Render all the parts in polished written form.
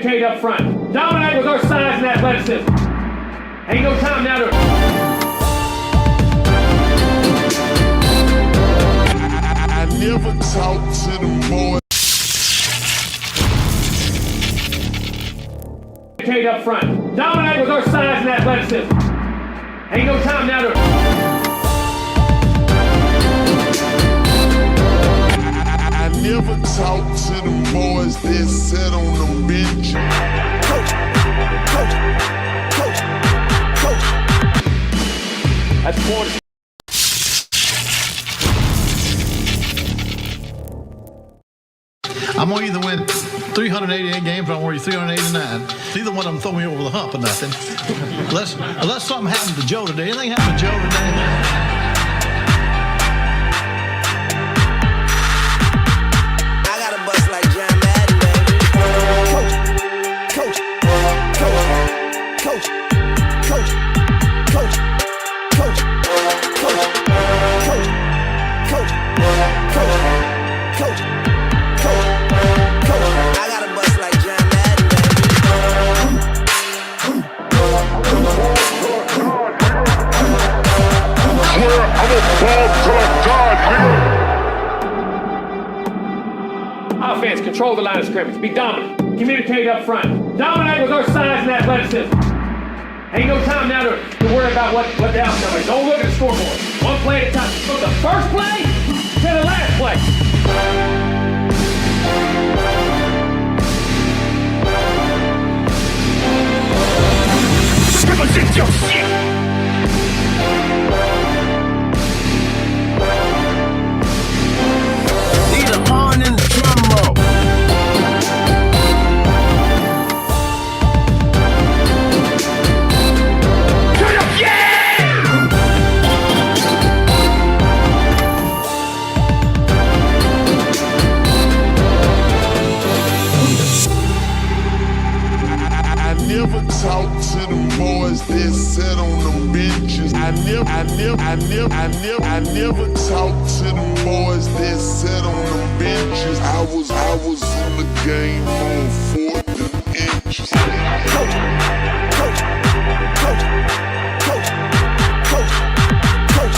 communicate up front. Dominate with our size and athleticism. Ain't no time now to... I never talk to them boys. Communicate up front. Dominate with our size and athleticism. Ain't no time now to... I never talk to them boys that sit on them benches. Coach, coach, coach, coach. That's more. I'm going to either win 388 games or I'm going to win 389. Neither one of them throw me over the hump or nothing. Unless something happened to Joe today. Anything happened to Joe today? Offense, control the line of scrimmage. Be dominant. Communicate up front. Dominate with our size and athleticism. Ain't no time now to worry about what the outcome is. Don't look at the scoreboard. One play at a time. From the first play to the last play. Need a horn and a drum roll. I never talk to them boys that sit on them benches. I never talk to them boys that sit on them benches. I was in the game on 4th and inches. Coach, coach, coach, coach, coach, coach, coach,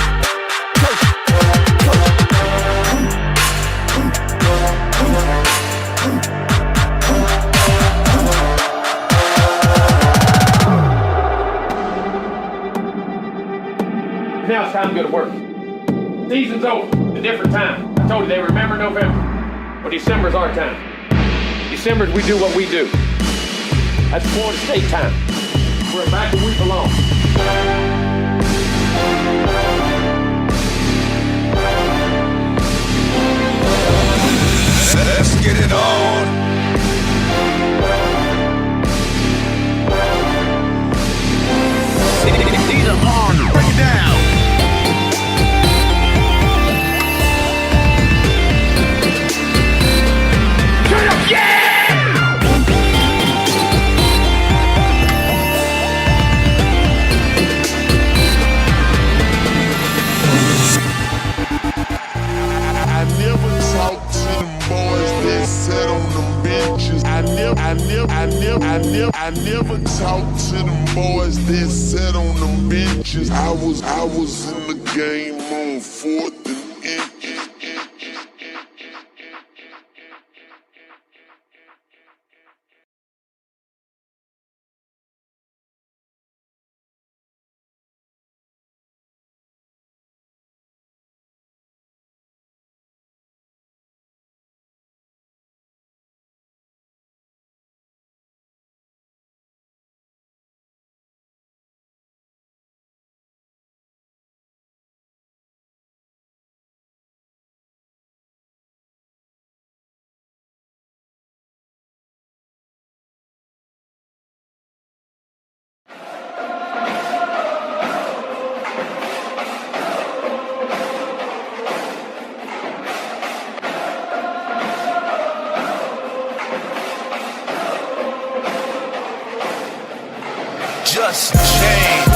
Now it's time to go to work. Season's over. A different time. I told you they remember November. Well, December's our time. December's we do what we do. That's Florida State time. We're back where we belong. let's get it on. Need a horn. Break it down. I never talk to them boys that sit on them benches. I never talk to them boys that sit on them benches. I was in the game on 4th and inches. Just change.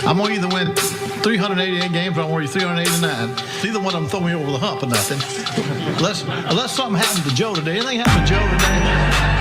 I'm going to either win 388 games or I'm going to win 389. Neither one of them throw me over the hump or nothing. Unless something happened to Joe today. Anything happened to Joe today?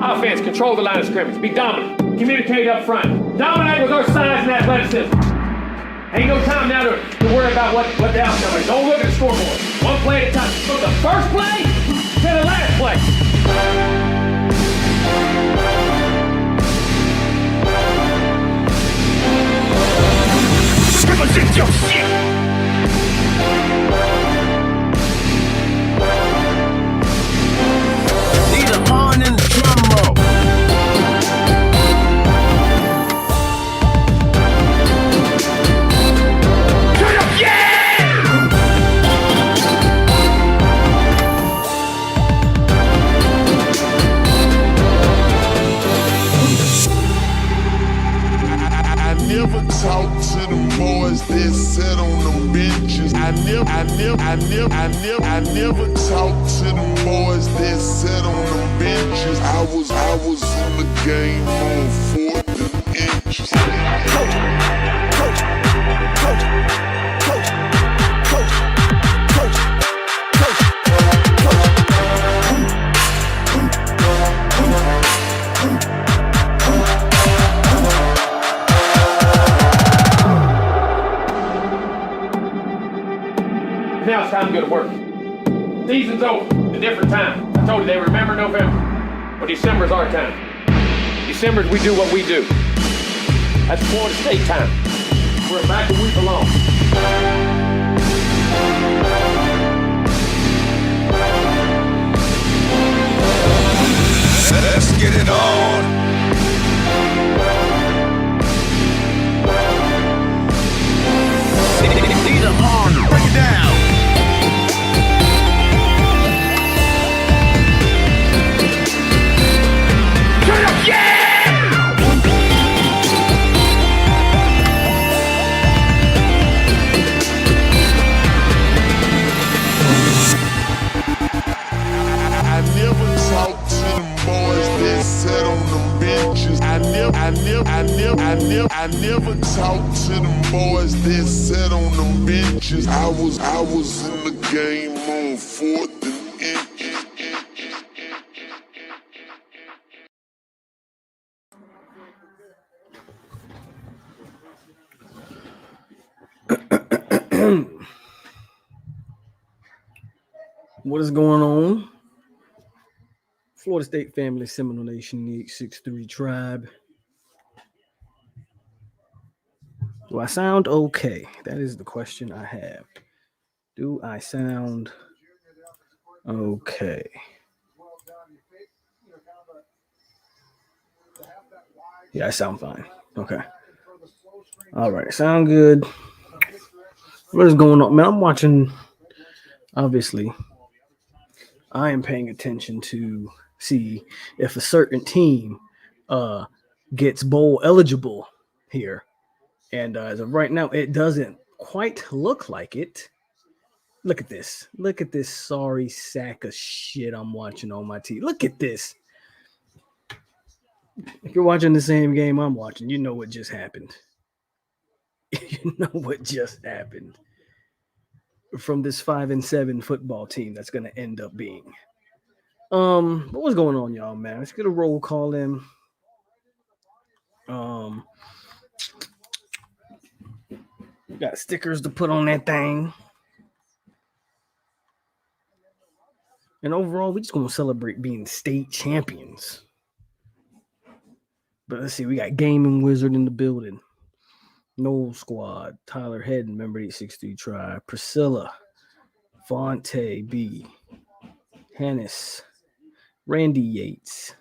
Offense, control the line of scrimmage. Be dominant. Communicate up front. Dominate with our size and athleticism. Ain't no time now to worry about what the outcome is. Don't look at the scoreboard. One play at a time. From the first play to the last play. Need a horn and a drum roll. Never talk to them boys that sat on them benches. I never talk to them boys that sat on them benches. I was in the game on 4th and inches. Now it's time to go to work. Season's over. A different time. I told you they remember November. Well, December's our time. December's we do what we do. That's Florida State time. We're back where we belong. Let's get it on. Need a horn to break it down. I never talk to them boys that sat on them benches. I never talk to them boys that sat on them benches. I was in the game on 4th and inches. What is going on? Florida State family, Seminole Nation, the 863 tribe. Do I sound okay? That is the question I have. Do I sound okay? Yeah, I sound fine. Okay. All right. Sound good. What is going on? Man, I'm watching, obviously. I am paying attention to see if a certain team gets bowl eligible here. And as of right now, it doesn't quite look like it. Look at this. Look at this sorry sack of shit I'm watching on my TV. Look at this. If you're watching the same game I'm watching, you know what just happened. You know what just happened from this 5-7 football team that's going to end up being. What was going on, y'all, man? Let's get a roll call in. Got stickers to put on that thing. And overall, we're just going to celebrate being state champions. But let's see, we got Gaming Wizard in the building. Noel Squad, Tyler Head, member 863 Tribe, Priscilla, Fonte B, Hannes, Randy Yates,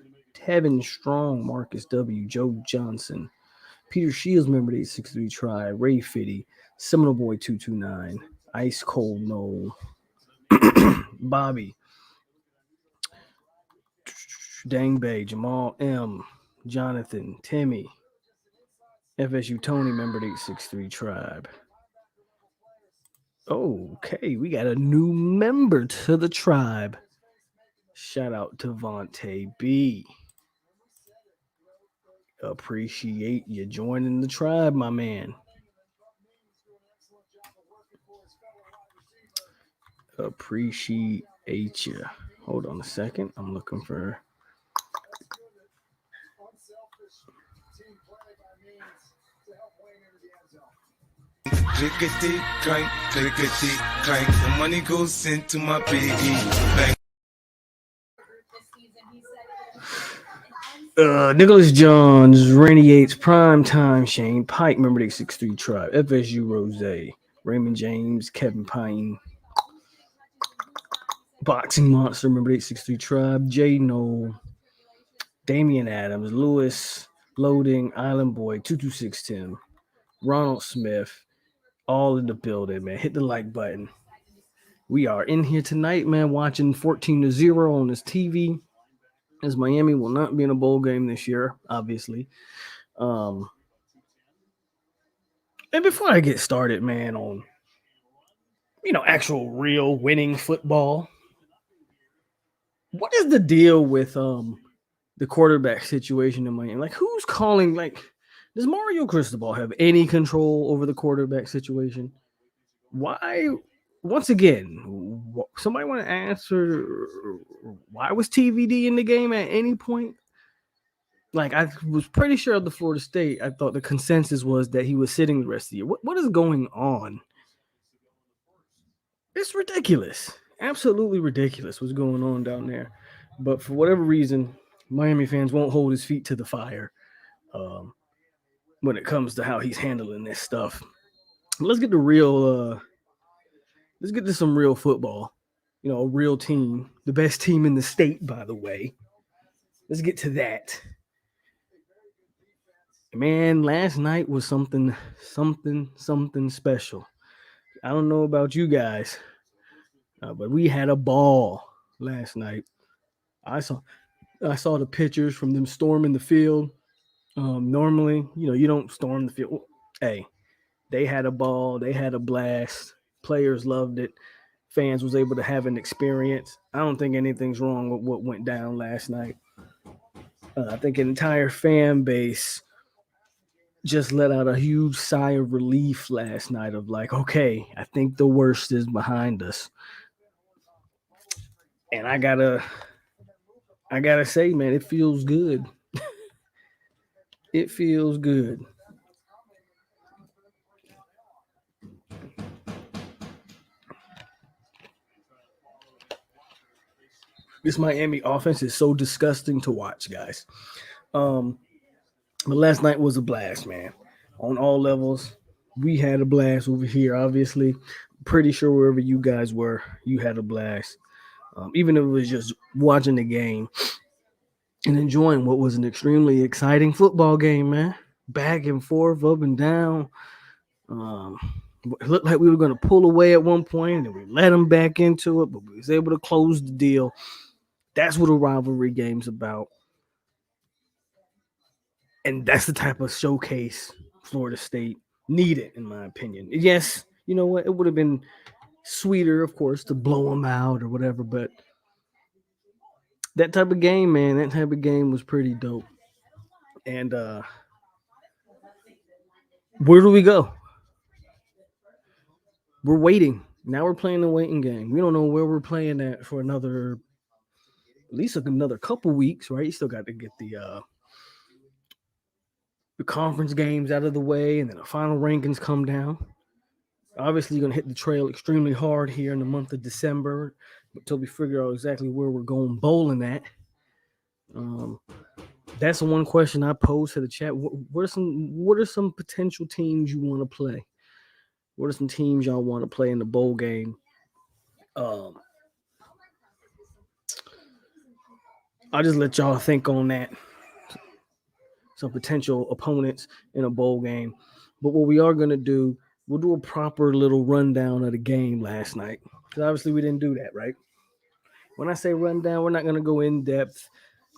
Kevin Strong, Marcus W, Joe Johnson, Peter Shields, member 863 Tribe, Ray Fitty, Seminole Boy 229, Ice Cold Noel, Bobby, Dang Bay, Jamal M, Jonathan, Timmy, FSU Tony, member 863 Tribe. Okay, we got a new member to the tribe. Shout out to Vontae B. Appreciate you joining the tribe, my man. Appreciate you. Hold on a second. I'm looking for. Clickety clank, clickety clank. The money goes into my piggy bank. Nicholas Johns, Randy Yates, Prime Time, Shane Pike, member 863 Tribe, FSU Rose, Raymond James, Kevin Pine, Boxing Monster, member 863 Tribe, Jay Noel, Damian Adams, Lewis, Loading, Island Boy, 226 Tim, Ronald Smith, all in the building, man. Hit the like button. We are in here tonight, man, watching 14-0 on this TV. As Miami will not be in a bowl game this year, obviously. And before I get started, man, on actual real winning football, what is the deal with the quarterback situation in Miami? Like, who's calling? Like, does Mario Cristobal have any control over the quarterback situation? Why? Once again, somebody want to answer why was TVD in the game at any point? Like, I was pretty sure of the Florida State. I thought the consensus was that he was sitting the rest of the year. What is going on? It's ridiculous. Absolutely ridiculous what's going on down there. But for whatever reason, Miami fans won't hold his feet to the fire when it comes to how he's handling this stuff. Let's get to real. Let's get to some real football. A real team, the best team in the state, by the way. Let's get to that. Man, last night was something special. I don't know about you guys, but we had a ball last night. I saw the pictures from them storming the field. Normally, you don't storm the field. Hey, they had a ball. They had a blast. Players loved it. Fans was able to have an experience. I don't think anything's wrong with what went down last night. I think an entire fan base just let out a huge sigh of relief last night of like, okay, I think the worst is behind us. And I gotta say, man, it feels good. It feels good. This Miami offense is so disgusting to watch, guys. But last night was a blast, man. On all levels, we had a blast over here, obviously. Pretty sure wherever you guys were, you had a blast. Even if it was just watching the game and enjoying what was an extremely exciting football game, man. Back and forth, up and down. It looked like we were going to pull away at one point, and we let them back into it, but we was able to close the deal. That's what a rivalry game's about. And that's the type of showcase Florida State needed, in my opinion. Yes, you know what? It would have been sweeter, of course, to blow them out or whatever, but that type of game, man, that type of game was pretty dope. And where do we go? We're waiting. Now we're playing the waiting game. We don't know where we're playing at for at least another couple weeks, right? You still got to get the conference games out of the way, and then the final rankings come down. Obviously, you're going to hit the trail extremely hard here in the month of December until we figure out exactly where we're going bowling at. That's the one question I posed to the chat. What are some potential teams you want to play? What are some teams y'all want to play in the bowl game? I'll just let y'all think on that. some potential opponents in a bowl game. But what we are going to do, we'll do a proper little rundown of the game last night. Because obviously we didn't do that, right? When I say rundown, we're not going to go in depth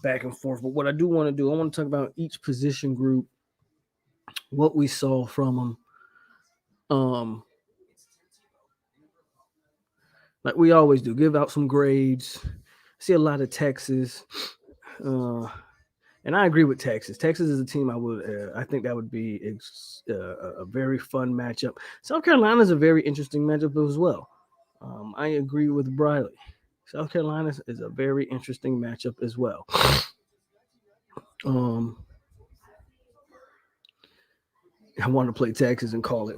back and forth. But what I do want to do, I want to talk about each position group, what we saw from them. Like we always do, give out some grades. See a lot of Texas. And I agree with Texas. Texas is a team I think that would be a very fun matchup. South Carolina is a very interesting matchup as well. I agree with Briley. South Carolina is a very interesting matchup as well. I want to play Texas and call it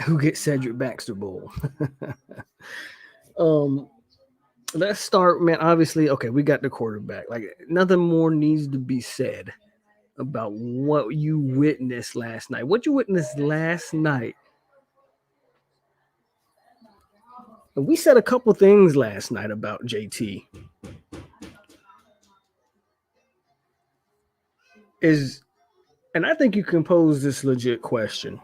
who gets Cedric Baxter Bowl. Let's start, man. Obviously, okay, we got the quarterback. Like nothing more needs to be said about what you witnessed last night. What you witnessed last night. We said a couple things last night about JT. And I think you can pose this legit question.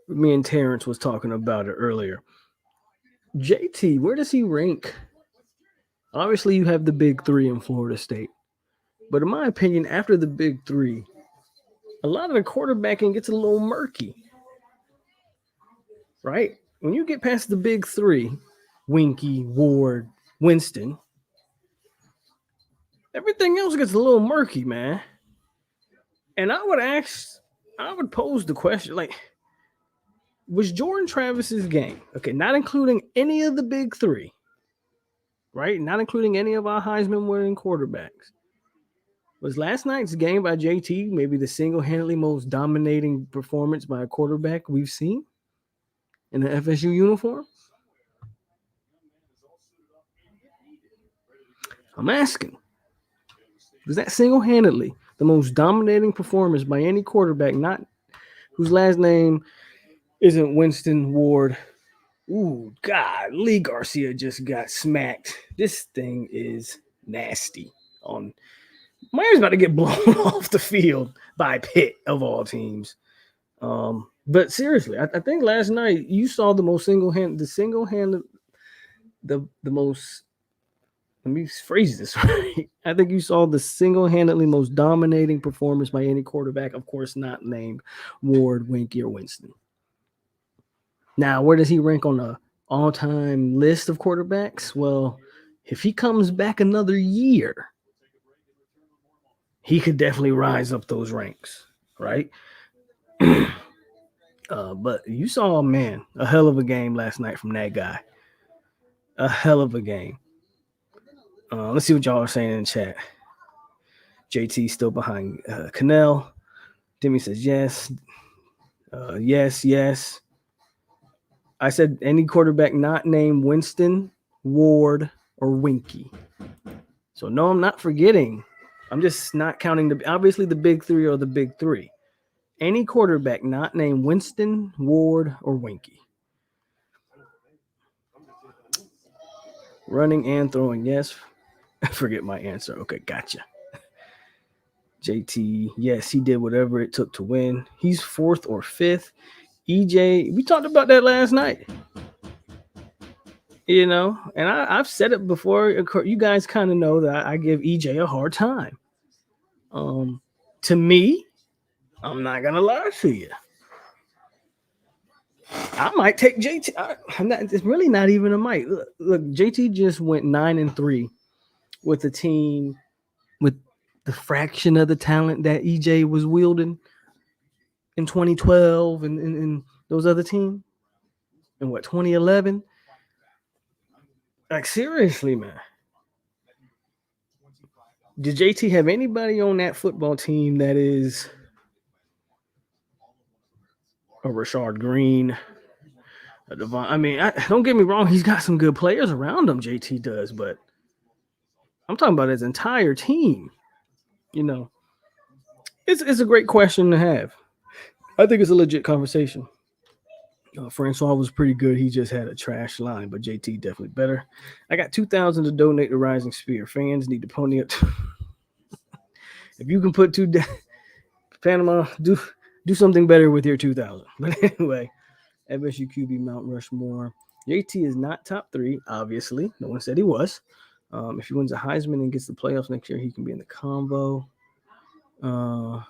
Me and Terrence was talking about it earlier. JT, where does he rank? Obviously, you have the big three in Florida State. But in my opinion, after the big three, a lot of the quarterbacking gets a little murky. Right? When you get past the big three, Winky, Ward, Winston, everything else gets a little murky, man. And I would pose the question, like, was Jordan Travis's game, okay, not including any of the big three, right? Not including any of our Heisman winning quarterbacks. Was last night's game by JT maybe the single-handedly most dominating performance by a quarterback we've seen in the FSU uniform? I'm asking. Was that single-handedly the most dominating performance by any quarterback, not whose last name isn't Winston, Ward? Ooh, God, Lee Garcia just got smacked. This thing is nasty. Myers about to get blown off the field by Pitt of all teams. But seriously, I think last night you saw the most most. Let me phrase this right. I think you saw the single-handedly most dominating performance by any quarterback, of course, not named Ward, Winky, or Winston. Now, where does he rank on the all-time list of quarterbacks? Well, if he comes back another year, he could definitely rise up those ranks, right? But you saw, man, a hell of a game last night from that guy. A hell of a game. Let's see what y'all are saying in the chat. JT still behind Cannell. Demi says yes. Yes. I said any quarterback not named Winston, Ward, or Winky. So no, I'm not forgetting. I'm just not counting obviously the big three are the big three. Any quarterback not named Winston, Ward, or Winky. Running and throwing, yes. I forget my answer. Okay, gotcha. JT, yes, he did whatever it took to win. He's fourth or fifth. EJ, we talked about that last night. You know, and I've said it before. You guys kind of know that I give EJ a hard time. To me, I'm not going to lie to you. I might take JT. It's really not even a might. Look, JT just went 9-3 with the team with the fraction of the talent that EJ was wielding in 2012 and those other teams. In 2011? Like, seriously, man. Did JT have anybody on that football team that is a Rashard Green, a Devon? I mean, don't get me wrong. He's got some good players around him, JT does, but I'm talking about his entire team. You know, it's a great question to have. I think it's a legit conversation. Francois was pretty good. He just had a trash line, but JT definitely better. I got $2,000 to donate to Rising Spear. Fans need to pony up. If you can put Panama, do something better with your 2000. But anyway, FSU QB Mount Rushmore. JT is not top 3, obviously. No one said he was. If he wins a Heisman and gets the playoffs next year, he can be in the combo. But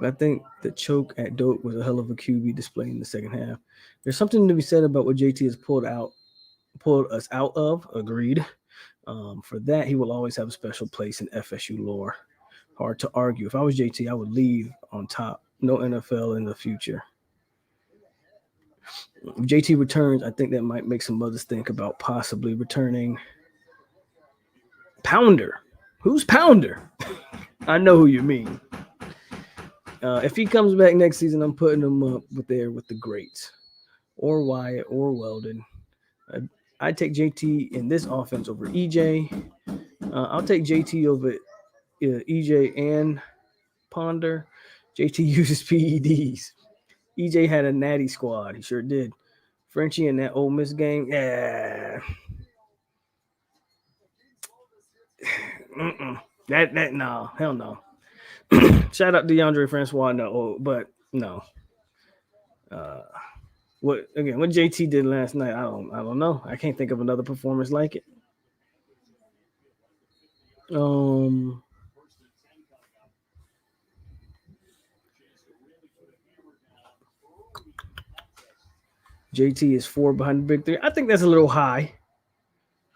I think the choke at Doak was a hell of a QB display in the second half. There's something to be said about what JT has pulled us out of. Agreed. For that, he will always have a special place in FSU lore. Hard to argue. If I was JT, I would leave on top. No NFL in the future. If JT returns, I think that might make some others think about possibly returning. Pounder. Who's Pounder? I know who you mean. If he comes back next season, I'm putting him up with the greats. Or Wyatt or Weldon. I'd take JT in this offense over EJ. I'll take JT over EJ and Ponder. JT uses PEDs. EJ had a natty squad. He sure did. Frenchie in that Ole Miss game. Yeah. No. Hell no. Shout out to DeAndre Francois. No, but no. What JT did last night, I don't know. I can't think of another performance like it. JT is 4 behind the big 3. I think that's a little high.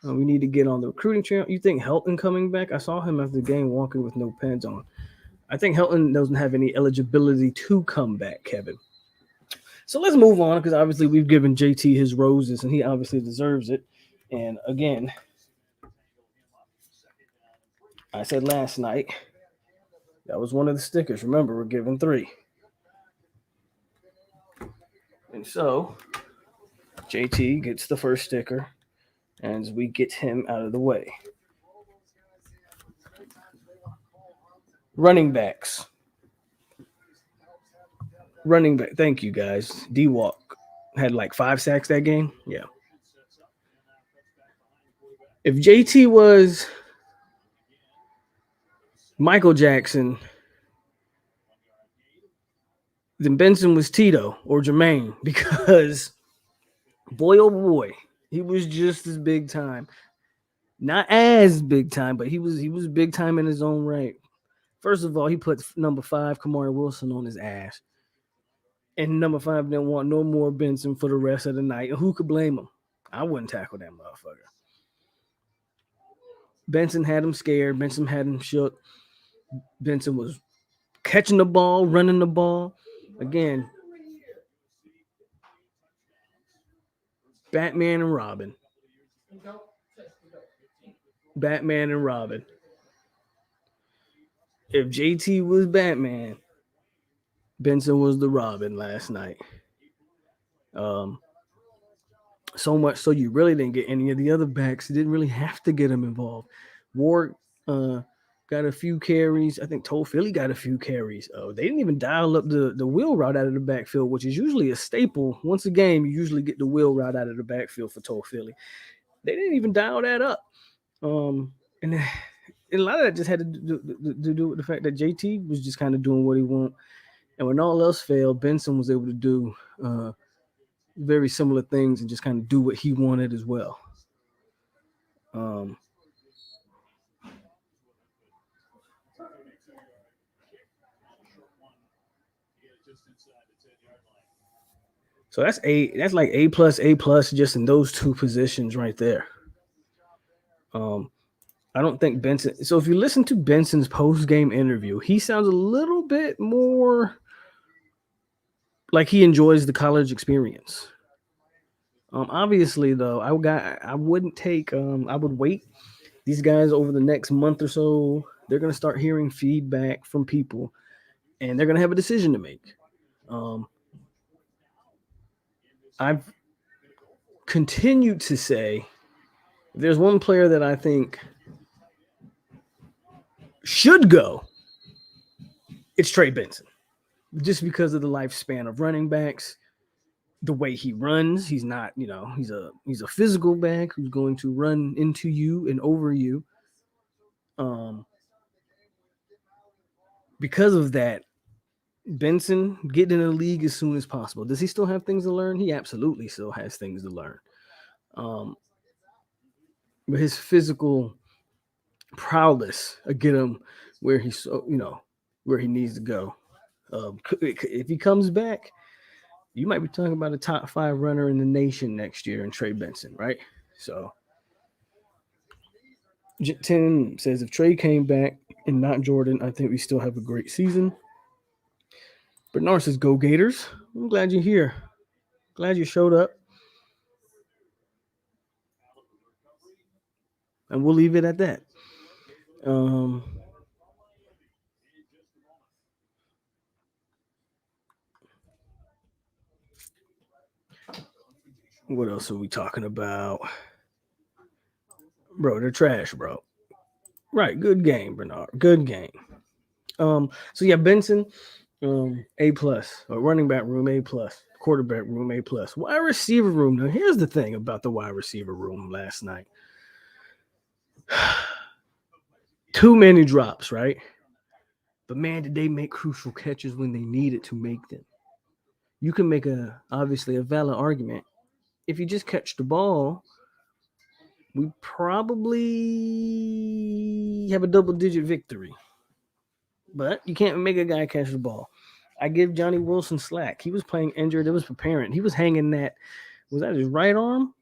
We need to get on the recruiting trail. You think Helton coming back? I saw him after the game walking with no pants on. I think Helton doesn't have any eligibility to come back, Kevin. So let's move on because obviously we've given JT his roses and he obviously deserves it. And again, I said last night, that was one of the stickers. Remember, we're giving 3. And so JT gets the first sticker as we get him out of the way. Running backs. Thank you, guys. D-Walk had like 5 sacks that game. Yeah. If JT was Michael Jackson, then Benson was Tito or Jermaine because boy, oh boy, he was just as big time. Not as big time, but he was big time in his own right. First of all, he put number 5, Kamari Wilson, on his ass. And number 5 didn't want no more Benson for the rest of the night. And who could blame him? I wouldn't tackle that motherfucker. Benson had him scared. Benson had him shook. Benson was catching the ball, running the ball. Again, Batman and Robin. If JT was Batman, Benson was the Robin last night. So much so you really didn't get any of the other backs. You didn't really have to get them involved. Ward got a few carries. I think Toll Philly got a few carries. They didn't even dial up the wheel route out of the backfield, which is usually a staple. Once a game, you usually get the wheel route out of the backfield for Toll Philly. They didn't even dial that up. And a lot of that just had to do with the fact that JT was just kind of doing what he wanted. And when all else failed, Benson was able to do very similar things and just kind of do what he wanted as well. So that's like A plus just in those 2 positions right there. I don't think Benson. So if you listen to Benson's post-game interview, he sounds a little bit more like he enjoys the college experience. Obviously, though, I would wait. These guys over the next month or so, they're going to start hearing feedback from people, and they're going to have a decision to make. I've continued to say if there's one player that I think should go, it's Trey Benson. Just because of the lifespan of running backs, the way he runs, he's not, he's a physical back who's going to run into you and over you. because of that, Benson get in the league as soon as possible. Does he still have things to learn? He absolutely still has things to learn. But his physical prowess will get him where he's where he needs to go. If he comes back, you might be talking about a top 5 runner in the nation next year in Trey Benson, right? So, Tim says if Trey came back and not Jordan, I think we still have a great season. Bernard says, "Go Gators!" I'm glad you're here. Glad you showed up. And we'll leave it at that. What else are we talking about? Bro, they're trash, bro. Right, good game, Bernard. Good game. So yeah, Benson, A plus, or running back room A plus, quarterback room A plus, wide receiver room. Now here's the thing about the wide receiver room last night. Too many drops, right? But man, did they make crucial catches when they needed to make them. You can make obviously a valid argument. If you just catch the ball, we probably have a double-digit victory. But you can't make a guy catch the ball. I give Johnny Wilson slack. He was playing injured. It was preparing. He was hanging that. Was that his right arm?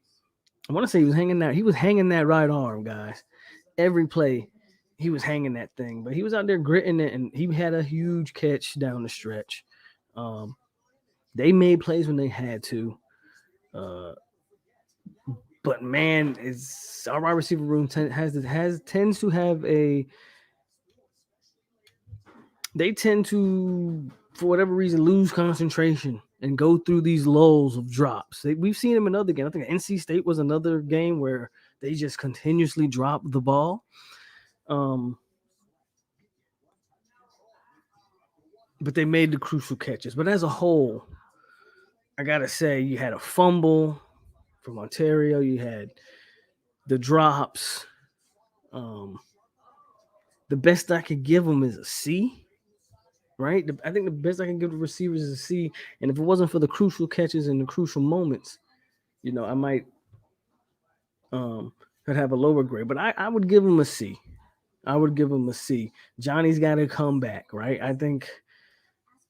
I want to say he was hanging that. He was hanging that right arm, guys. Every play, he was hanging that thing. But he was out there gritting it, and he had a huge catch down the stretch. They made plays when they had to. But man, our wide receiver room tends to have a. They tend to, for whatever reason, lose concentration and go through these lulls of drops. We've seen them in other games. I think NC State was another game where they just continuously dropped the ball. But they made the crucial catches. But as a whole, I got to say, you had a fumble from Ontario. You had the drops. The best I could give them is a C. Right? I think the best I can give the receivers is a C. And if it wasn't for the crucial catches and the crucial moments, I might could have a lower grade. But I would give him a C. I would give him a C. Johnny's got to come back, right? I think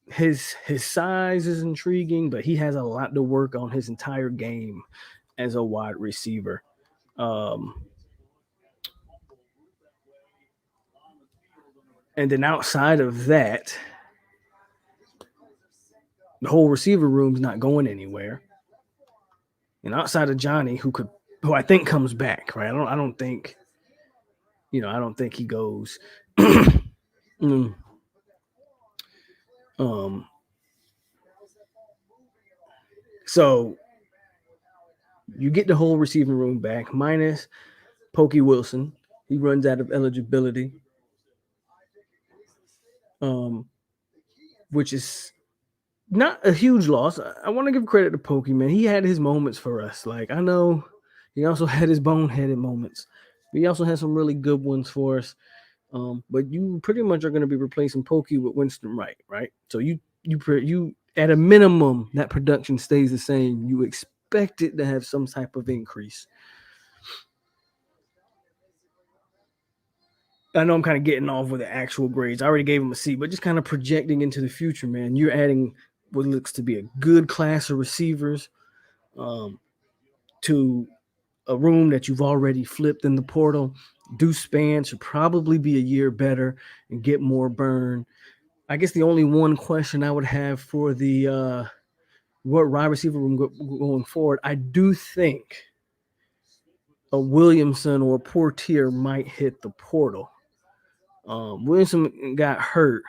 his size is intriguing, but he has a lot to work on his entire game as a wide receiver. And then outside of that, the whole receiver room's not going anywhere. And outside of Johnny, who I think comes back, right? I don't think he goes. So you get the whole receiving room back, minus Pokey Wilson. He runs out of eligibility, which is not a huge loss. I want to give credit to Pokey, man. He had his moments for us. Like, I know he also had his boneheaded moments. But he also had some really good ones for us. But you pretty much are going to be replacing Pokey with Winston Wright, right? So you at a minimum, that production stays the same. You expect it to have some type of increase. I know I'm kind of getting off with the actual grades. I already gave him a C, but just kind of projecting into the future, man. You're adding what looks to be a good class of receivers to a room that you've already flipped in the portal. Deuce Span should probably be a year better and get more burn. I guess the only one question I would have for the what wide receiver room going forward, I do think a Williamson or a Portier might hit the portal. Williamson got hurt,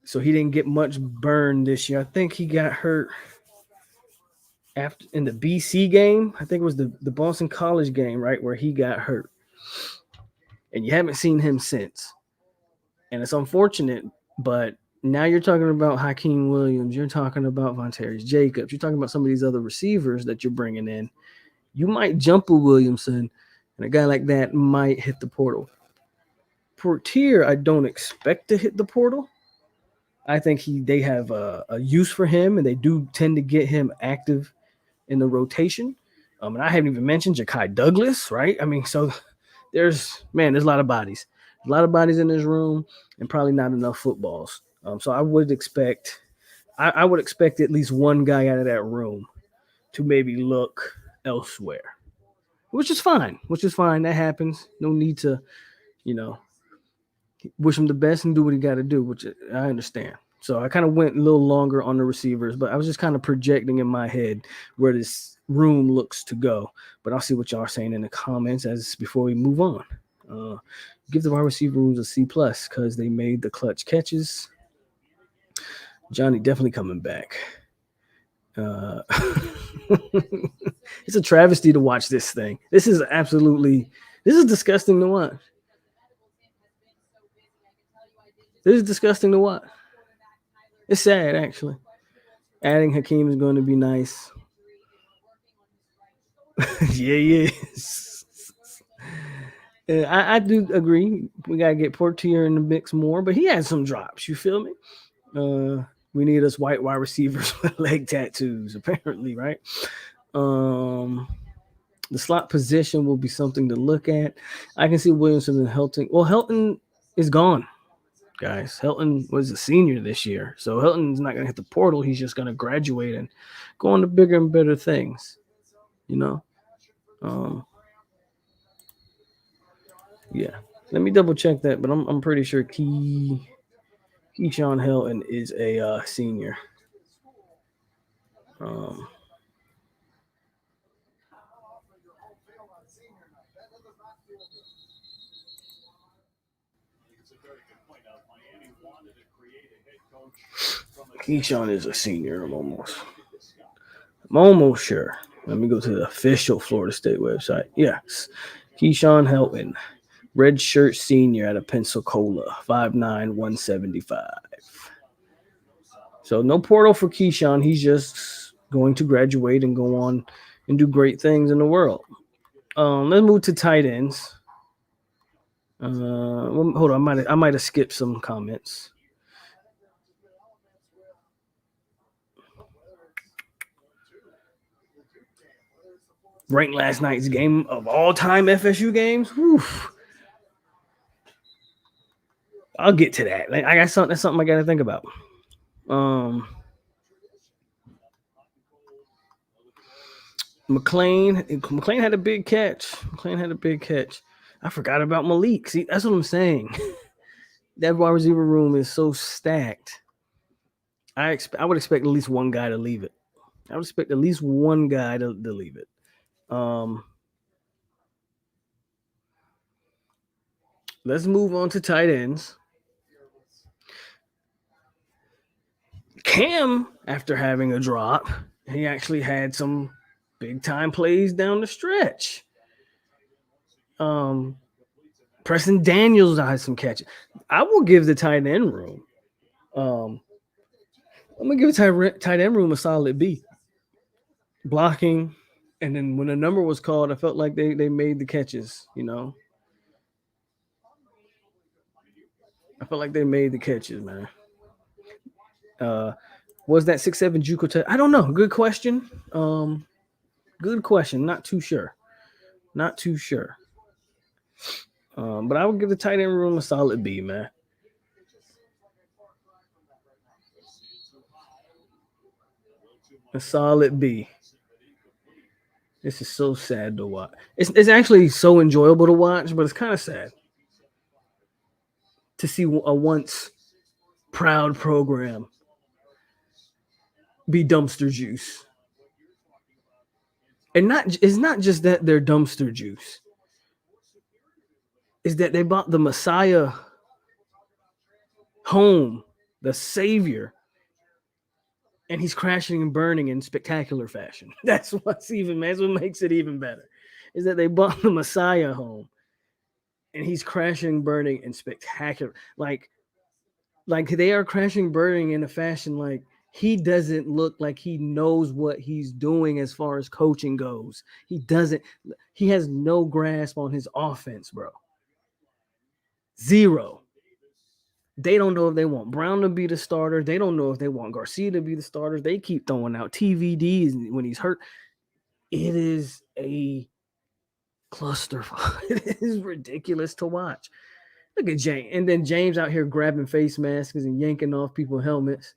so he didn't get much burn this year. I think he got hurt in the BC game. I think it was the Boston College game, right, where he got hurt. And you haven't seen him since. And it's unfortunate, but now you're talking about Hakeem Williams. You're talking about Vontaze Jacobs. You're talking about some of these other receivers that you're bringing in. You might jump a Williamson, and a guy like that might hit the portal. Portier, I don't expect to hit the portal. I think they have a use for him, and they do tend to get him active in the rotation. And I haven't even mentioned Ja'Kai Douglas, right? I mean, so there's a lot of bodies. A lot of bodies in this room, and probably not enough footballs. So I would expect at least one guy out of that room to maybe look elsewhere, which is fine. That happens. No need to, wish him the best and do what he got to do, which I understand. So I kind of went a little longer on the receivers, but I was just kind of projecting in my head where this room looks to go. But I'll see what y'all are saying in the comments before we move on. Give the wide receiver rooms a C+ because they made the clutch catches. Johnny definitely coming back. It's a travesty to watch this thing. This is disgusting to watch. This is disgusting to watch. It's sad, actually. Adding Hakeem is going to be nice. Yeah. I do agree. We got to get Portier in the mix more, but he had some drops. You feel me? We need us white wide receivers with leg tattoos, apparently, right? The slot position will be something to look at. I can see Williamson and Helton. Well, Helton is gone, guys. Helton was a senior this year, so Helton's not going to hit the portal. He's just going to graduate and go on to bigger and better things, Yeah. Let me double check that, but I'm pretty sure Keyshawn Helton is a senior. Keyshawn is a senior. I'm almost sure. Let me go to the official Florida State website. Yes. Keyshawn Helton, red shirt senior out of Pensacola, 5'9", 175. So no portal for Keyshawn. He's just going to graduate and go on and do great things in the world. Let's move to tight ends. Hold on, I might have skipped some comments. Ranked last night's game of all-time FSU games. Whew. I'll get to that. I got something. That's something I got to think about. McLean had a big catch. I forgot about Malik. See, that's what I'm saying. That wide receiver room is so stacked. I would expect at least one guy to leave it. Let's move on to tight ends. Cam, after having a drop, he actually had some big-time plays down the stretch. Preston Daniels had some catches. I will give the tight end room. I'm going to give the tight end room a solid B. Blocking, and then when the number was called, I felt like they made the catches, I felt like they made the catches, man. Was that 6'7" JUCO test? I don't know. Good question. Not too sure. But I would give the tight end room a solid B, man. A solid B. This is so sad to watch. It's actually so enjoyable to watch, but it's kind of sad to see a once proud program be dumpster juice. And it's not just that they're dumpster juice. Is that they brought the Messiah home, the Savior, and he's crashing and burning in spectacular fashion. That's what makes it even better. Is that they brought the Messiah home, and he's crashing and burning in spectacular. Like they are crashing and burning in a fashion like he doesn't look like he knows what he's doing as far as coaching goes. He has no grasp on his offense, bro. Zero. They don't know if they want Brown to be the starter. They don't know if they want Garcia to be the starter. They keep throwing out TVDs when he's hurt. It is a cluster. It is ridiculous to watch. Look at James. And then James out here grabbing face masks and yanking off people's helmets.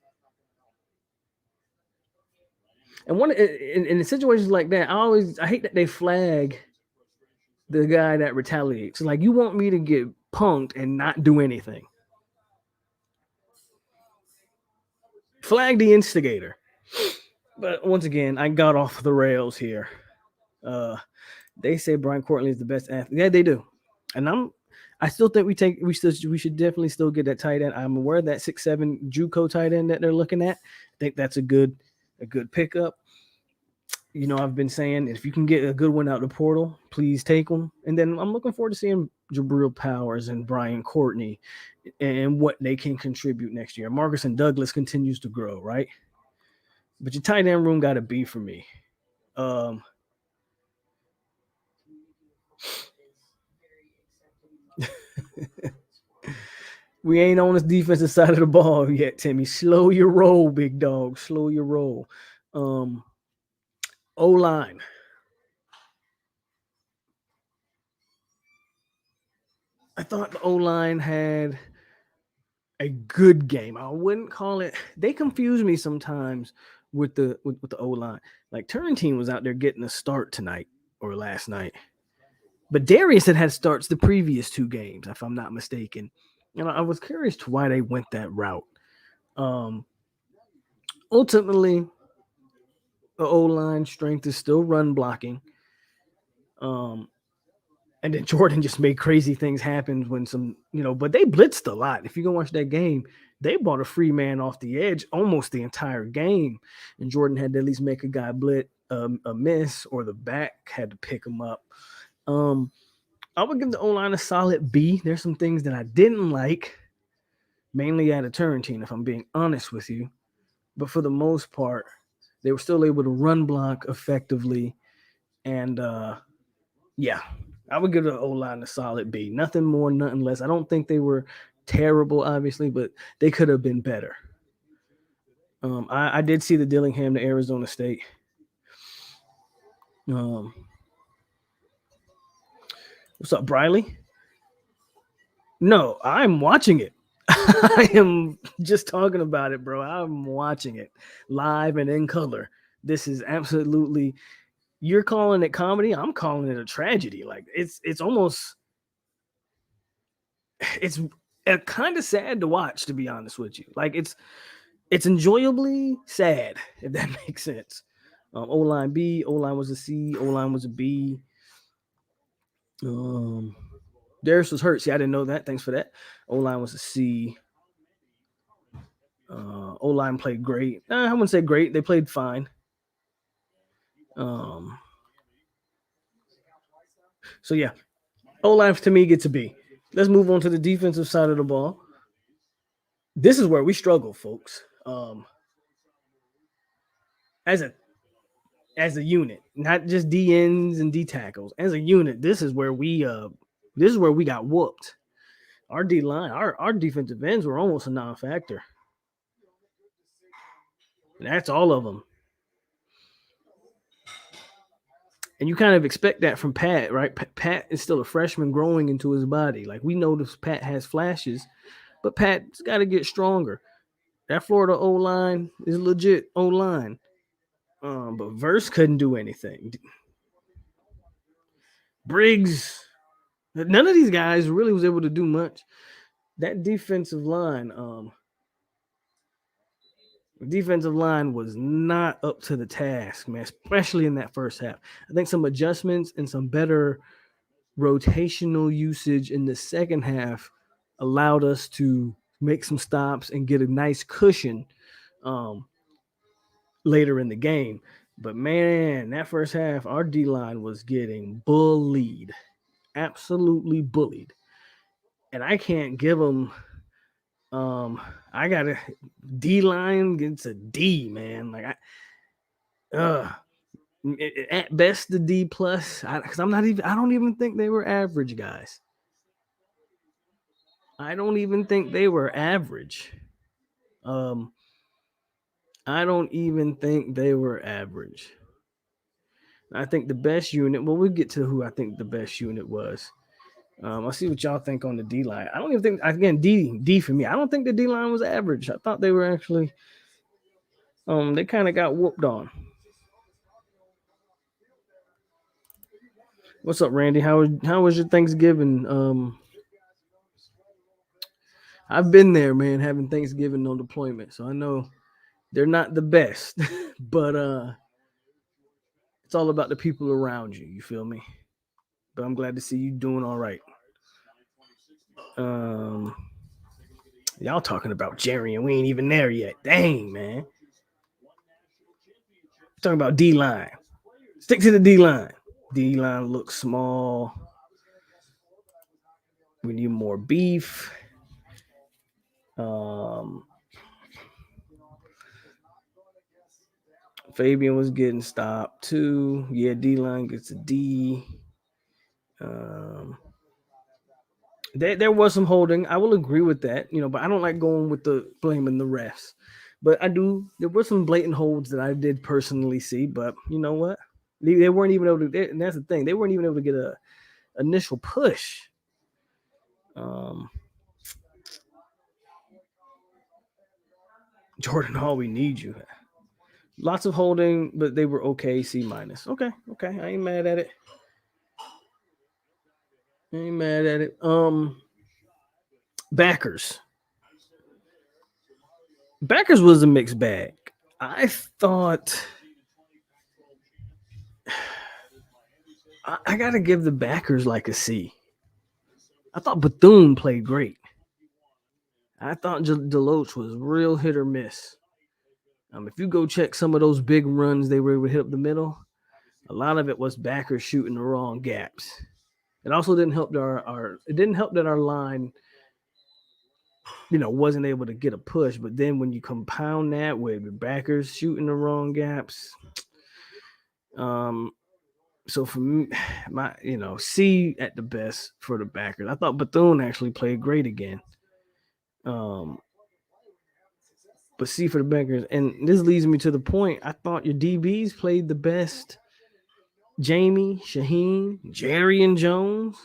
And in situations like that, I hate that they flag the guy that retaliates. Like, you want me to get punked and not do anything. Flag the instigator. But once again, I got off the rails here. They say Brian Courtney is the best athlete. Yeah, they do. And I still think we should definitely still get that tight end. I'm aware of that 6'7" JUCO tight end that they're looking at. I think that's a good pickup. You know, I've been saying if you can get a good one out the portal, please take them. And then I'm looking forward to seeing Jabril Powers and Brian Courtney and what they can contribute next year. Marcus and Douglas continues to grow, right? But your tight end room got to be for me. We ain't on this defensive side of the ball yet, Timmy. Slow your roll, big dog. Slow your roll. O-line. I thought the O-line had a good game. I wouldn't call it. They confuse me sometimes with the O-line. Like, Turrentine was out there getting a start tonight or last night. But Darius had starts the previous two games, if I'm not mistaken. And I was curious to why they went that route. Ultimately, the O-line strength is still run blocking. And then Jordan just made crazy things happen when but they blitzed a lot. If you go watch that game, they bought a free man off the edge almost the entire game. And Jordan had to at least make a guy blitz a miss, or the back had to pick him up. I would give the O-line a solid B. There's some things that I didn't like, mainly out of Turrentine, if I'm being honest with you. But for the most part, they were still able to run block effectively. And, yeah, I would give the O-line a solid B. Nothing more, nothing less. I don't think they were terrible, obviously, but they could have been better. I did see the Dillingham to Arizona State. What's up, Briley? No, I'm watching it. I am just talking about it, bro. I'm watching it live and in color. This is absolutely, you're calling it comedy. I'm calling it a tragedy. Like, it's almost, it's kind of sad to watch, to be honest with you. Like, it's enjoyably sad, if that makes sense. O-line B, O-line was a C, O-line was a B. Darius was hurt. See, I didn't know that. Thanks for that. O-line was a C. O-line played great. I wouldn't say great. They played fine. So yeah, O-line to me gets a B. Let's move on to the defensive side of the ball. This is where we struggle, folks. As a unit, not just DNs and D tackles. As a unit, this is where we got whooped. Our D line, our defensive ends were almost a non-factor. And that's all of them. And you kind of expect that from Pat, right? Pat is still a freshman growing into his body. Like, we notice Pat has flashes, but Pat's got to get stronger. That Florida O-line is legit O-line. But Verse couldn't do anything. Briggs, none of these guys really was able to do much. That defensive line was not up to the task, man, especially in that first half. I think some adjustments and some better rotational usage in the second half allowed us to make some stops and get a nice cushion later in the game. But, man, that first half, our D-line was getting bullied, absolutely bullied. And I can't give them I got a D-line gets a D, man. Like, at best the D plus, because I don't even think they were average guys. I don't even think they were average. Um, I don't even think they were average. I think the best unit. Well, we'll get to who I think the best unit was. I'll see what y'all think on the D line. I don't even think again D for me. I don't think the D line was average. I thought they were actually they kind of got whooped on. What's up, Randy? How was your Thanksgiving? I've been there, man, having Thanksgiving on deployment, so I know they're not the best, but it's all about the people around you. You feel me? But I'm glad to see you doing all right. Um, y'all talking about Jerry, and we ain't even there yet. Dang, man. Talking about D line. Stick to the D line. D line looks small. We need more beef. Fabian was getting stopped too. Yeah, D line gets a D. There was some holding. I will agree with that, but I don't like going with the blaming the refs. But I do. There were some blatant holds that I did personally see, but you know what? They weren't even able to. And that's the thing. They weren't even able to get a initial push. Jordan Hall, we need you. Lots of holding, but they were okay. C minus. Okay. I ain't mad at it. Backers. Backers was a mixed bag. I thought I gotta give the backers like a C. I thought Bethune played great. I thought Deloach was real hit or miss. If you go check some of those big runs they were able to hit up the middle, a lot of it was backers shooting the wrong gaps. It also didn't help that it didn't help that our line, wasn't able to get a push. But then when you compound that with the backers shooting the wrong gaps, so for me, my C at the best for the backers. I thought Bethune actually played great again. But C for the backers, and this leads me to the point. I thought your DBs played the best. Jamie, Shaheen, Jerry, and Jones.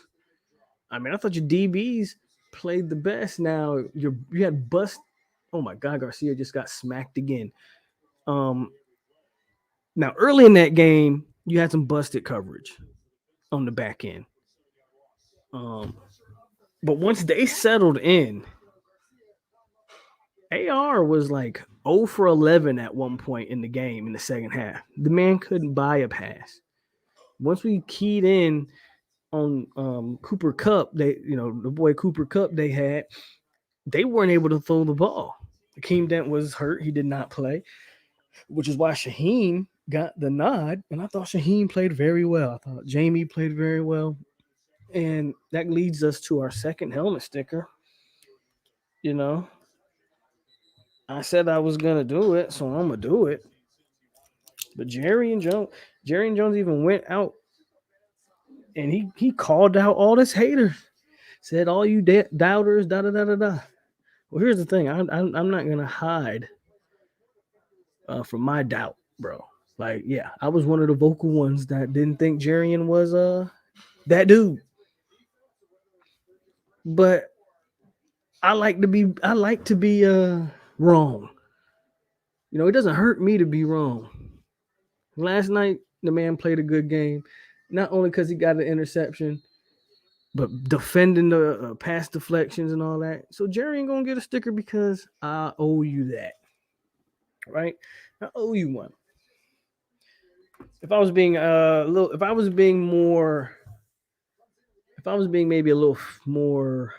I thought your DBs played the best. Now you had bust. Oh my God, Garcia just got smacked again. Now early in that game, you had some busted coverage on the back end. But once they settled in, AR was like 0 for 11 at one point in the game in the second half. The man couldn't buy a pass. Once we keyed in on Cooper Kupp, the boy Cooper Kupp they weren't able to throw the ball. Akeem Dent was hurt. He did not play, which is why Shaheen got the nod. And I thought Shaheen played very well. I thought Jamie played very well. And that leads us to our second helmet sticker. I said I was going to do it, so I'm going to do it. But Jerry and Jones even went out and he called out all his haters. Said, all you doubters, da-da-da-da-da. Well, here's the thing. I'm not going to hide from my doubt, bro. Like, yeah, I was one of the vocal ones that didn't think Jarian was that dude. But I like to be wrong. It doesn't hurt me to be wrong. Last night, the man played a good game, not only because he got an interception, but defending the pass deflections and all that. So Jerry ain't gonna get a sticker because I owe you that, right? I owe you one. If I was being maybe a little more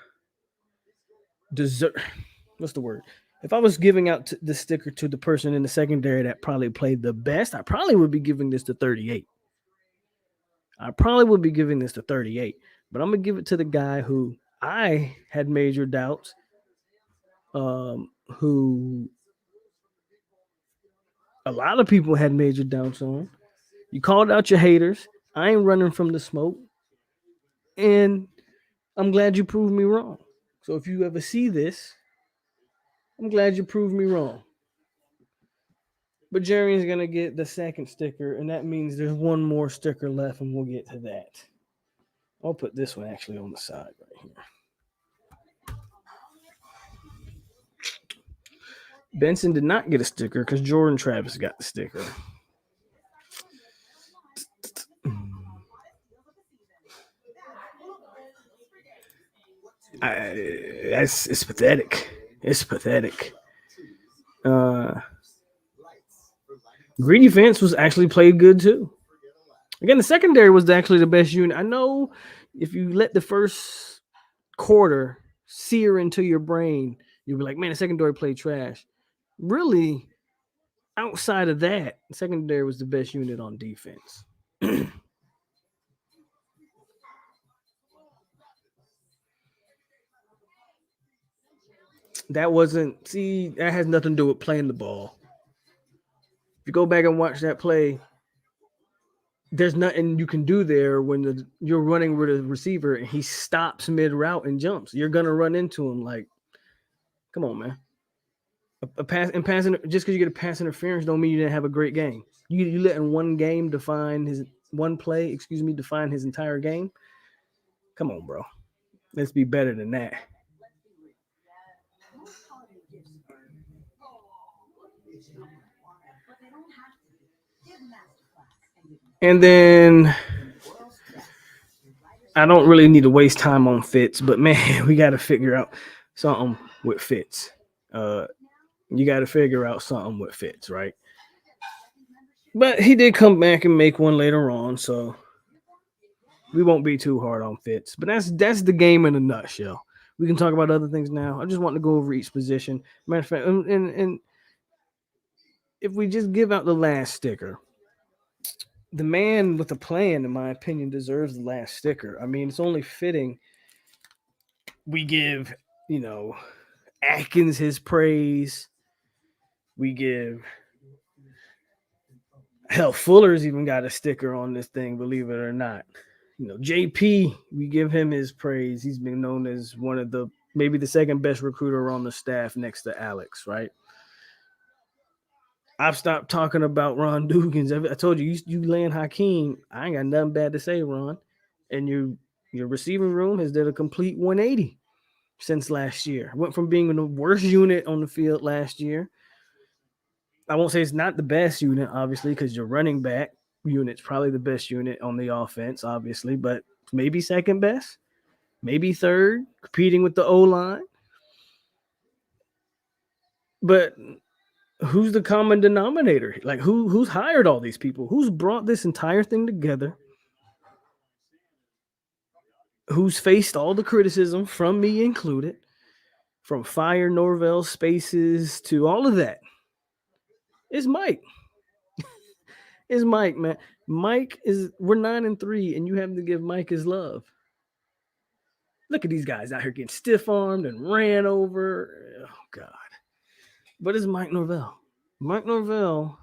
what's the word? If I was giving out the sticker to the person in the secondary that probably played the best, I probably would be giving this to 38. But I'm gonna give it to the guy who I had major doubts, who a lot of people had major doubts on. You called out your haters. I ain't running from the smoke, and I'm glad you proved me wrong. So if you ever see this, I'm glad you proved me wrong. But Jerry's going to get the second sticker, and that means there's one more sticker left, and we'll get to that. I'll put this one actually on the side right here. Benson did not get a sticker because Jordan Travis got the sticker. It's pathetic. It's pathetic. Greedy Fence was actually played good too. Again, the secondary was actually the best unit. I know if you let the first quarter sear into your brain, you'll be like, man, the secondary played trash. Really, outside of that, the secondary was the best unit on defense. That has nothing to do with playing the ball. If you go back and watch that play, there's nothing you can do there when you're running with a receiver and he stops mid route and jumps. You're gonna run into him. Like, come on, man. A pass and passing just because you get a pass interference don't mean you didn't have a great game. You letting one play define his entire game. Come on, bro. Let's be better than that. And then I don't really need to waste time on Fitz, but man, we got to figure out something with Fitz. You got to figure out something with Fitz, right? But he did come back and make one later on, so we won't be too hard on Fitz. But that's the game in a nutshell. We can talk about other things now. I just want to go over each position. Matter of fact, and if we just give out the last sticker, the man with the plan, in my opinion, deserves the last sticker. I mean, it's only fitting we give, Atkins his praise. We give Fuller's even got a sticker on this thing, believe it or not. JP, we give him his praise. He's been known as one of maybe the second best recruiter on the staff next to Alex, right? I've stopped talking about Ron Dugans. I told you, you land Hakeem. I ain't got nothing bad to say, Ron. And your receiving room has did a complete 180 since last year. Went from being the worst unit on the field last year. I won't say it's not the best unit, obviously, because your running back unit's probably the best unit on the offense, obviously, but maybe second best, maybe third, competing with the O-line. But who's the common denominator? Like, who's hired all these people? Who's brought this entire thing together? Who's faced all the criticism, from me included, from Fire, Norvell, Spaces, to all of that? It's Mike. It's Mike, man. We're 9-3, and you have to give Mike his love. Look at these guys out here getting stiff-armed and ran over. Oh, God. But it's Mike Norvell. Mike Norvell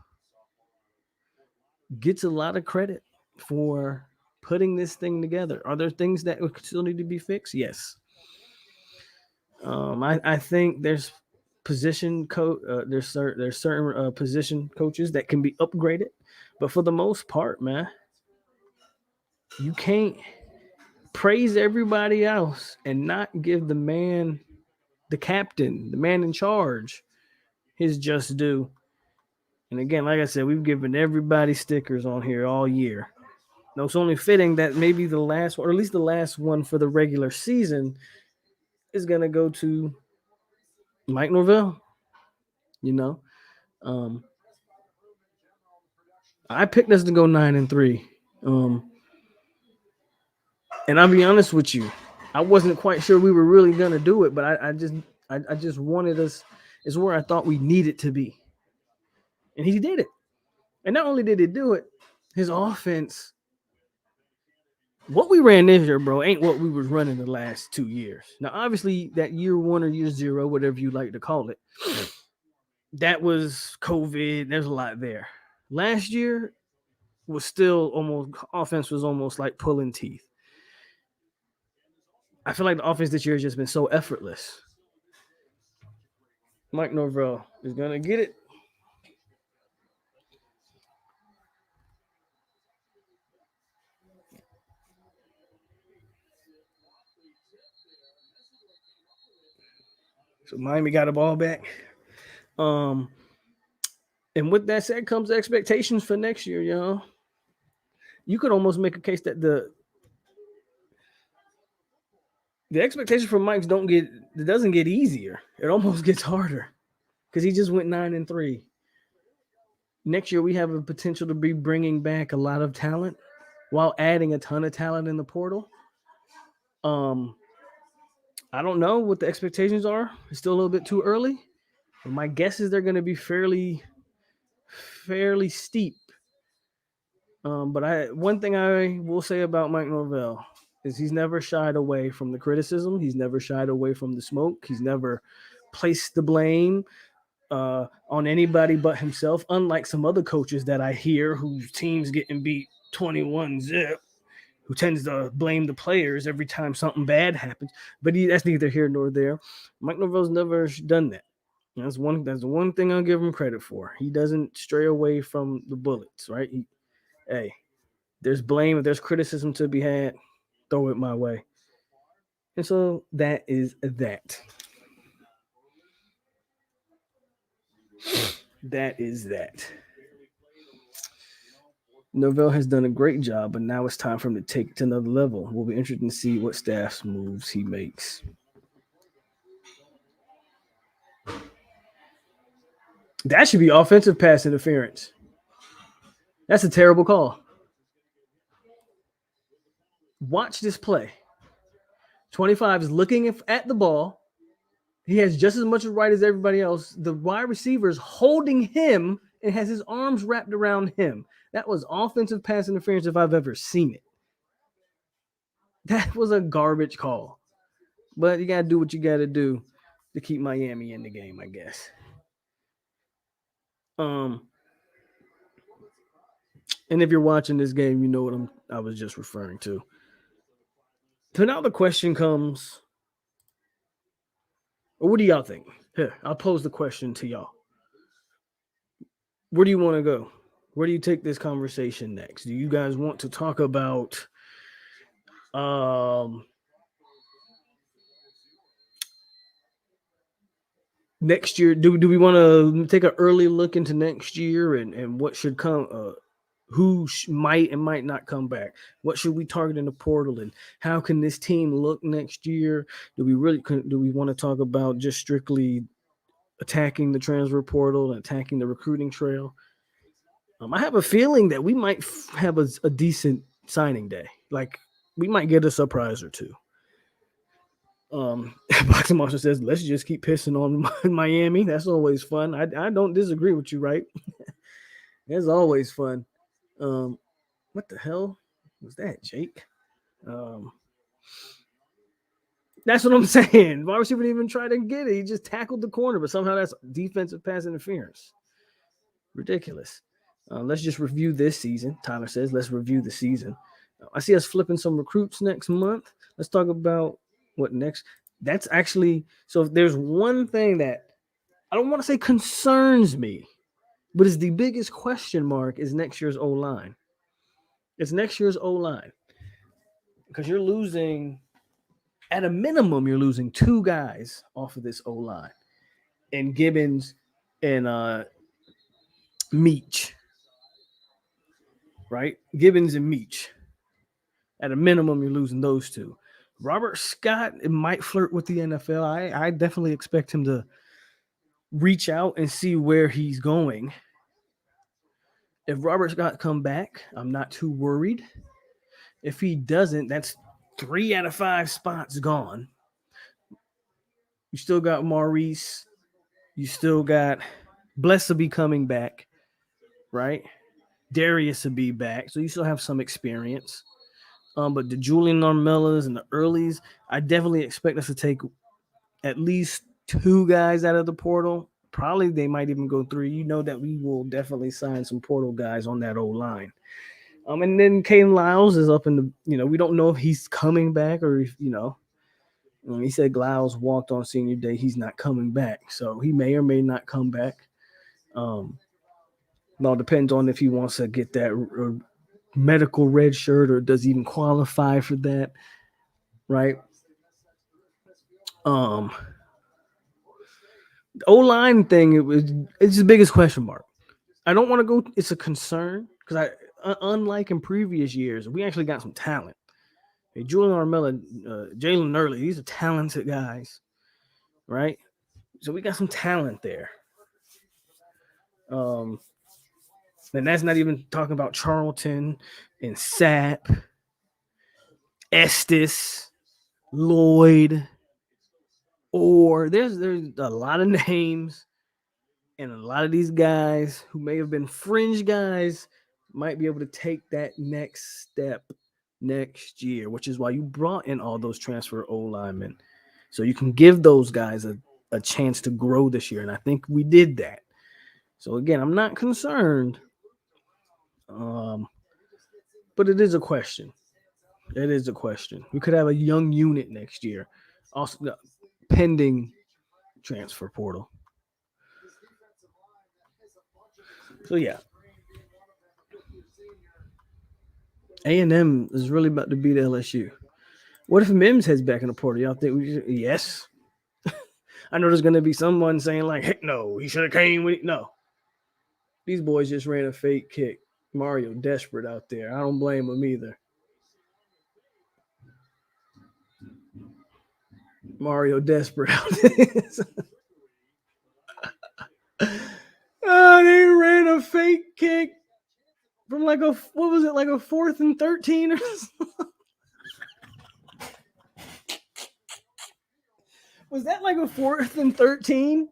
gets a lot of credit for putting this thing together. Are there things that still need to be fixed? Yes. I think there's position there's certain position coaches that can be upgraded, but for the most part, man, you can't praise everybody else and not give the captain, the man in charge, his just due. And again, like I said, we've given everybody stickers on here all year. Now, it's only fitting that maybe the last one, or at least the last one for the regular season, is going to go to Mike Norvell. I picked us to go 9-3. And I'll be honest with you, I wasn't quite sure we were really going to do it, but I just wanted us, is where I thought we needed to be. And he did it. And not only did he do it, his offense, what we ran this year, bro, ain't what we was running the last 2 years. Now, obviously, that year one or year zero, whatever you like to call it, that was COVID. There's a lot there. Last year was still offense was almost like pulling teeth. I feel like the offense this year has just been so effortless. Mike Norvell is gonna get it. So Miami got the ball back. And with that said comes expectations for next year, y'all. You could almost make a case that the expectations for Mike's doesn't get easier. It almost gets harder because he just went 9-3. Next year we have a potential to be bringing back a lot of talent while adding a ton of talent in the portal. I don't know what the expectations are. It's still a little bit too early. But my guess is they're going to be fairly steep. But one thing I will say about Mike Norvell is he's never shied away from the criticism. He's never shied away from the smoke. He's never placed the blame on anybody but himself. Unlike some other coaches that I hear whose teams getting beat 21-0, who tends to blame the players every time something bad happens. But that's neither here nor there. Mike Norvell's never done that. That's the one thing I'll give him credit for. He doesn't stray away from the bullets, right? Hey, there's blame, if there's criticism to be had, throw it my way. And so that is that. That is that. Norvell has done a great job, but now it's time for him to take it to another level. We'll be interested to see what staff's moves he makes. That should be offensive pass interference. That's a terrible call. Watch this play. 25 is looking at the ball. He has just as much right as everybody else. The wide receiver is holding him and has his arms wrapped around him. That was offensive pass interference if I've ever seen it. That was a garbage call. But you got to do what you got to do to keep Miami in the game, I guess. And if you're watching this game, you know what I was just referring to. So now the question comes, or what do y'all think? Here, I'll pose the question to y'all. Where do you want to go? Where do you take this conversation next? Do you guys want to talk about next year? Do we want to take an early look into next year and what should come? Who might and might not come back? What should we target in the portal? And how can this team look next year? Do we want to talk about just strictly attacking the transfer portal and attacking the recruiting trail? I have a feeling that we might have a decent signing day. Like we might get a surprise or two. Boxing Monster says, let's just keep pissing on Miami. That's always fun. I don't disagree with you, right? It's always fun. What the hell was that, Jake? That's what I'm saying. Why receiver didn't even try to get it? He just tackled the corner, but somehow that's defensive pass interference. Ridiculous. Let's just review this season. Tyler says, let's review the season. I see us flipping some recruits next month. Let's talk about what next. That's actually, so if there's one thing that I don't want to say concerns me, but is the biggest question mark is next year's O-line. It's next year's O-line. Because you're losing, at a minimum, you're losing two guys off of this O-line. And Gibbons and Meach. Right? Gibbons and Meach. At a minimum, you're losing those two. Robert Scott, it might flirt with the NFL. I definitely expect him to reach out and see where he's going. If Robert Scott come back, I'm not too worried. If he doesn't, that's 3 out of 5 spots gone. You still got Maurice. You still got Bless will be coming back, right? Darius will be back, so you still have some experience. But the Julian Normellas and the earlies, I definitely expect us to take at least 2 guys out of the portal. Probably they might even go 3. You know that we will definitely sign some portal guys on that old line. And then Caden Lyles is up in the, we don't know if he's coming back or if, He said Glyles walked on senior day. He's not coming back. So he may or may not come back. It all depends on if he wants to get that medical red shirt or does he even qualify for that, right? The O-line thing, it's the biggest question mark. I don't want to go. It's a concern because unlike in previous years, we actually got some talent. Hey, Julian Armella, Jalen Early, these are talented guys, right? So we got some talent there. And that's not even talking about Charlton and Sapp, Estes, Lloyd, or there's a lot of names, and a lot of these guys who may have been fringe guys might be able to take that next step next year, which is why you brought in all those transfer O linemen. So you can give those guys a chance to grow this year. And I think we did that. So again, I'm not concerned. But it is a question. It is a question. We could have a young unit next year. Also pending transfer portal. So yeah. A&M is really about to beat LSU. What if Mims heads back in the portal? Y'all think we should? Yes. I know there's going to be someone saying like, heck no, he should have came with it. No. These boys just ran a fake kick. Mario desperate out there. I don't blame him either. Mario desperate out there. They ran a fake kick from like a 4th and 13 or something? Was that like a 4th and 13?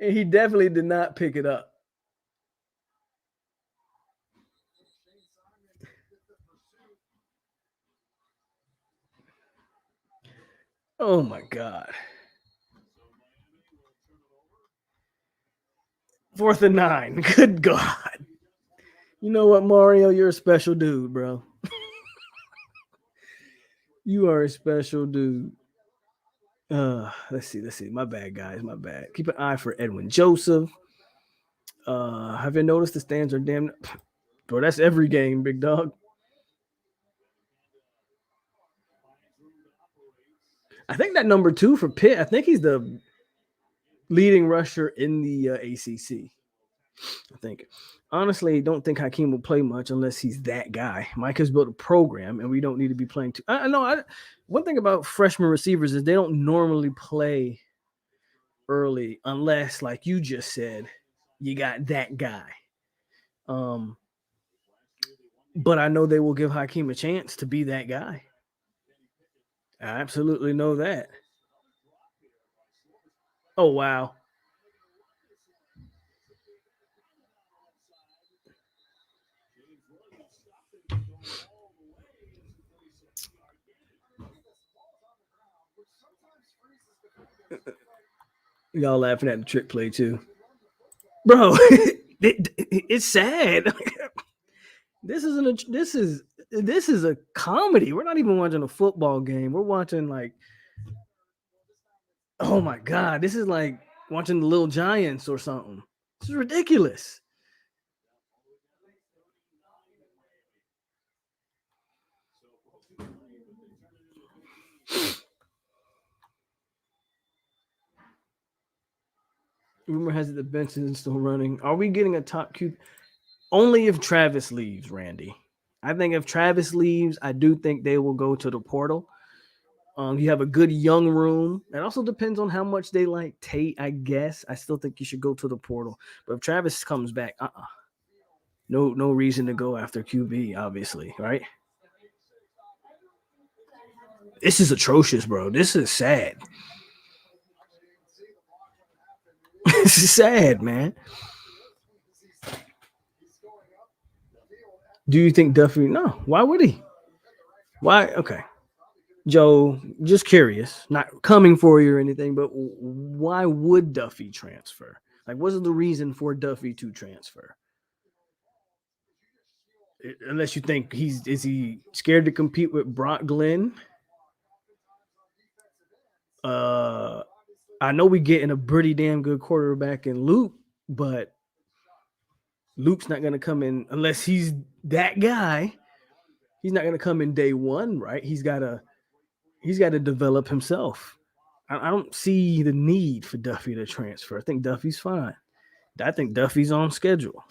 And he definitely did not pick it up. Oh my God. 4th and 9. Good God. You know what, Mario? You're a special dude, bro. You are a special dude. Let's see. My bad, guys. My bad. Keep an eye for Edwin Joseph. Have you noticed the stands are damn? Bro, that's every game, big dog. I think that number 2 for Pitt. I think he's the leading rusher in the ACC. I think. Honestly, don't think Hakeem will play much unless he's that guy. Mike has built a program, and we don't need to be playing too. I know. One thing about freshman receivers is they don't normally play early unless, like you just said, you got that guy. But I know they will give Hakeem a chance to be that guy. I absolutely know that. Oh, wow. Y'all laughing at the trick play too, bro. It's sad. This is a comedy. We're not even watching a football game. We're watching like, oh my God, this is like watching the Little Giants or something. This is ridiculous. Rumor has it the bench is still running. Are we getting a top Q? Only if Travis leaves, Randy. I think if Travis leaves, I do think they will go to the portal. You have a good young room. It also depends on how much they like Tate, I guess. I still think you should go to the portal. But if Travis comes back, no reason to go after QB, obviously, right? This is atrocious, bro. This is sad. This is sad, man. Do you think Duffy? No. Why would he? Why? Okay. Joe, just curious, not coming for you or anything, but why would Duffy transfer? Like, what's the reason for Duffy to transfer? unless you think is he scared to compete with Brock Glenn? I know we getting a pretty damn good quarterback in Luke, but Luke's not going to come in unless he's that guy. He's not going to come in day one, right? He's got to develop himself. I don't see the need for Duffy to transfer. I think Duffy's fine. I think Duffy's on schedule.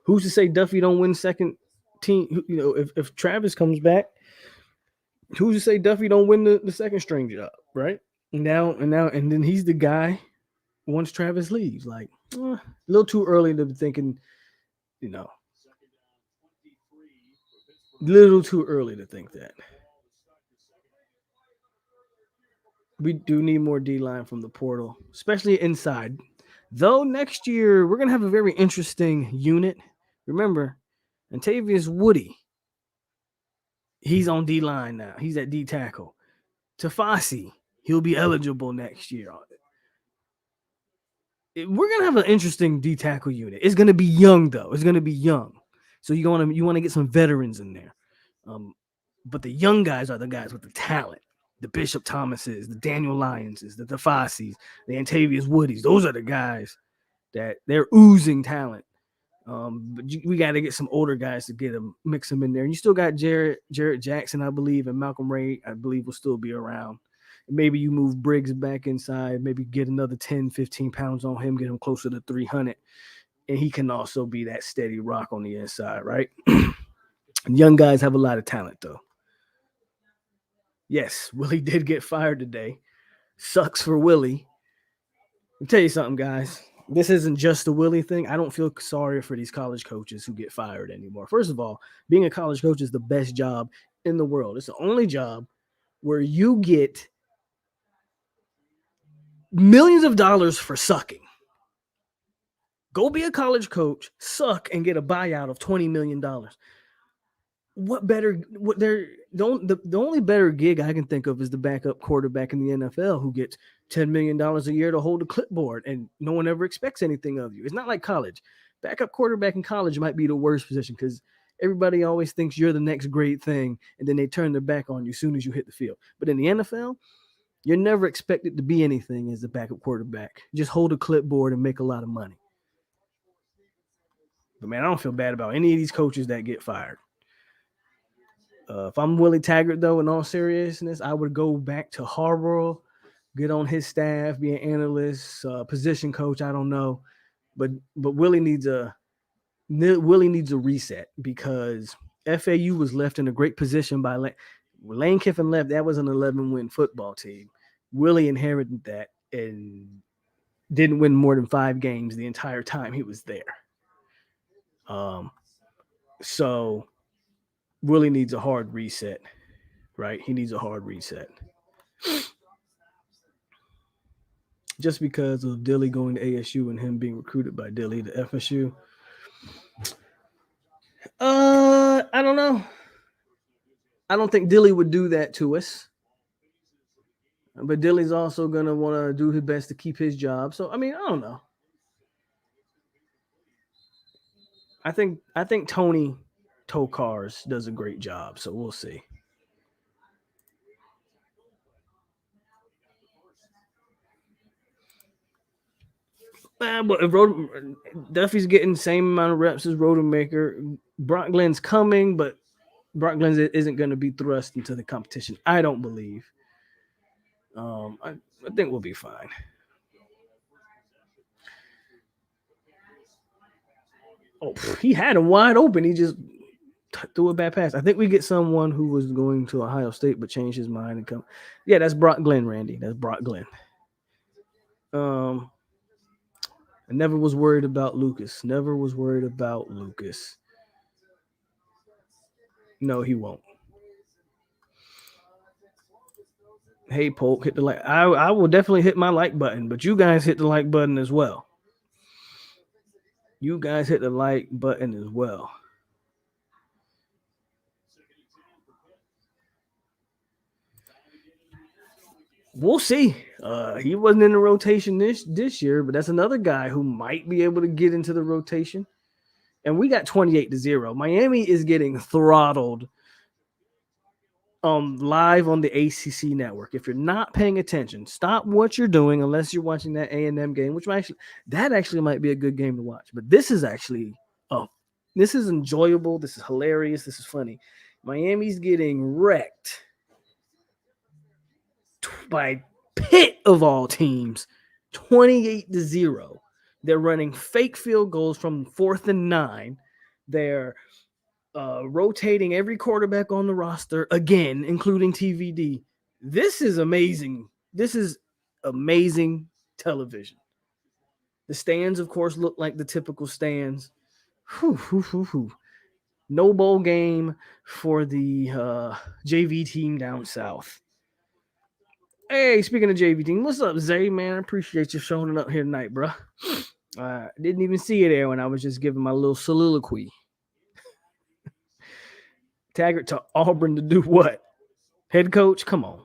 Who's to say Duffy don't win second team? You know, if Travis comes back, who's to say Duffy don't win the second string job, right? And then he's the guy once Travis leaves. Like a little too early to be thinking, you know, little too early to think that. We do need more D-line from the portal, especially inside. Though next year we're going to have a very interesting unit. Remember, Antavius Woody, he's on D-line now. He's at D tackle. Tafasi, he'll be eligible next year. We're going to have an interesting D tackle unit. It's going to be young, though. It's going to be young. So you want to get some veterans in there. But the young guys are the guys with the talent. The Bishop Thomases, the Daniel Lionses, the Defasis, the Antavius Woodies. Those are the guys that they're oozing talent. But we got to get some older guys to get them, mix them in there. And you still got Jarrett Jackson, I believe, and Malcolm Ray, I believe, will still be around. And maybe you move Briggs back inside, maybe get another 10, 15 pounds on him, get him closer to 300. And he can also be that steady rock on the inside, right? Young guys have a lot of talent, though. Yes, Willie did get fired today. Sucks for Willie. I'll tell you something, guys. This isn't just a Willie thing. I don't feel sorry for these college coaches who get fired anymore. First of all, being a college coach is the best job in the world. It's the only job where you get millions of dollars for sucking. Go be a college coach, suck, and get a buyout of $20 million. The only better gig I can think of is the backup quarterback in the NFL who gets $10 million a year to hold a clipboard and no one ever expects anything of you. It's not like college. Backup quarterback in college might be the worst position because everybody always thinks you're the next great thing and then they turn their back on you as soon as you hit the field. But in the NFL, you're never expected to be anything as a backup quarterback. Just hold a clipboard and make a lot of money. But man, I don't feel bad about any of these coaches that get fired. If I'm Willie Taggart, though, in all seriousness, I would go back to Harbaugh, get on his staff, be an analyst, position coach. I don't know, but Willie needs a reset because FAU was left in a great position by when Lane Kiffin left. That was an 11-win football team. Willie inherited that and didn't win more than 5 games the entire time he was there. So Willie needs a hard reset, right? He needs a hard reset. Just because of Dilly going to ASU and him being recruited by Dilly to FSU. I don't know. I don't think Dilly would do that to us. But Dilly's also going to want to do his best to keep his job. So, I mean, I don't know. I think Tony Tokars does a great job, so we'll see. But Duffy's getting the same amount of reps as Rodemaker. Brock Glenn's coming, but Brock Glenn isn't going to be thrust into the competition. I don't believe. I think we'll be fine. Oh, he had him wide open. He just threw a bad pass. I think we get someone who was going to Ohio State but changed his mind and come. Yeah, that's Brock Glenn, Randy. That's Brock Glenn. I never was worried about Lucas. No, he won't. Hey, Polk, hit the like. I will definitely hit my like button, but you guys hit the like button as well. We'll see. He wasn't in the rotation this year, but that's another guy who might be able to get into the rotation. and we got 28-0. Miami is getting throttled live on the ACC network. If you're not paying attention, stop what you're doing unless you're watching that A&M game, which actually might be a good game to watch. But this is actually this is enjoyable. This is hilarious. This is funny. Miami's getting wrecked by Pitt of all teams, 28-0. They're running fake field goals from 4th and 9. They're rotating every quarterback on the roster again, including TVD. This is amazing. This is amazing television. The stands, of course, look like the typical stands. No bowl game for the JV team down south. Hey, speaking of JV team, what's up, Zay, man? I appreciate you showing up here tonight, bro. Didn't even see you there when I was just giving my little soliloquy. Taggart to Auburn to do what? Head coach? Come on.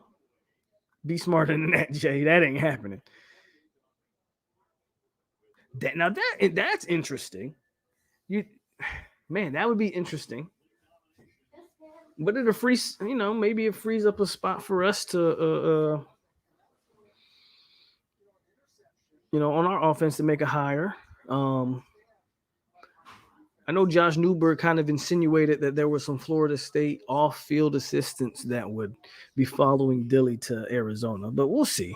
Be smarter than that, Jay. That ain't happening. That's interesting. That would be interesting. But it'll freeze, maybe it frees up a spot for us to on our offense to make a hire. I know Josh Newberg kind of insinuated that there were some Florida State off-field assistants that would be following Dilly to Arizona, but we'll see.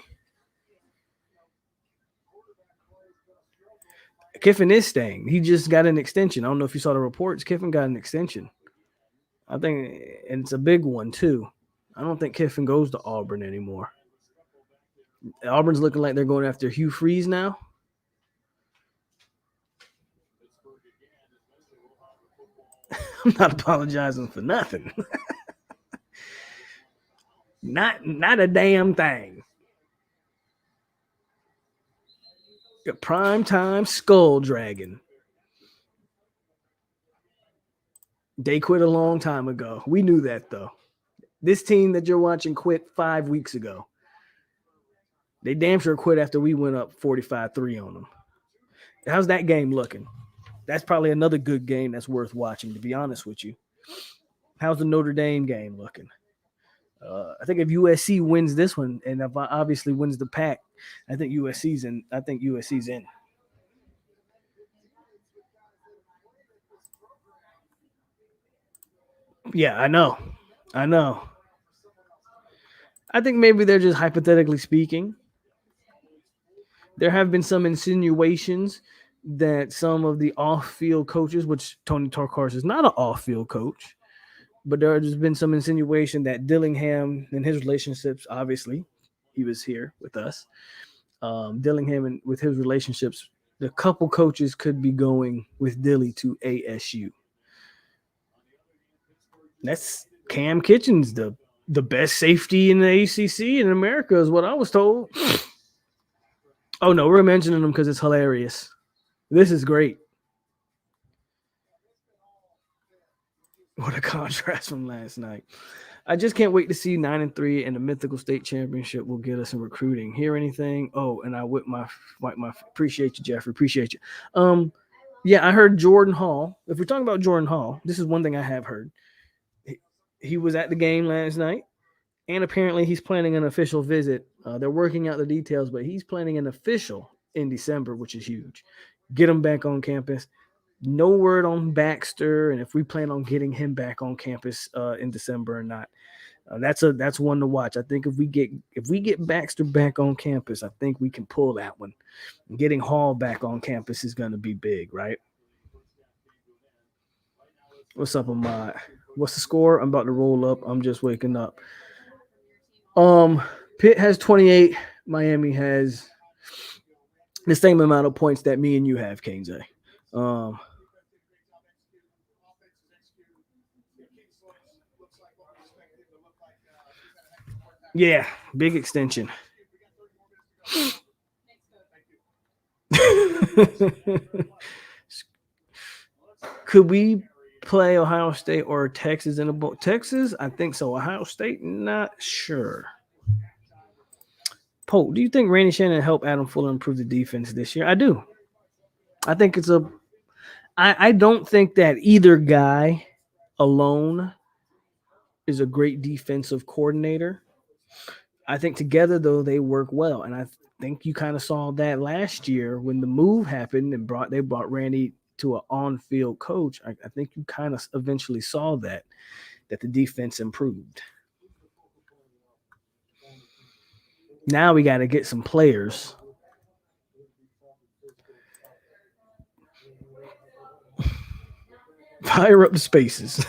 Kiffin is staying. He just got an extension. I don't know if you saw the reports. Kiffin got an extension. I think, and it's a big one too. I don't think Kiffin goes to Auburn anymore. Auburn's looking like they're going after Hugh Freeze now. I'm not apologizing for nothing. Not a damn thing. A primetime skull dragon. They quit a long time ago. We knew that, though. This team that you're watching quit 5 weeks ago. They damn sure quit after we went up 45-3 on them. How's that game looking? That's probably another good game that's worth watching, to be honest with you. How's the Notre Dame game looking? I think if USC wins this one and if obviously wins the Pac, I think USC's in. Yeah, I know. I think maybe they're just hypothetically speaking. There have been some insinuations that some of the off-field coaches, which Tony Torkars is not an off-field coach, but there's been some insinuation that Dillingham and his relationships, obviously, he was here with us. Dillingham and with his relationships, the couple coaches could be going with Dilly to ASU. That's Cam Kitchens, the best safety in the ACC in America, is what I was told. Oh no, we're mentioning them because it's hilarious. This is great. What a contrast from last night. I just can't wait to see 9-3 and the mythical state championship will get us in recruiting. Hear anything? Oh, and I wipe my appreciate you, Jeffrey. Appreciate you. Yeah, I heard Jordan Hall. If we're talking about Jordan Hall, this is one thing I have heard. He was at the game last night, and apparently he's planning an official visit. They're working out the details, but he's planning an official in December, which is huge. Get him back on campus. No word on Baxter, and if we plan on getting him back on campus in December or not. That's one to watch. I think if we get Baxter back on campus, I think we can pull that one. Getting Hall back on campus is going to be big, right? What's up, Ahmad? What's the score? I'm about to roll up. I'm just waking up. Pitt has 28. Miami has the same amount of points that me and you have, Kingsley. Yeah, big extension. Could we play Ohio State or Texas in a bowl? Texas, I think so. Ohio State, not sure. Polk, do you think Randy Shannon helped Adam Fuller improve the defense this year? I do. I think it's I don't think that either guy alone is a great defensive coordinator. I think together though they work well, and I think you kind of saw that last year when the move happened and they brought Randy to an on-field coach. I think you kind of eventually saw that the defense improved. Now we got to get some players. Fire up the spaces.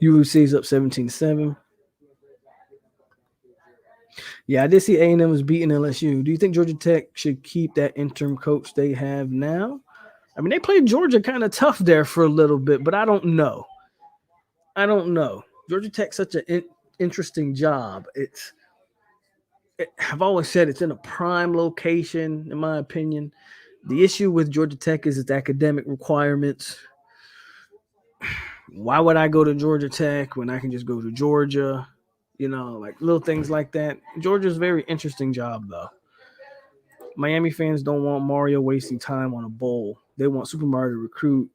UC is up 17-7. Yeah, I did see A&M was beating LSU. Do you think Georgia Tech should keep that interim coach they have now? I mean, they played Georgia kind of tough there for a little bit, but I don't know. Georgia Tech's such an interesting job. I've always said it's in a prime location, in my opinion. The issue with Georgia Tech is its academic requirements. Why would I go to Georgia Tech when I can just go to Georgia? Like little things like that. Georgia's a very interesting job, though. Miami fans don't want Mario wasting time on a bowl. They want Super Mario to recruit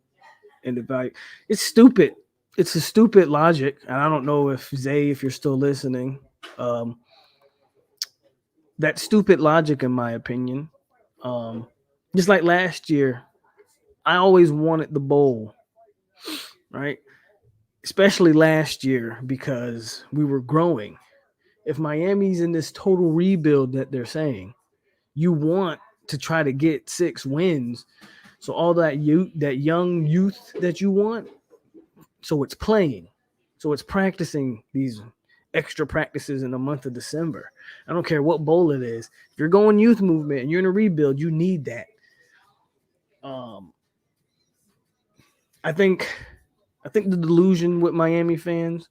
and evaluate. It's stupid. It's a stupid logic. And I don't know if Zay, if you're still listening, that stupid logic, in my opinion. Just like last year, I always wanted the bowl, right? Especially last year because we were growing. If Miami's in this total rebuild that they're saying, you want to try to get 6 wins. So all that young youth that you want, so it's playing. So it's practicing these extra practices in the month of December. I don't care what bowl it is. If you're going youth movement and you're in a rebuild, you need that. I think the delusion with Miami fans,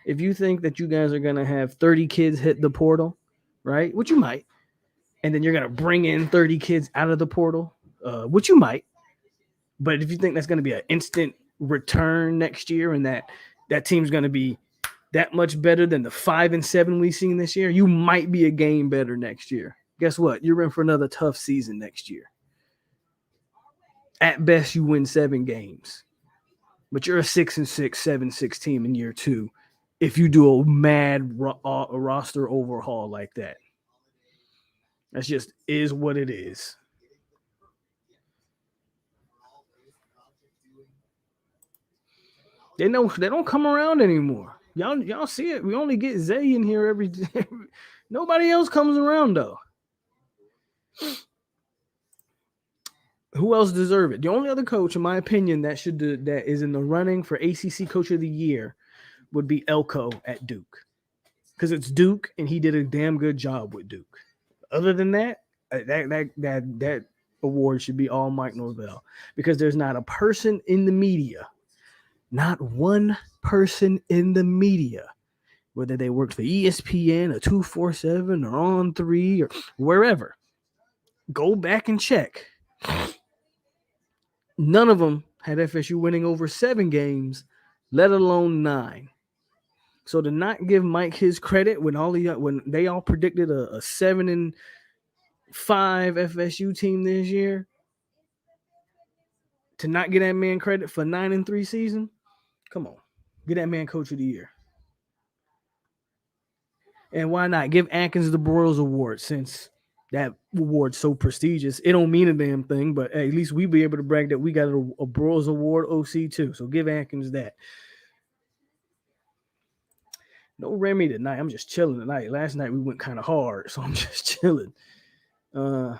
if you think that you guys are going to have 30 kids hit the portal, right, which you might, and then you're going to bring in 30 kids out of the portal, which you might, but if you think that's going to be an instant return next year and that team's going to be that much better than the 5-7 we've seen this year, you might be a game better next year. Guess what? You're in for another tough season next year. At best, you win 7 games. But you're a 6-6, 7-6 team in year 2 if you do a mad roster overhaul like that. That's just is what it is. They don't come around anymore. Y'all see it. We only get Zay in here every nobody else comes around though. Who else deserve it? The only other coach, in my opinion, that is in the running for ACC Coach of the Year would be Elko at Duke, because it's Duke and he did a damn good job with Duke. Other than that, that award should be all Mike Norvell, because there's not a person in the media, not one person in the media, whether they work for ESPN or 247 or On 3 or wherever, go back and check. None of them had FSU winning over 7 games, let alone 9. So to not give Mike his credit when they all predicted a 7-5 FSU team this year, to not get that man credit for 9-3 season, come on, get that man Coach of the Year. And why not give Atkins the Broyles Award, since that award's so prestigious? It don't mean a damn thing, but hey, at least we be able to brag that we got a Broyles Award OC too. So give Atkins that. No Remy tonight. I'm just chilling tonight. Last night we went kind of hard, so I'm just chilling. What's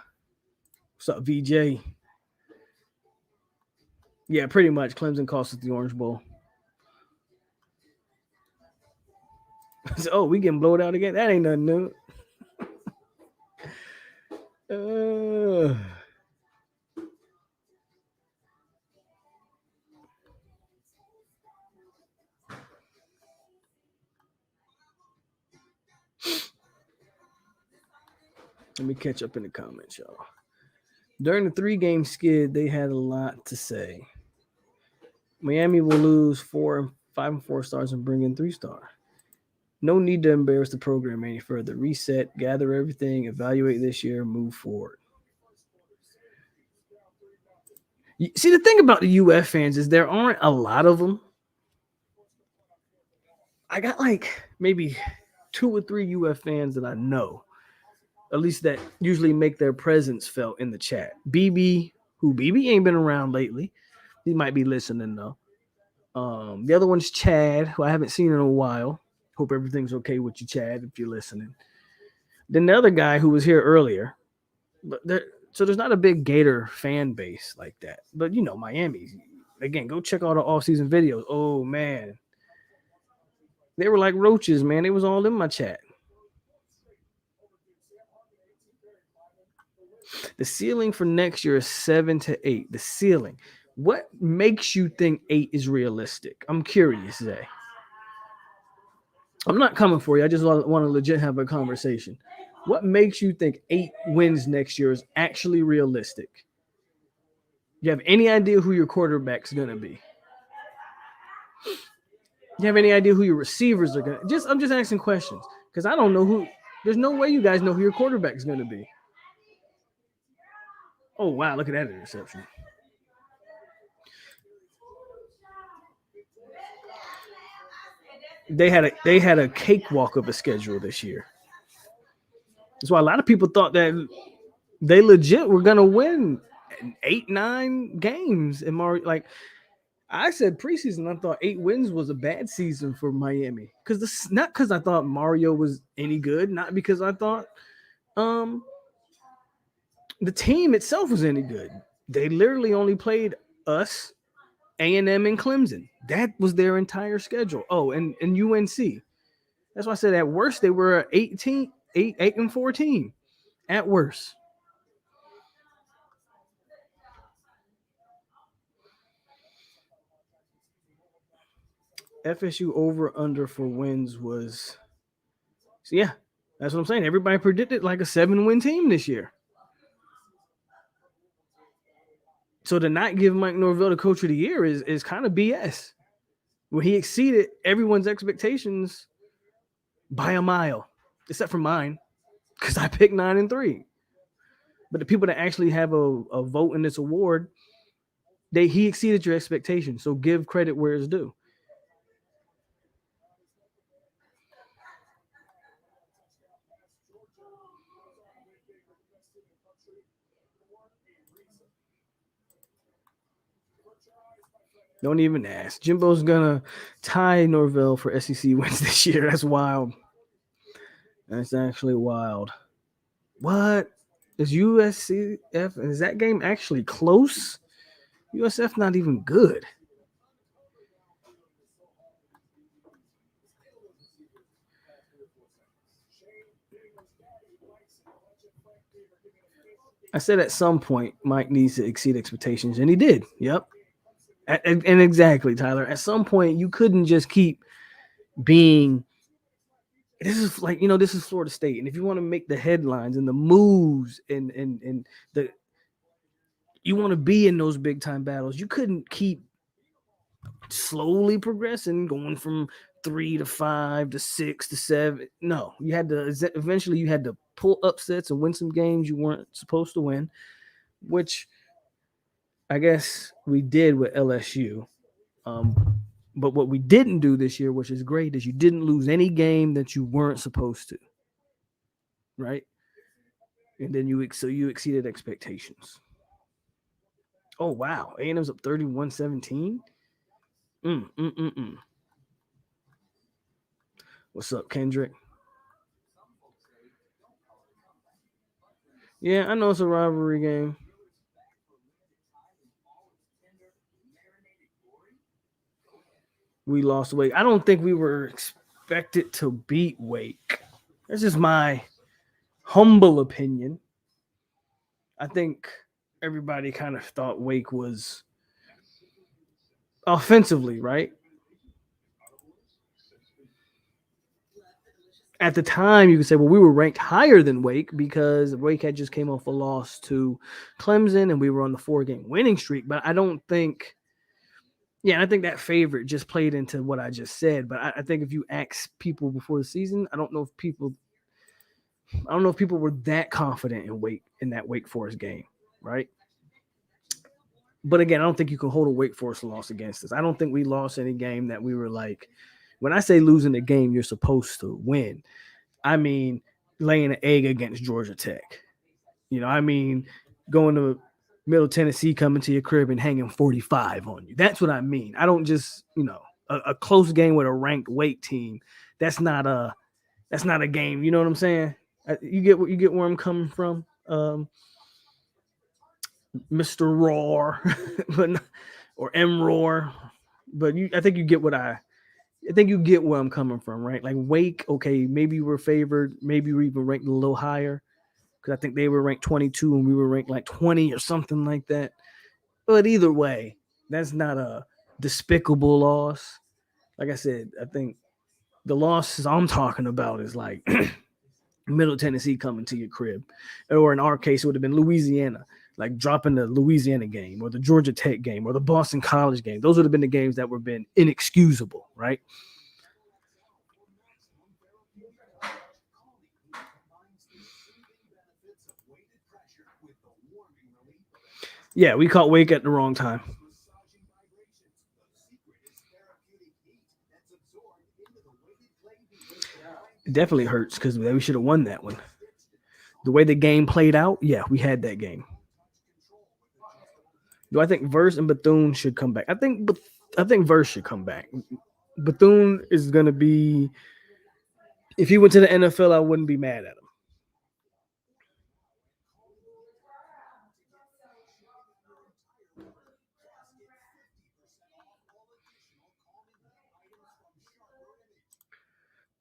up, VJ? Yeah, pretty much. Clemson cost us the Orange Bowl. So, we getting blowed out again? That ain't nothing new. Let me catch up in the comments, y'all. During the 3-game skid, they had a lot to say. Miami will lose 5 and 4 stars and bring in 3-star. No need to embarrass the program any further. Reset, gather everything, evaluate this year, move forward. See, the thing about the UF fans is there aren't a lot of them. I got like maybe 2 or 3 UF fans that I know, at least that usually make their presence felt in the chat. BB, who BB ain't been around lately. He might be listening though. The other one's Chad, who I haven't seen in a while. Hope everything's okay with you, Chad, if you're listening. Then the other guy who was here earlier. But so there's not a big Gator fan base like that. But you know, Miami. Again, go check all the off-season videos. Oh man. They were like roaches, man. It was all in my chat. The ceiling for next year is 7 to 8. The ceiling. What makes you think 8 is realistic? I'm curious, Zay. I'm not coming for you. I just want to legit have a conversation. What makes you think 8 wins next year is actually realistic? You have any idea who your quarterback's going to be? You have any idea who your receivers are going to? I'm just asking questions because I don't know who. There's no way you guys know who your quarterback is going to be. Oh wow! Look at that interception. They had a cakewalk of a schedule this year. That's why a lot of people thought that they legit were going to win 8-9 games. And like I said preseason, I thought 8 wins was a bad season for Miami. Not because I thought Mario was any good, not because I thought the team itself was any good. They literally only played us, A&M, and Clemson. That was their entire schedule. Oh, and UNC. That's why I said at worst they were 8-4 team. At worst. FSU over under for wins was. So yeah, that's what I'm saying. Everybody predicted like a 7-win team this year. So to not give Mike Norvell the coach of the year is kind of BS. When he exceeded everyone's expectations by a mile, except for mine, because I picked 9-3. But the people that actually have a vote in this award, he exceeded your expectations. So give credit where it's due. Don't even ask. Jimbo's gonna tie Norvell for SEC wins this year. That's wild. That's actually wild. What is USCF? Is that game actually close? USF not even good. I said at some point Mike needs to exceed expectations, and he did. Yep. And exactly, Tyler. At some point, you couldn't just keep being. This is like, this is Florida State, and if you want to make the headlines and the moves and the, you want to be in those big time battles, you couldn't keep slowly progressing, going from 3 to 5 to 6 to 7. No, you had to eventually pull upsets and win some games you weren't supposed to win, which I guess we did with LSU. But what we didn't do this year, which is great, is you didn't lose any game that you weren't supposed to. Right? And then you exceeded expectations. Oh, wow. A&M's up 31-17. What's up, Kendrick? Yeah, I know it's a rivalry game. We lost Wake. I don't think we were expected to beat Wake. That's just my humble opinion. I think everybody kind of thought Wake was offensively, right? At the time, you could say, well, we were ranked higher than Wake because Wake had just came off a loss to Clemson and we were on the 4-game winning streak. But I don't think, I think that favorite just played into what I just said. But I think if you ask people before the season, I don't know if people were that confident in that Wake Forest game, right? But again, I don't think you can hold a Wake Forest loss against us. I don't think we lost any game that we were like, when I say losing the game you're supposed to win, I mean laying an egg against Georgia Tech. I mean going to Middle Tennessee, coming to your crib and hanging 45 on you. That's what I mean. I don't just, a close game with a ranked Wake team. That's not a game. You know what I'm saying? You get where I'm coming from, Mr. Roar, but or M Roar. But I think you get I think you get where I'm coming from, right? Like Wake, okay, maybe we're favored, maybe we're even ranked a little higher because I think they were ranked 22 and we were ranked like 20 or something like that. But either way, that's not a despicable loss. Like I said, I think the losses I'm talking about is like Middle Tennessee coming to your crib, or in our case, it would have been Louisiana, like dropping the Louisiana game or the Georgia Tech game or the Boston College game. Those would have been the games that would have been inexcusable, right? Yeah, we caught Wake at the wrong time. It definitely hurts because we should have won that one. The way the game played out, yeah, we had that game. Do I think Verse and Bethune should come back? I think Verse should come back. Bethune is going to be. If he went to the NFL, I wouldn't be mad at him.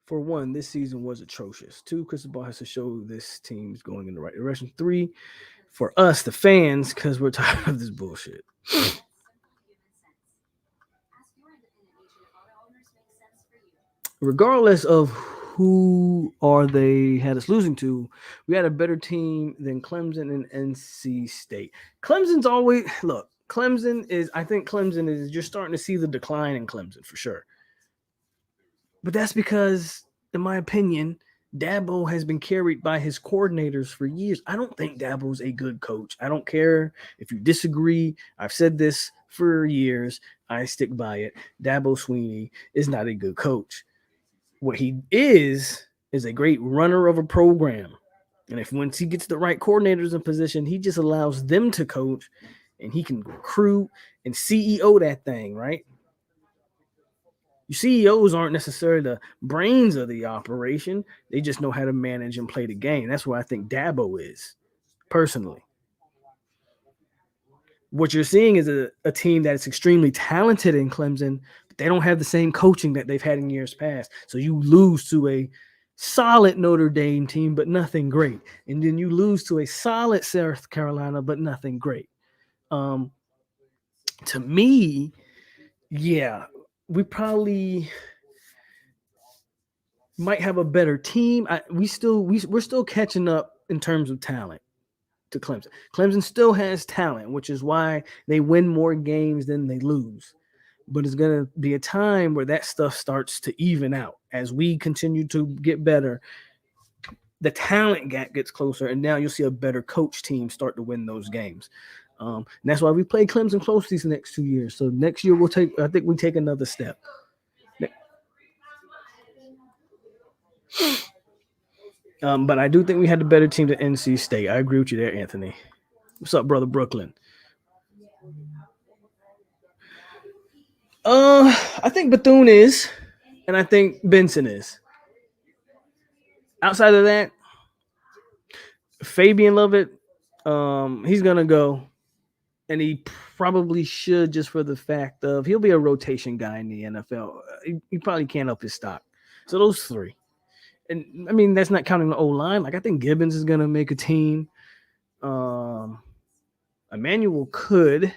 For one, this season was atrocious. Two, Cristobal has to show this team's going in the right direction. Three, for us, the fans, because we're tired of this bullshit. Regardless of who they had us losing to, we had a better team than Clemson and NC State. Clemson's always look. I think Clemson is. You're starting to see the decline in Clemson for sure. But that's because, in my opinion, Dabo has been carried by his coordinators for years. I don't think Dabo's a good coach. I don't care if you disagree. I've said this for years. I stick by it. Dabo Swinney is not a good coach. What he is a great runner of a program. And once he gets the right coordinators in position, he just allows them to coach and he can recruit and CEO that thing, right? Your CEOs aren't necessarily the brains of the operation. They just know how to manage and play the game. That's what I think Dabo is, personally. What you're seeing is a team that is extremely talented in Clemson, but they don't have the same coaching that they've had in years past. So you lose to a solid Notre Dame team, but nothing great. And then you lose to a solid South Carolina, but nothing great. To me, yeah, we probably might have a better team. We're still catching up in terms of talent to Clemson. Clemson still has talent, which is why they win more games than they lose. But it's going to be a time where that stuff starts to even out. As we continue to get better, the talent gap gets closer, and now you'll see a better coach team start to win those games. And that's why we play Clemson close these next 2 years. So next year I think we take another step. But I do think we had the better team than NC State. I agree with you there, Anthony. What's up, brother Brooklyn? I think Bethune is, and I think Benson is. Outside of that, Fabian Lovett, he's gonna go, and he probably should, just for the fact of he'll be a rotation guy in the NFL. He probably can't up his stock. So those three. And I mean, that's not counting the O-line. Like, I think Gibbons is going to make a team. Emmanuel could.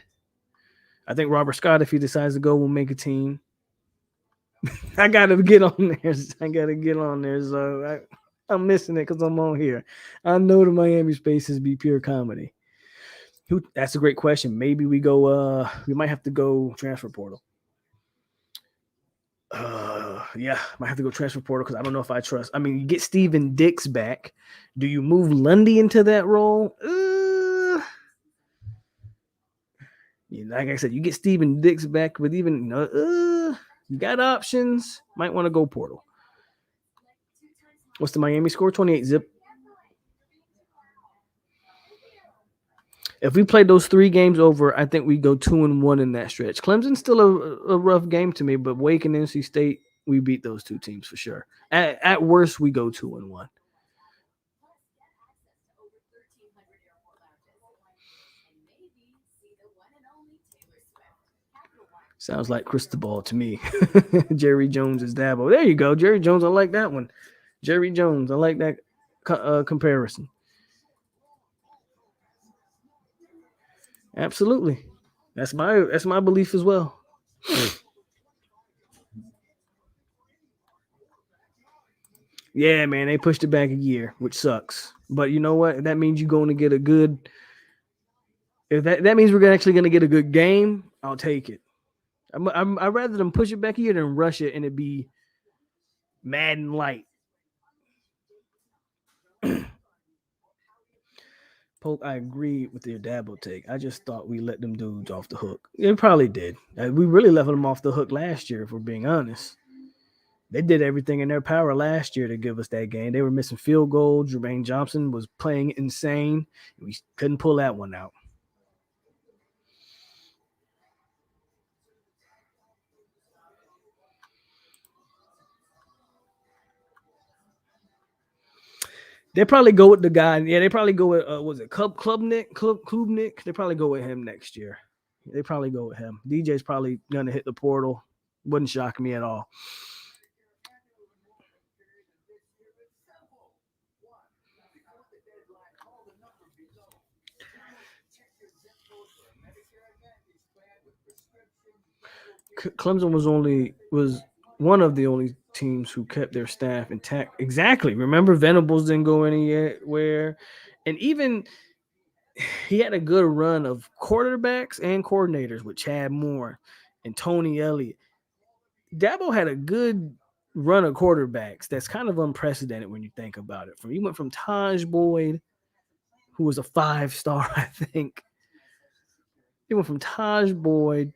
I think Robert Scott, if he decides to go, will make a team. I got to get on there. So I'm missing it because I'm on here. I know the Miami spaces be pure comedy. That's a great question. Maybe we might have to go transfer portal. Yeah, might have to go transfer portal because I don't know if I trust. I mean, you get Steven Dix back. Do you move Lundy into that role? Like I said, you get Steven Dix back with even you got options. Might want to go portal. What's the Miami score? 28 zip. If we play those 3 games over, I think we go 2-1 in that stretch. Clemson's still a rough game to me, but Wake and NC State, we beat those 2 teams for sure. At worst, we go 2-1. Sounds like Cristobal to me. Jerry Jones is Dabo. There you go. Jerry Jones. I like that one. Jerry Jones. I like that comparison. Absolutely. That's my belief as well. Yeah, man, they pushed it back a year, which sucks. But you know what? That means you're going to get a good. If that means we're actually going to get a good game, I'll take it. I'd rather them push it back a year than rush it and it be Madden light. Polk, I agree with your Dabo take. I just thought we let them dudes off the hook. They probably did. We really left them off the hook last year, if we're being honest. They did everything in their power last year to give us that game. They were missing field goals. Jermaine Johnson was playing insane. We couldn't pull that one out. They probably go with the guy. Yeah, they probably go with was it Klubnik? They probably go with him next year. They probably go with him. DJ's probably gonna hit the portal. Wouldn't shock me at all. Clemson was one of the only teams who kept their staff intact. Exactly. Remember, Venables didn't go anywhere, and even he had a good run of quarterbacks and coordinators with Chad Moore and Tony Elliott. Dabo had a good run of quarterbacks that's kind of unprecedented when you think about it. He went from Taj Boyd, who was a 5-star, I think. He went from Taj Boyd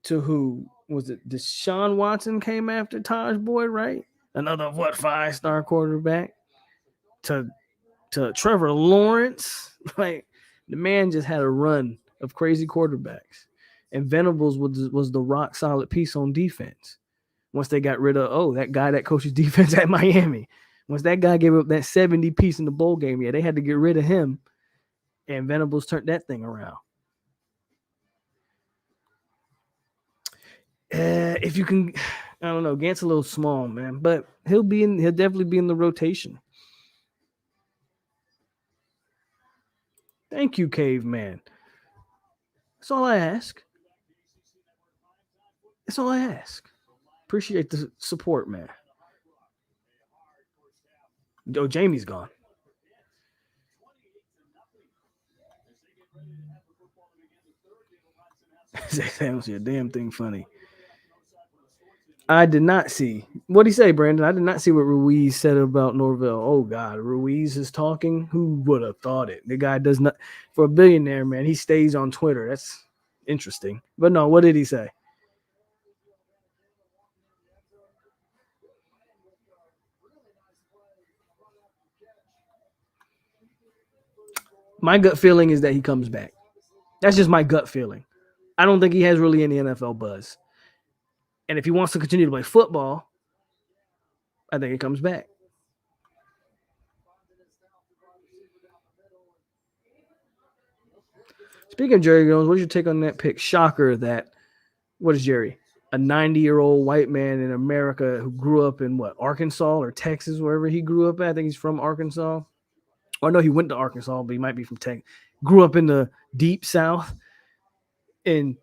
to who was it? Deshaun Watson came after Taj Boyd, right? Another 5-star quarterback to Trevor Lawrence. Like the man just had a run of crazy quarterbacks, and Venables was the rock solid piece on defense. Once they got rid of that guy that coaches defense at Miami, once that guy gave up that 70 piece in the bowl game, they had to get rid of him, and Venables turned that thing around. If you can, I don't know. Gant's a little small, man, but he'll definitely be in the rotation. Thank you, Caveman. That's all I ask. That's all I ask. Appreciate the support, man. Oh, Jamie's gone. I don't see a damn thing funny. I did not see. What'd he say, Brandon? I did not see what Ruiz said about Norvell. Oh, God. Ruiz is talking? Who would have thought it? The guy does not. For a billionaire, man, he stays on Twitter. That's interesting. But no, what did he say? My gut feeling is that he comes back. That's just my gut feeling. I don't think he has really any NFL buzz. And if he wants to continue to play football, I think he comes back. Speaking of Jerry Jones, what's your take on that pick? Shocker that, what is Jerry? A 90-year-old white man in America who grew up in Arkansas or Texas, wherever he grew up at. I think he's from Arkansas. Or no, he went to Arkansas, but he might be from Texas. Grew up in the deep South in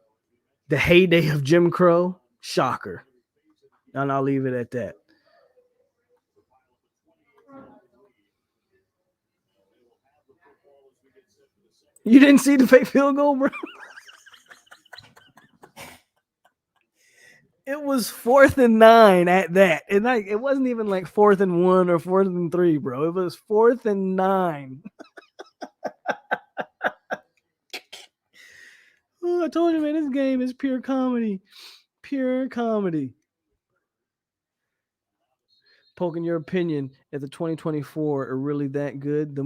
the heyday of Jim Crow. Shocker. And I'll leave it at that. You didn't see the fake field goal, bro? It was 4th and 9 at that. And it wasn't even like 4th and 1 or 4th and 3, bro. It was 4th and 9. I told you, man, this game is pure comedy. Pure comedy. Polk, in your opinion, if the 2024 are really that good,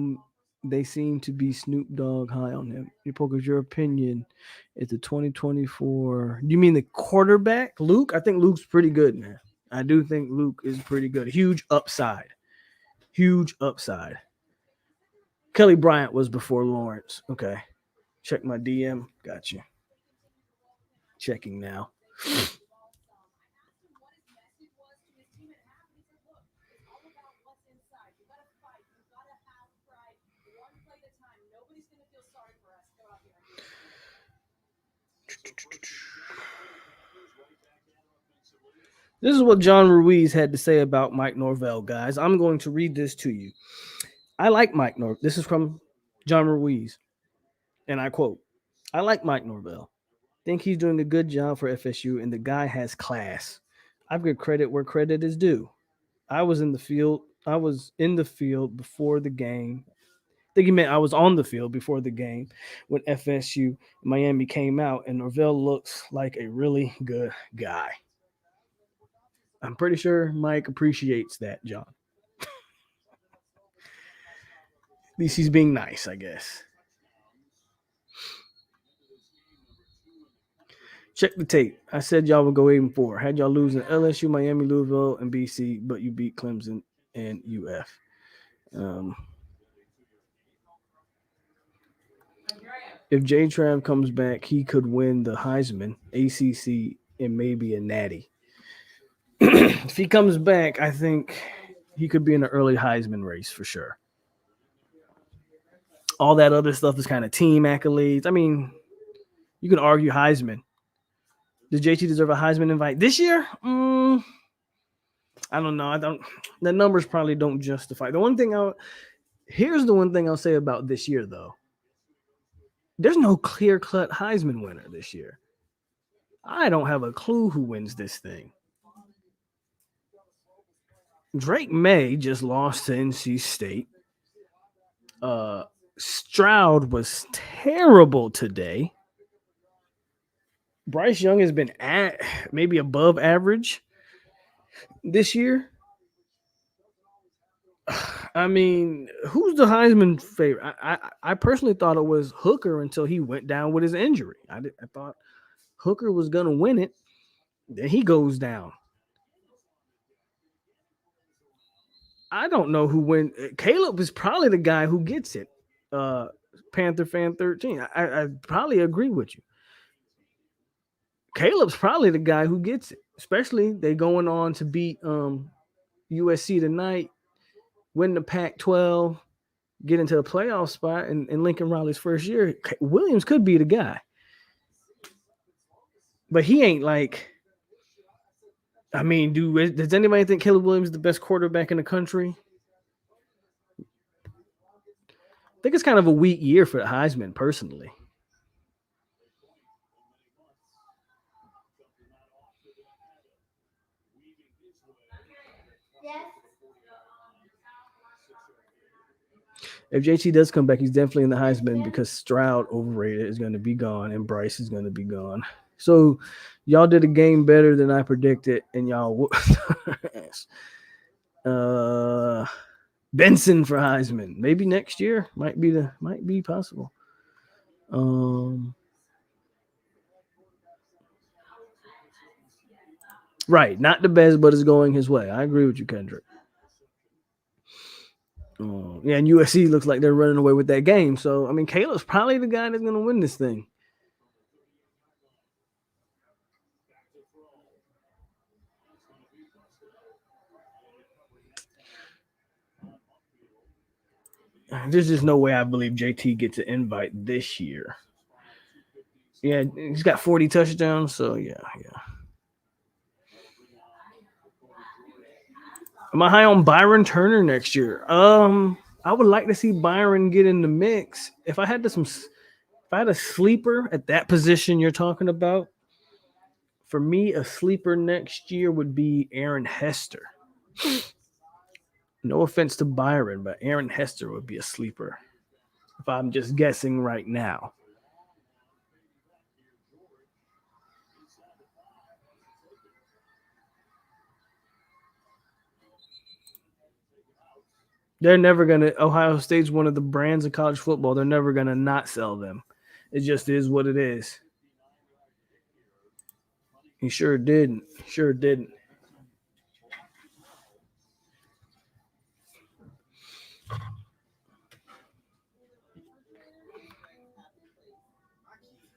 they seem to be Snoop Dogg high on him. Polk, is your opinion, if the 2024, you mean the quarterback, Luke? I think Luke's pretty good, man. I do think Luke is pretty good. Huge upside. Huge upside. Kelly Bryant was before Lawrence. Okay. Check my DM. Got you. Checking now. This is what John Ruiz had to say about Mike Norvell, guys. I'm going to read this to you. I like Mike Norvell. This is from John Ruiz. And I quote, I like Mike Norvell. Think he's doing a good job for FSU, and the guy has class. I've got credit where credit is due. I was in the field before the game. I think he meant I was on the field before the game when FSU Miami came out, and Norvell looks like a really good guy. I'm pretty sure Mike appreciates that, John. At least he's being nice, I guess. Check the tape. I said y'all would go 8-4. Had y'all losing LSU, Miami, Louisville, and BC, but you beat Clemson and UF. If J. Trav comes back, he could win the Heisman, ACC, and maybe a Natty. If he comes back, I think he could be in the early Heisman race for sure. All that other stuff is kind of team accolades. I mean, you can argue Heisman. Does JT deserve a Heisman invite this year? I don't know. The numbers probably don't justify. Here's the one thing I'll say about this year, though. There's no clear-cut Heisman winner this year. I don't have a clue who wins this thing. Drake May just lost to NC State. Stroud was terrible today. Bryce Young has been at maybe above average this year. I mean, who's the Heisman favorite? I personally thought it was Hooker until he went down with his injury. I thought Hooker was going to win it. Then he goes down. I don't know who wins. Caleb is probably the guy who gets it. Panther Fan 13. I probably agree with you. Caleb's probably the guy who gets it, especially they going on to beat USC tonight, win the Pac-12, get into the playoff spot in Lincoln Riley's first year. Williams could be the guy. But he ain't like, I mean, does anybody think Caleb Williams is the best quarterback in the country? I think it's kind of a weak year for the Heisman, personally. If JT does come back, he's definitely in the Heisman because Stroud, overrated, is going to be gone and Bryce is going to be gone. So y'all did a game better than I predicted, and y'all Benson for Heisman. Maybe next year might be possible. Right, not the best, but it's going his way. I agree with you, Kendrick. Yeah, and USC looks like they're running away with that game. So, I mean, Caleb's probably the guy that's going to win this thing. There's just no way I believe JT gets an invite this year. Yeah, he's got 40 touchdowns, so yeah. Am I high on Byron Turner next year? I would like to see Byron get in the mix. If I had a sleeper at that position you're talking about, for me, a sleeper next year would be Aaron Hester. No offense to Byron, but Aaron Hester would be a sleeper if I'm just guessing right now. They're never going to. Ohio State's one of the brands of college football. They're never going to not sell them. It just is what it is. He sure didn't. Sure didn't.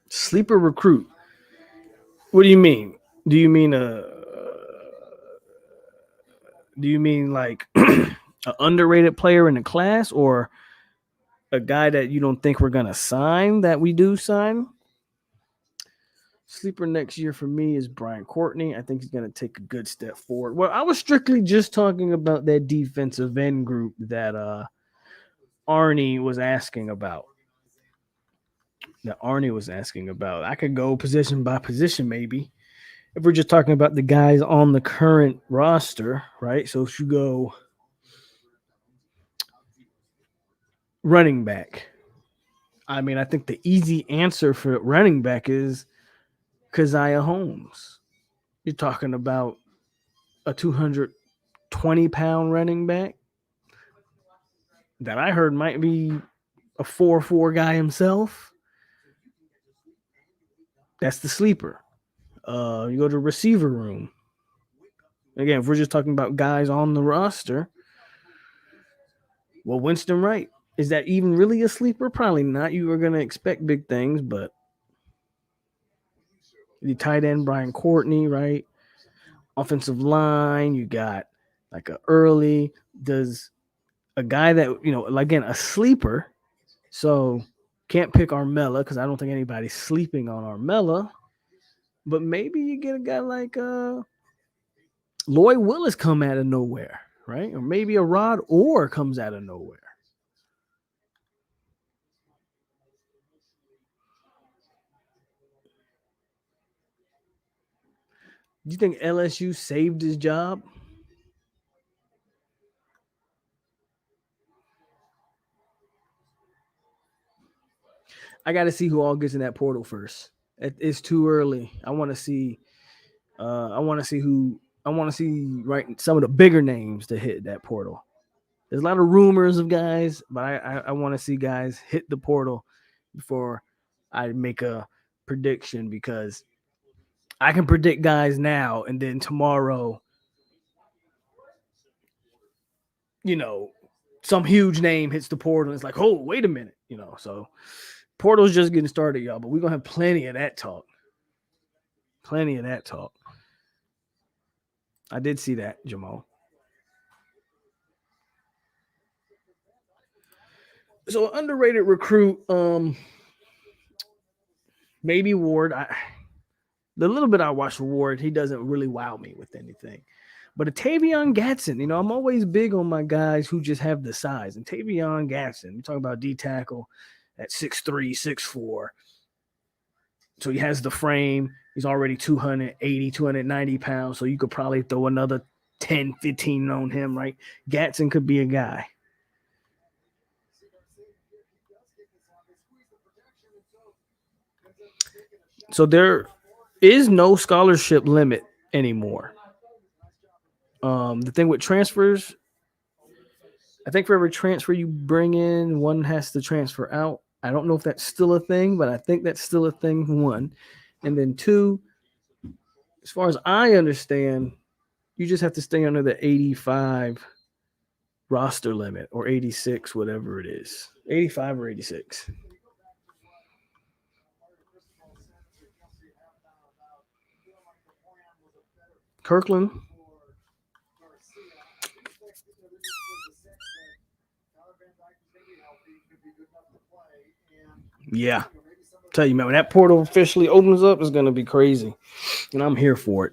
Sleeper recruit. What do you mean? Do you mean like an underrated player in the class, or a guy that you don't think we're gonna sign that we do sign? Sleeper next year for me is Brian Courtney. I think he's gonna take a good step forward. Well, I was strictly just talking about that defensive end group that Arnie was asking about. I could go position by position, maybe. If we're just talking about the guys on the current roster, right? So if you go running back, I mean, I think the easy answer for running back is Keziah Holmes. You're talking about a 220-pound running back that I heard might be a 4'4" guy himself. That's the sleeper. You go to receiver room. Again, if we're just talking about guys on the roster, well, Winston Wright. Is that even really a sleeper? Probably not. You were going to expect big things, but the tight end, Brian Courtney, right? Offensive line, you got like a early. Does a guy that, again, a sleeper. So can't pick Armella because I don't think anybody's sleeping on Armella. But maybe you get a guy like Lloyd Willis come out of nowhere, right? Or maybe a Rod Orr comes out of nowhere. Do you think LSU saved his job? I got to see who all gets in that portal first. It's too early. I want to see. I want to see who. I want to see some of the bigger names to hit that portal. There's a lot of rumors of guys, but I want to see guys hit the portal before I make a prediction, because I can predict guys now, and then tomorrow, some huge name hits the portal. And it's like, oh, wait a minute, So portal's just getting started, y'all, but we're gonna have plenty of that talk. I did see that, Jamal. So underrated recruit, maybe Ward. The little bit I watched Ward, he doesn't really wow me with anything. But a Tavion Gatson, I'm always big on my guys who just have the size. And Tavion Gatson, we talk about D tackle at 6'3", 6'4". So he has the frame. He's already 280, 290 pounds. So you could probably throw another 10, 15 on him, right? Gatson could be a guy. So there is no scholarship limit anymore. The thing with transfers, I think for every transfer you bring in, one has to transfer out. I don't know if that's still a thing, but I think that's still a thing, one. And then two, as far as I understand, you just have to stay under the 85 roster limit, or 86, whatever it is. 85 or 86. Kirkland. Yeah. Tell you, man, when that portal officially opens up, it's going to be crazy. And I'm here for it.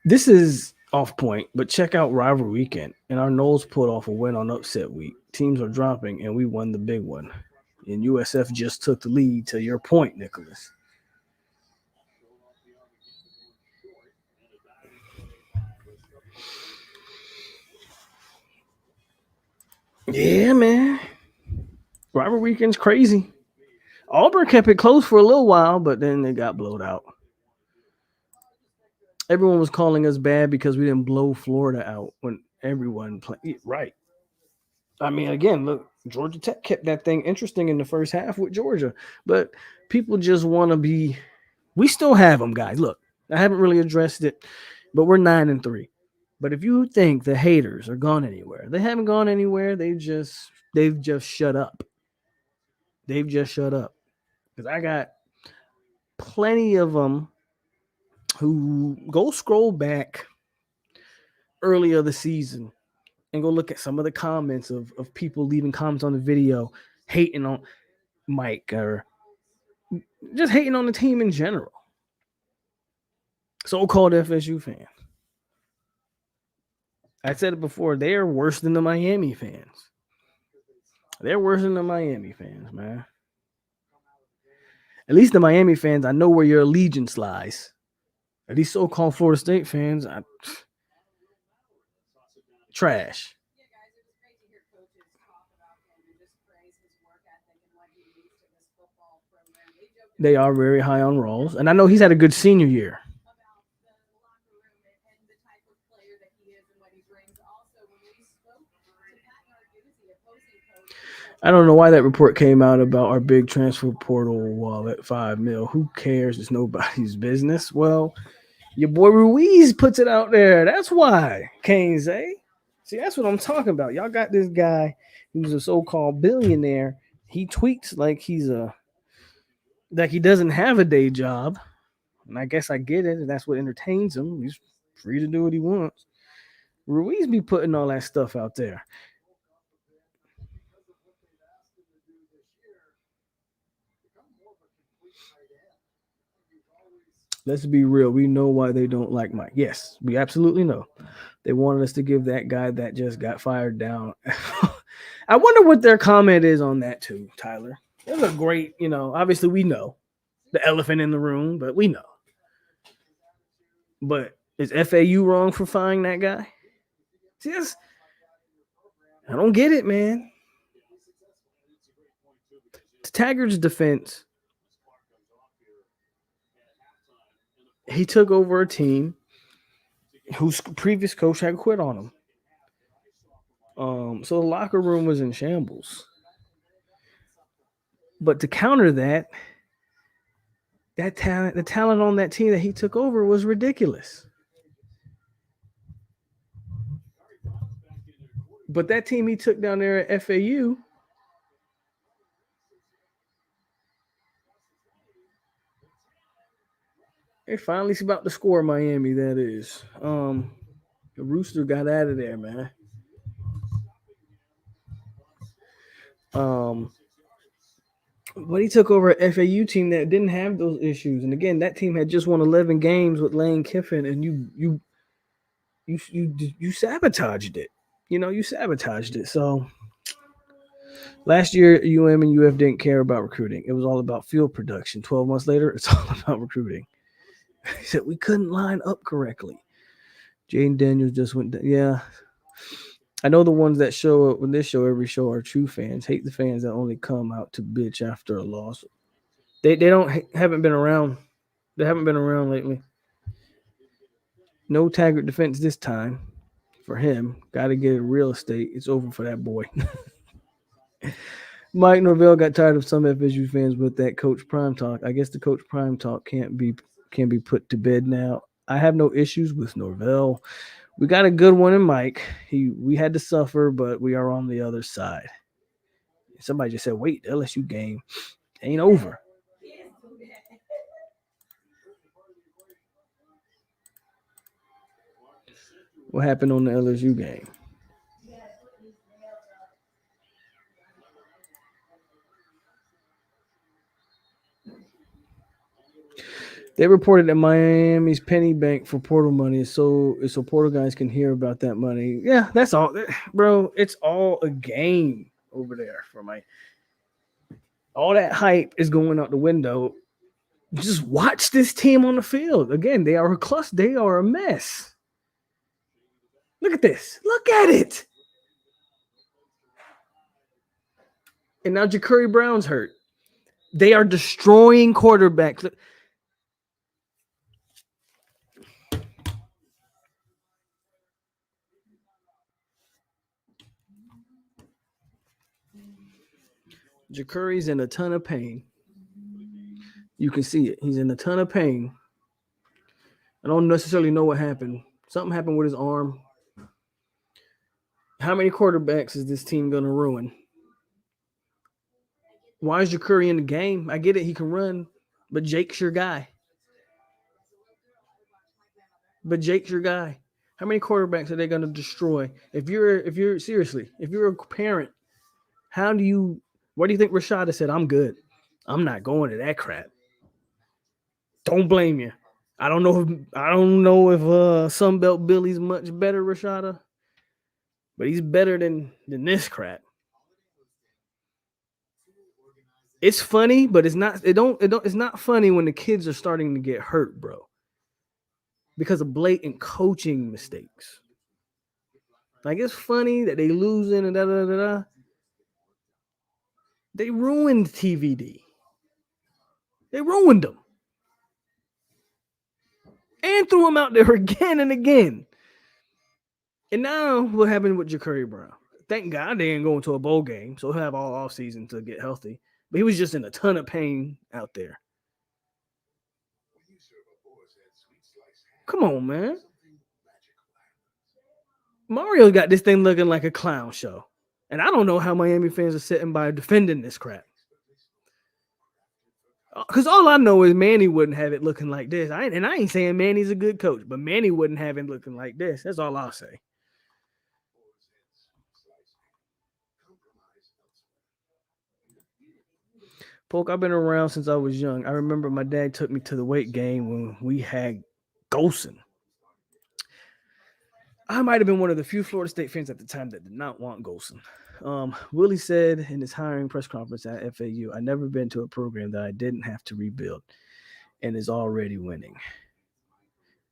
This is off point, but check out Rivalry Weekend. And our Noles pulled off a win on upset week. Teams are dropping, and we won the big one. And USF just took the lead, to your point, Nicholas. Yeah, man. Rivalry Weekend's crazy. Auburn kept it close for a little while, but then they got blowed out. Everyone was calling us bad because we didn't blow Florida out when everyone played. Right. I mean, again, look, Georgia Tech kept that thing interesting in the first half with Georgia, but people just want to be. We still have them, guys. Look, I haven't really addressed it, but we're 9-3. But if you think the haters are gone anywhere, they haven't gone anywhere. They've just shut up. They've just shut up because I got plenty of them who go scroll back earlier the season and go look at some of the comments of people leaving comments on the video hating on Mike or just hating on the team in general. So-called FSU fans. I said it before, they are worse than the Miami fans. They're worse than the Miami fans, man. At least the Miami fans, I know where your allegiance lies. At these so-called Florida State fans, trash. They are very high on Rawls. And I know he's had a good senior year. I don't know why that report came out about our big transfer portal wall at $5 million. Who cares? It's nobody's business. Well, your boy Ruiz puts it out there. That's why, Canes, eh? See, that's what I'm talking about. Y'all got this guy who's a so-called billionaire. He tweets like he doesn't have a day job. And I guess I get it. And that's what entertains him. He's free to do what he wants. Ruiz be putting all that stuff out there. Let's be real. We know why they don't like Mike. Yes, we absolutely know. They wanted us to give that guy that just got fired down. I wonder what their comment is on that too, Tyler. It was a great, obviously we know the elephant in the room, but we know. But is FAU wrong for firing that guy? See, I don't get it, man. To Taggart's defense, he took over a team whose previous coach had quit on him. So the locker room was in shambles. But to counter that the talent on that team that he took over was ridiculous. But that team he took down there at FAU, they finally about to score Miami, that is. The Rooster got out of there, man. But he took over an FAU team that didn't have those issues. And again, that team had just won 11 games with Lane Kiffin, and you sabotaged it. You sabotaged it. So last year, UM and UF didn't care about recruiting. It was all about field production. 12 months later, it's all about recruiting. He said we couldn't line up correctly. Jaden Daniels just went down. Yeah. I know the ones that show up when this show every show are true fans. Hate the fans that only come out to bitch after a loss. They haven't been around. They haven't been around lately. No Taggart defense this time for him. Got to get real estate. It's over for that boy. Mike Norvell got tired of some FSU fans with that Coach Prime talk. I guess the Coach Prime talk can be put to bed now. I have no issues with Norvell. We got a good one in Mike. We had to suffer, but we are on the other side. Somebody just said, wait, the LSU game ain't over. What happened on the LSU game? They reported that Miami's penny bank for portal money is so portal guys can hear about that money. Yeah, that's all, bro. It's all a game over there for Mike. All that hype is going out the window. Just watch this team on the field. Again, they are a cluster. They are a mess. Look at this. Look at it. And now Ja'Cory Brown's hurt. They are destroying quarterbacks. Jacurri's in a ton of pain. You can see it. He's in a ton of pain. I don't necessarily know what happened. Something happened with his arm. How many quarterbacks is this team going to ruin? Why is Jacurri in the game? I get it. He can run, but Jake's your guy. How many quarterbacks are they going to destroy? If you're seriously, if you're a parent, what do you think Rashada said? I'm good. I'm not going to that crap. Don't blame you. I don't know if Sunbelt Billy's much better, Rashada, but he's better than this crap. It's funny, but it's not. It's not funny when the kids are starting to get hurt, bro, because of blatant coaching mistakes. Like, it's funny that they losing and da da da da. They ruined TVD. They ruined them. And threw him out there again and again. And now what happened with Jacurri Brown? Thank God they didn't go into a bowl game, so he'll have all off season to get healthy. But he was just in a ton of pain out there. Come on, man. Mario got this thing looking like a clown show. And I don't know how Miami fans are sitting by defending this crap. Because all I know is Manny wouldn't have it looking like this. I ain't saying Manny's a good coach, but Manny wouldn't have it looking like this. That's all I'll say. Polk, I've been around since I was young. I remember my dad took me to the weight game when we had Golson. I might have been one of the few Florida State fans at the time that did not want Golson. Willie said in his hiring press conference at FAU, "I've never been to a program that I didn't have to rebuild and is already winning."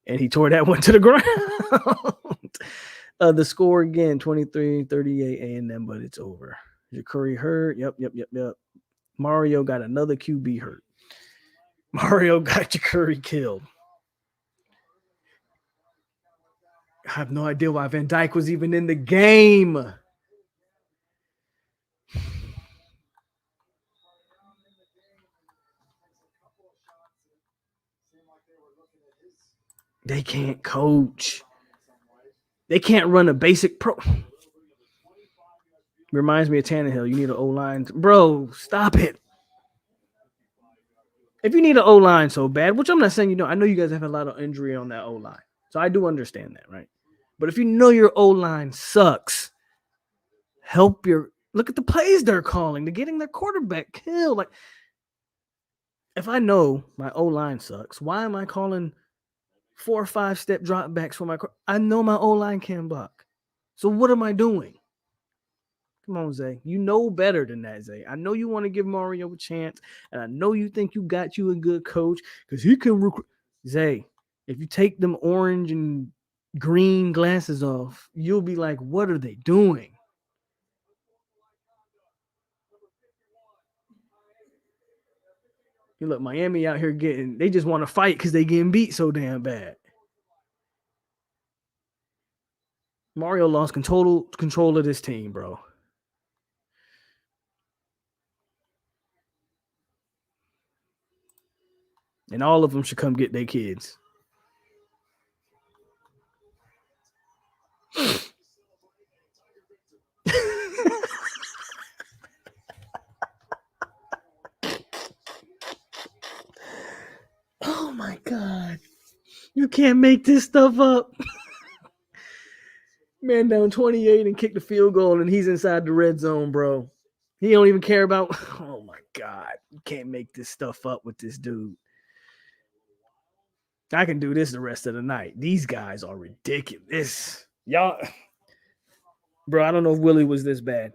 And he tore that one to the ground. The score again, 23-38 A&M, but it's over. Jacurri hurt. Yep. Mario got another QB hurt. Mario got Jacurri killed. I have no idea why Van Dyke was even in the game. They can't coach. They can't run a basic pro. Reminds me of Tannehill. You need an O-line. Bro, stop it. If you need an O-line so bad, which I'm not saying you don't. I know you guys have a lot of injury on that O-line. So I do understand that, right? But if you know your O-line sucks, look at the plays they're calling. They're getting their quarterback killed. Like, if I know my O-line sucks, why am I calling 4 or 5 step dropbacks for I know my O-line can block. So what am I doing? Come on, Zay. You know better than that, Zay. I know you want to give Mario a chance, and I know you think you got you a good coach because he can recruit. Zay, if you take them orange and green glasses off, you'll be like, what are they doing? You look, Miami out here they just want to fight because they getting beat so damn bad. Mario lost control of this team, bro. And all of them should come get their kids. Oh my God. You can't make this stuff up. Man down 28 and kick the field goal and he's inside the red zone, bro. He don't even care about. Oh my God. You can't make this stuff up with this dude. I can do this the rest of the night. These guys are ridiculous. Y'all, bro, I don't know if Willie was this bad.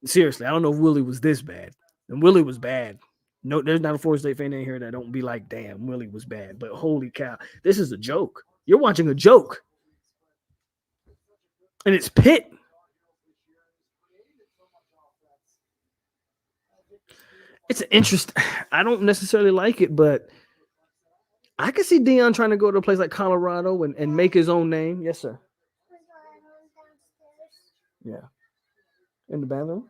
Seriously, I don't know if Willie was this bad. And Willie was bad. No, there's not a Florida State fan in here that don't be like, damn, Willie was bad. But holy cow, this is a joke. You're watching a joke. And it's Pitt. It's an interest. I don't necessarily like it, but I can see Dion trying to go to a place like Colorado and make his own name. Yes, sir. Yeah. In the bathroom.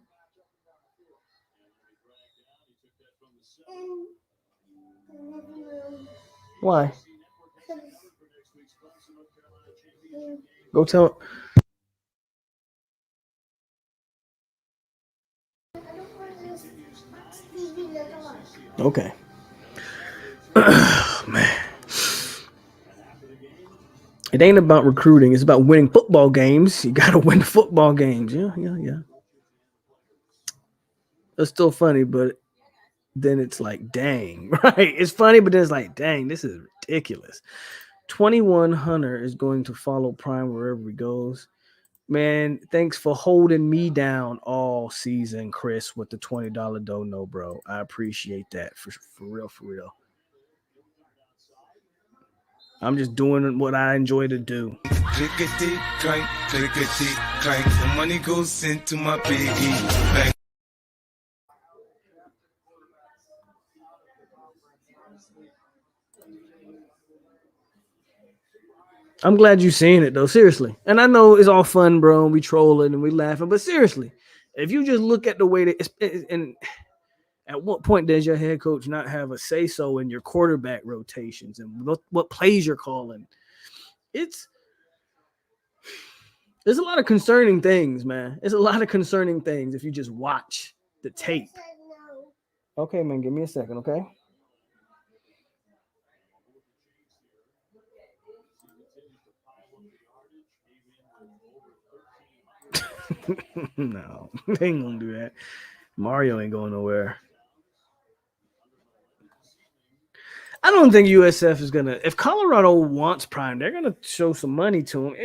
Why? Go tell. Okay. Man. It ain't about recruiting. It's about winning football games. You got to win the football games. Yeah. It's still funny, but then it's like, dang, right? It's funny, but then it's like, dang, this is ridiculous. 21 Hunter is going to follow Prime wherever he goes. Man, thanks for holding me down all season, Chris, with the $20 dono, bro. I appreciate that for real, for real. I'm just doing what I enjoy to do. Clickety clank, clickety clank. The money goes into my piggy bank. I'm glad you're seeing it though, seriously. And I know it's all fun, bro, and we trolling and we laughing, but seriously, if you just look at the way that and at what point does your head coach not have a say so in your quarterback rotations and what plays you're calling? There's a lot of concerning things, man. It's a lot of concerning things if you just watch the tape. Okay, man, give me a second, okay? No, they ain't gonna do that. Mario ain't going nowhere. I don't think USF is gonna. If Colorado wants Prime, they're gonna show some money to him.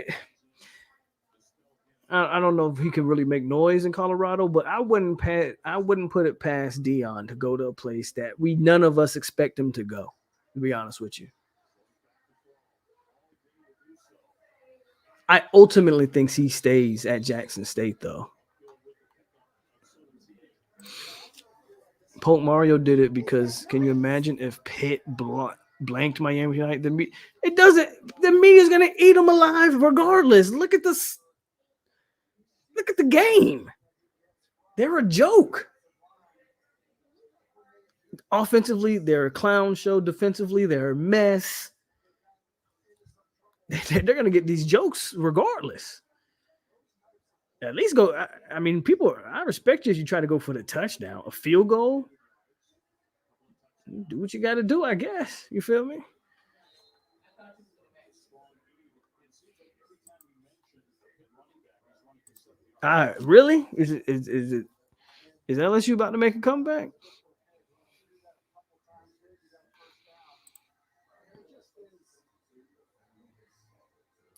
I don't know if he can really make noise in Colorado, but I wouldn't put it past Dion to go to a place that none of us expect him to go. To be honest with you, I ultimately think he stays at Jackson State though. Polk Mario did it because can you imagine if Pitt blanked Miami United? It doesn't. The media's gonna eat them alive regardless. Look at this. Look at the game. They're a joke. Offensively, they're a clown show. Defensively, they're a mess. They're gonna get these jokes regardless. At least go. I mean, people. I respect you if you try to go for the touchdown, a field goal. Do what you got to do, I guess. You feel me? Really? Is LSU about to make a comeback?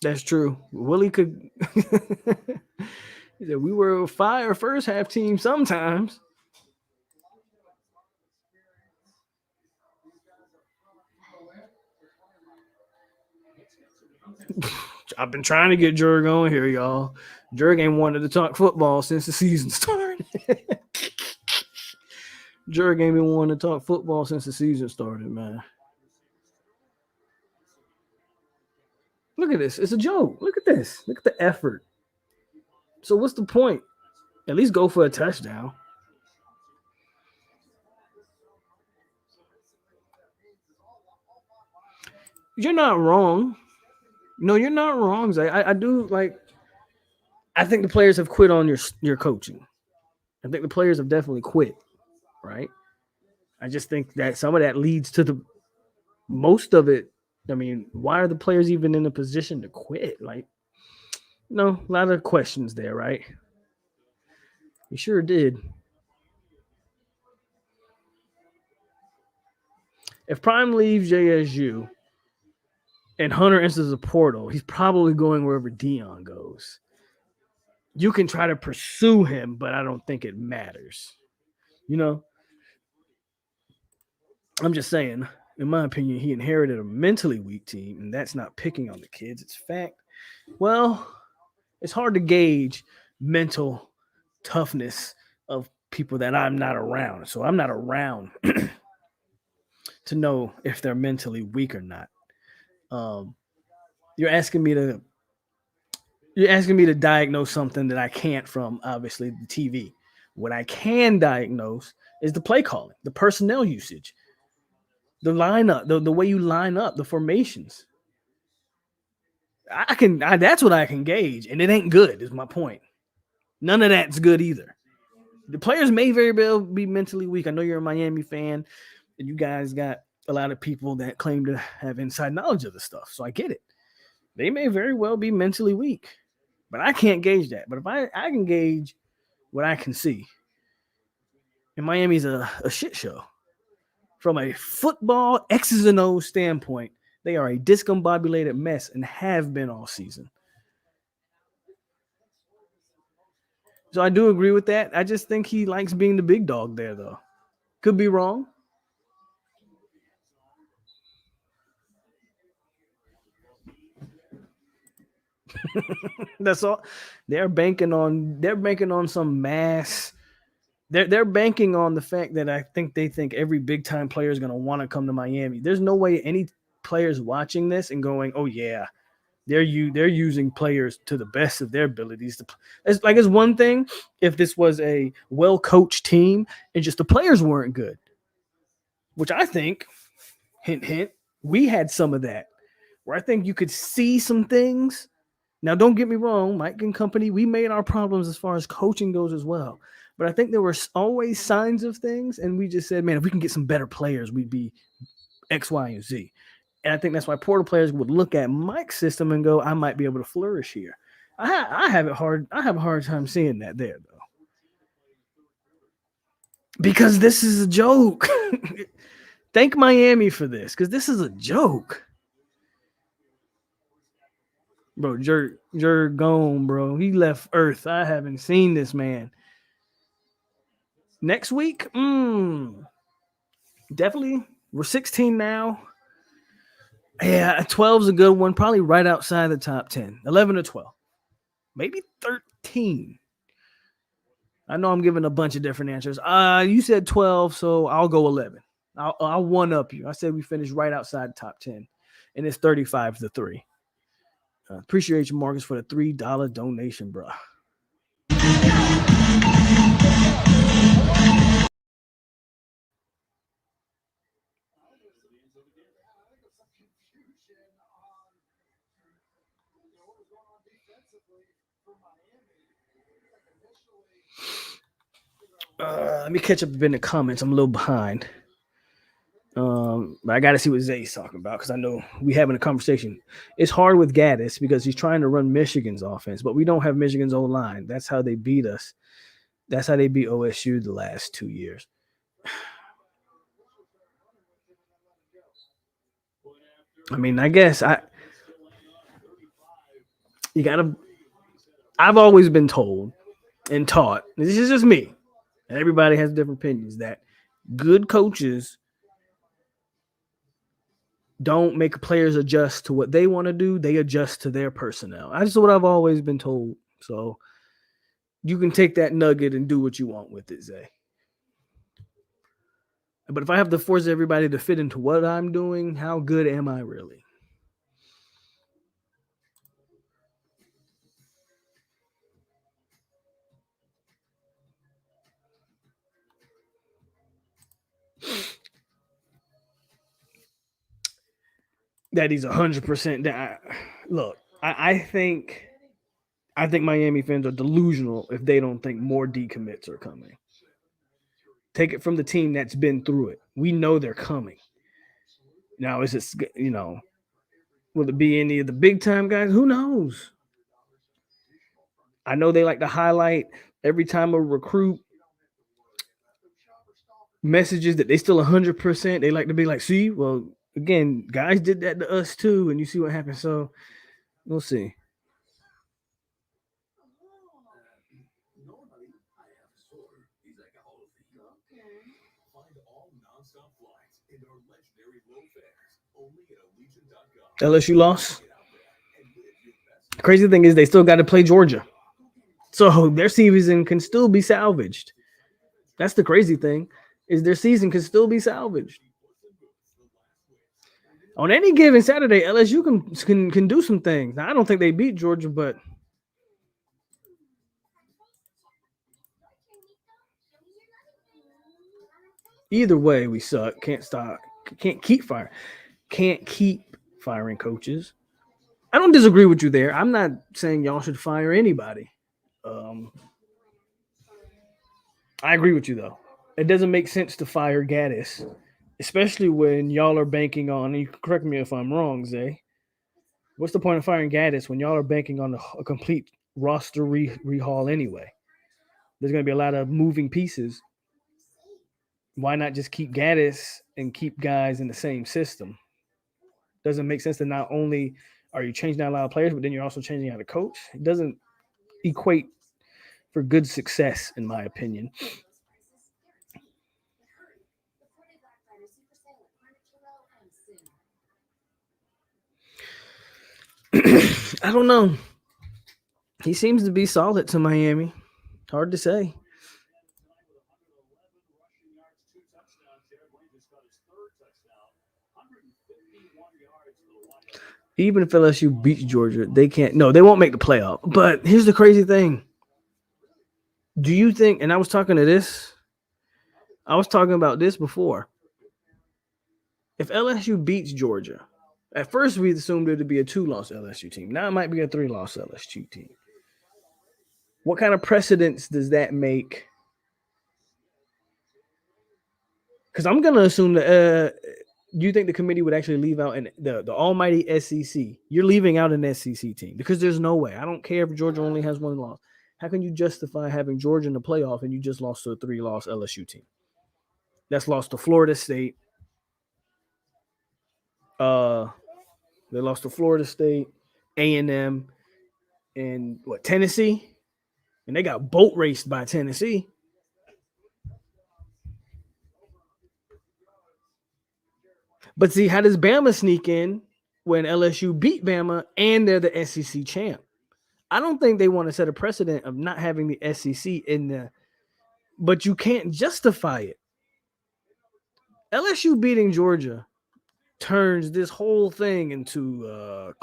That's true. Willie could. He said we were a fire first half team sometimes. I've been trying to get Jurg on here, y'all. Jurg ain't wanted to talk football since the season started. Jurg ain't been wanting to talk football since the season started, man. Look at this. It's a joke. Look at this. Look at the effort. So what's the point? At least go for a touchdown. You're not wrong. No, you're not wrong, Zay. I do like. I think the players have quit on your coaching. I think the players have definitely quit. Right. I just think that some of that leads to the most of it. I mean, why are the players even in a position to quit? Like, no, a lot of questions there, right? You sure did. If Prime leaves JSU and Hunter enters the portal, he's probably going wherever Dion goes. You can try to pursue him, but I don't think it matters. You know, I'm just saying, in my opinion, he inherited a mentally weak team, and that's not picking on the kids. It's fact. Well, it's hard to gauge mental toughness of people that I'm not around. So I'm not around to know if they're mentally weak or not. Um, you're asking me to diagnose something that I can't from obviously the TV. What I can diagnose is the play calling, the personnel usage, the lineup, the way you line up, the formations. That's what I can gauge, and it ain't good. Is my point. None of that's good either. The players may very well be mentally weak. I know you're a Miami fan, and you guys got a lot of people that claim to have inside knowledge of the stuff. So I get it. They may very well be mentally weak, but I can't gauge that. But if I can gauge what I can see, and Miami's a shit show. From a football X's and O's standpoint, they are a discombobulated mess and have been all season. So I do agree with that. I just think he likes being the big dog there, though. Could be wrong. That's all. They're banking on some mass. They're banking on the fact that I think they think every big time player is going to want to come to Miami. There's no way any players watching this and going, "Oh yeah, they're using players to the best of their abilities." It's one thing if this was a well coached team and just the players weren't good, which I think, hint hint, we had some of that where I think you could see some things. Now, don't get me wrong, Mike and company, we made our problems as far as coaching goes as well. But I think there were always signs of things, and we just said, man, if we can get some better players, we'd be X, Y, and Z. And I think that's why Portal players would look at Mike's system and go, I might be able to flourish here. I have a hard time seeing that there, though. Because this is a joke. Thank Miami for this, because this is a joke. Bro, Jer gone, bro. He left Earth. I haven't seen this man. Next week, definitely. We're 16 now. Yeah, 12 is a good one. Probably right outside the top 10. 11 or 12. Maybe 13. I know I'm giving a bunch of different answers. You said 12, so I'll go 11. I'll one up you. I said we finished right outside the top 10. And it's 35-3. Appreciate you, Marcus, for the $3 donation, bro. Let me catch up a bit in the comments. I'm a little behind. But I got to see what Zay's talking about because I know we having a conversation. It's hard with Gaddis because he's trying to run Michigan's offense, but we don't have Michigan's O-line. That's how they beat us. That's how they beat OSU the last 2 years. I mean, I guess I've always been told and taught, this is just me, and everybody has different opinions, that good coaches don't make players adjust to what they want to do. They adjust to their personnel. That's what I've always been told. So you can take that nugget and do what you want with it, Zay. But if I have to force everybody to fit into what I'm doing, how good am I really? That he's 100% down. Look, I think Miami fans are delusional if they don't think more decommits are coming. Take it from the team that's been through it. We know they're coming. Now, is it, will it be any of the big time guys? Who knows? I know they like to highlight every time a recruit messages that they still 100%. They like to be like, see, well, again, guys did that to us too, and you see what happened. So we'll see. LSU lost. Crazy thing is they still got to play Georgia. So their season can still be salvaged. That's the crazy thing, is their season could still be salvaged. On any given Saturday, LSU can do some things. Now, I don't think they beat Georgia, but either way, we suck. Can't stop. Can't keep firing. Can't keep firing coaches. I don't disagree with you there. I'm not saying y'all should fire anybody. I agree with you though. It doesn't make sense to fire Gaddis, especially when y'all are banking on. And you can correct me if I'm wrong, Zay. What's the point of firing Gaddis when y'all are banking on a complete roster rehaul anyway? There's going to be a lot of moving pieces. Why not just keep Gaddis and keep guys in the same system? Doesn't make sense that not only are you changing out a lot of players, but then you're also changing out a coach. It doesn't equate for good success, in my opinion. I don't know. He seems to be solid to Miami. Hard to say. Even if LSU beats Georgia, they can't. No, they won't make the playoff. But here's the crazy thing. Do you think, and I was talking about this before. If LSU beats Georgia, at first we assumed it would be a 2-loss LSU team. Now it might be a 3-loss LSU team. What kind of precedence does that make? Because I'm going to assume that do you think the committee would actually leave out the almighty SEC? You're leaving out an SEC team because there's no way. I don't care if Georgia only has 1 loss. How can you justify having Georgia in the playoff and you just lost to a 3-loss LSU team? That's lost to Florida State. They lost to Florida State, A&M, and Tennessee? And they got boat raced by Tennessee. But see, how does Bama sneak in when LSU beat Bama and they're the SEC champ? I don't think they want to set a precedent of not having the SEC in the, but you can't justify it. LSU beating Georgia turns this whole thing into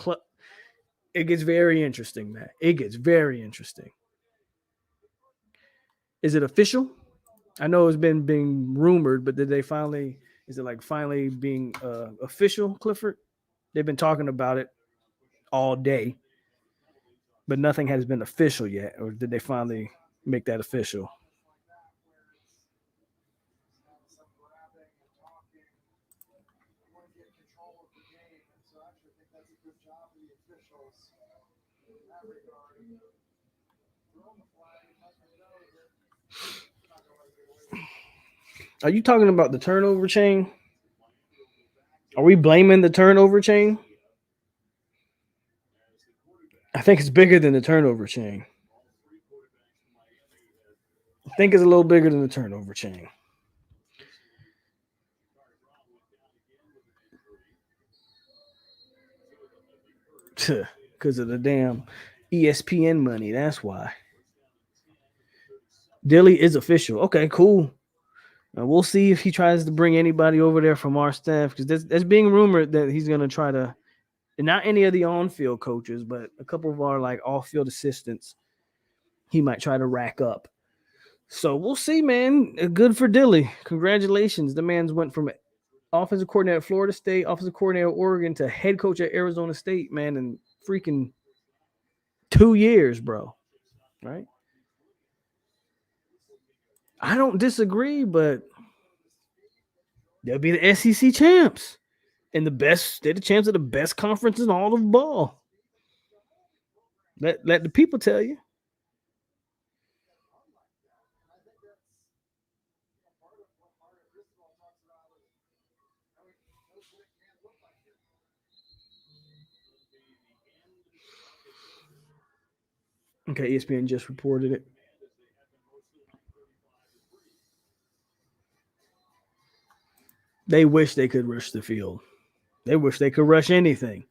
it gets very interesting, man. It gets very interesting. Is it official? I know it's been being rumored, but did they finally? Is it like finally being official, Clifford? They've been talking about it all day, but nothing has been official yet. Or did they finally make that official? Are you talking about the turnover chain? Are we blaming the turnover chain? I think it's bigger than the turnover chain. I think it's a little bigger than the turnover chain. Because of the damn ESPN money. That's why. Dilly is official. Okay, cool. We'll see if he tries to bring anybody over there from our staff, because there's being rumored that he's going to try to, and not any of the on-field coaches, but a couple of our like off-field assistants, he might try to rack up. So we'll see, man. Good for Dilly. Congratulations. The man's went from offensive coordinator at Florida State, offensive coordinator at Oregon, to head coach at Arizona State, man, in freaking 2 years, bro. Right? I don't disagree, but they'll be the SEC champs. And they're the champs of the best conference in all of ball. Let the people tell you. Okay, ESPN just reported it. They wish they could rush the field. They wish they could rush anything.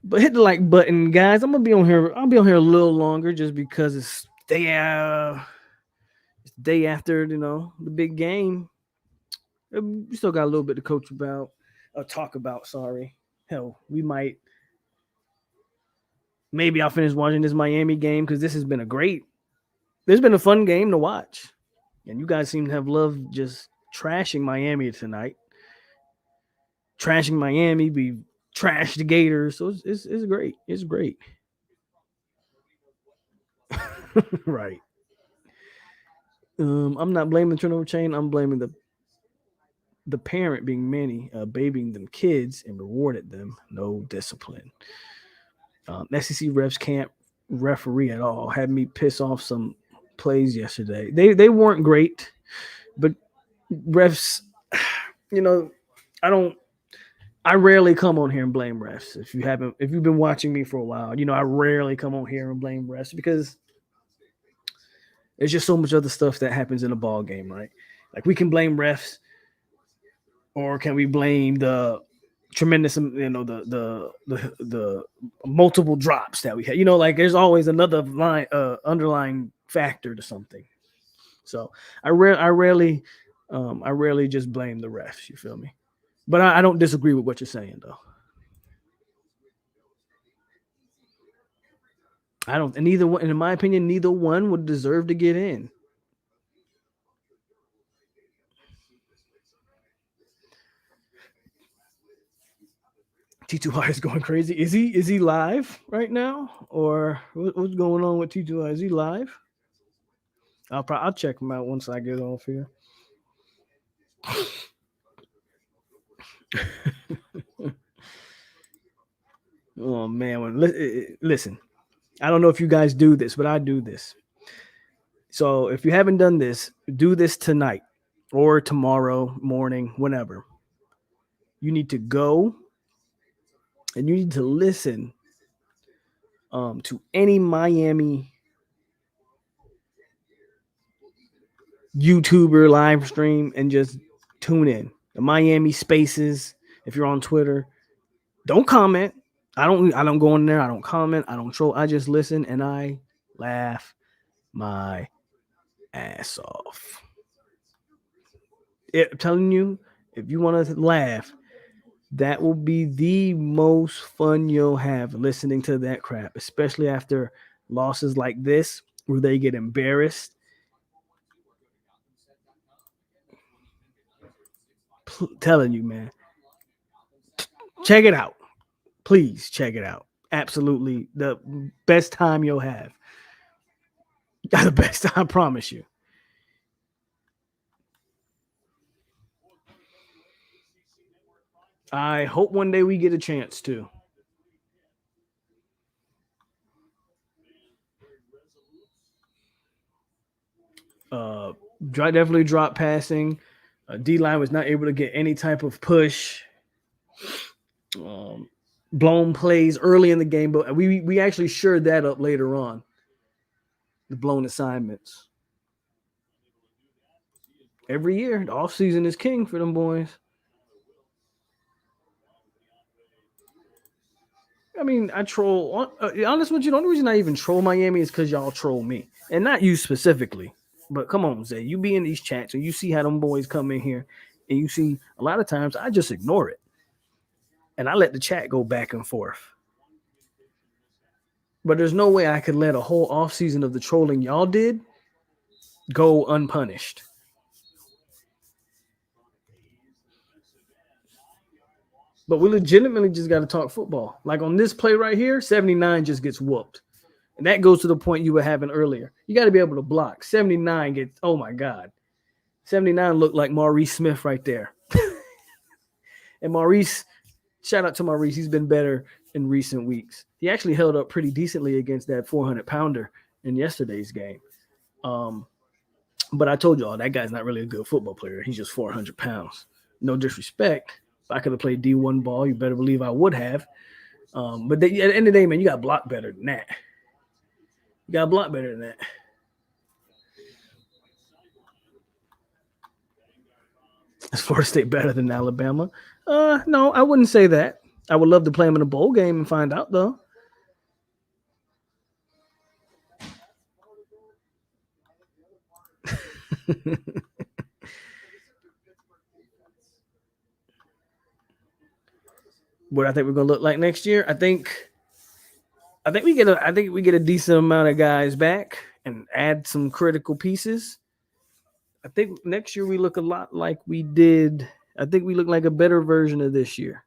But hit the like button, guys. I'm gonna be on here. I'll be on here a little longer just because it's day after the big game. We still got a little bit to talk about. Sorry, hell, we might. Maybe I'll finish watching this Miami game because this has been There's been a fun game to watch, and you guys seem to have loved just trashing Miami tonight. Trashing Miami, we trash the Gators, so it's great. It's great. Right. I'm not blaming the turnover chain. I'm blaming the parent being Manny, babying them kids and rewarded them. No discipline. SEC refs can't referee at all. Had me piss off some plays yesterday. They weren't great, but refs, I rarely come on here and blame refs. If you've been watching me for a while, I rarely come on here and blame refs because there's just so much other stuff that happens in a ball game, right? Like we can blame refs, or can we blame the tremendous, the multiple drops that we had? Like there's always another underlying factor to something. So I rarely just blame the refs. You feel me? But I don't disagree with what you're saying, though. I don't, and neither one, in my opinion, neither one would deserve to get in. T2I is going crazy. Is he live right now, or what's going on with T2I? Is he live? I'll check him out once I get off here. Oh man, listen. I don't know if you guys do this, but I do this. So if you haven't done this, do this tonight or tomorrow morning, whenever. You need to go and you need to listen to any Miami YouTuber live stream and just tune in. The Miami Spaces, if you're on Twitter, don't comment. I don't go in there. I don't comment. I don't troll. I just listen and I laugh my ass off. I'm telling you, if you want to laugh, that will be the most fun you'll have listening to that crap, especially after losses like this where they get embarrassed. Telling you, man. Check it out. Please check it out. Absolutely the best time you'll have. The best time, I promise you. I hope one day we get a chance to. Definitely drop passing. D-line was not able to get any type of push. Blown plays early in the game, but we actually shored that up later on. The blown assignments. Every year, the offseason is king for them boys. I mean, I troll. Honest with you, the only reason I even troll Miami is because y'all troll me. And not you specifically. But come on, Zay. You be in these chats and you see how them boys come in here. And you see a lot of times I just ignore it. And I let the chat go back and forth. But there's no way I could let a whole offseason of the trolling y'all did go unpunished. But we legitimately just got to talk football. Like on this play right here, 79 just gets whooped. And that goes to the point you were having earlier. You got to be able to block. 79 gets, oh my God. 79 looked like Maurice Smith right there. And Maurice, shout out to Maurice. He's been better in recent weeks. He actually held up pretty decently against that 400-pounder in yesterday's game. But I told y'all, that guy's not really a good football player. He's just 400 pounds. No disrespect. If I could have played D1 ball, you better believe I would have. But at the end of the day, man, you got to block better than that. You got to block better than that. Is Florida State better than Alabama? No, I wouldn't say that. I would love to play him in a bowl game and find out though. What I think we're gonna look like next year. I think we get a decent amount of guys back and add some critical pieces. I think next year we look a lot like we did. I think we look like a better version of this year.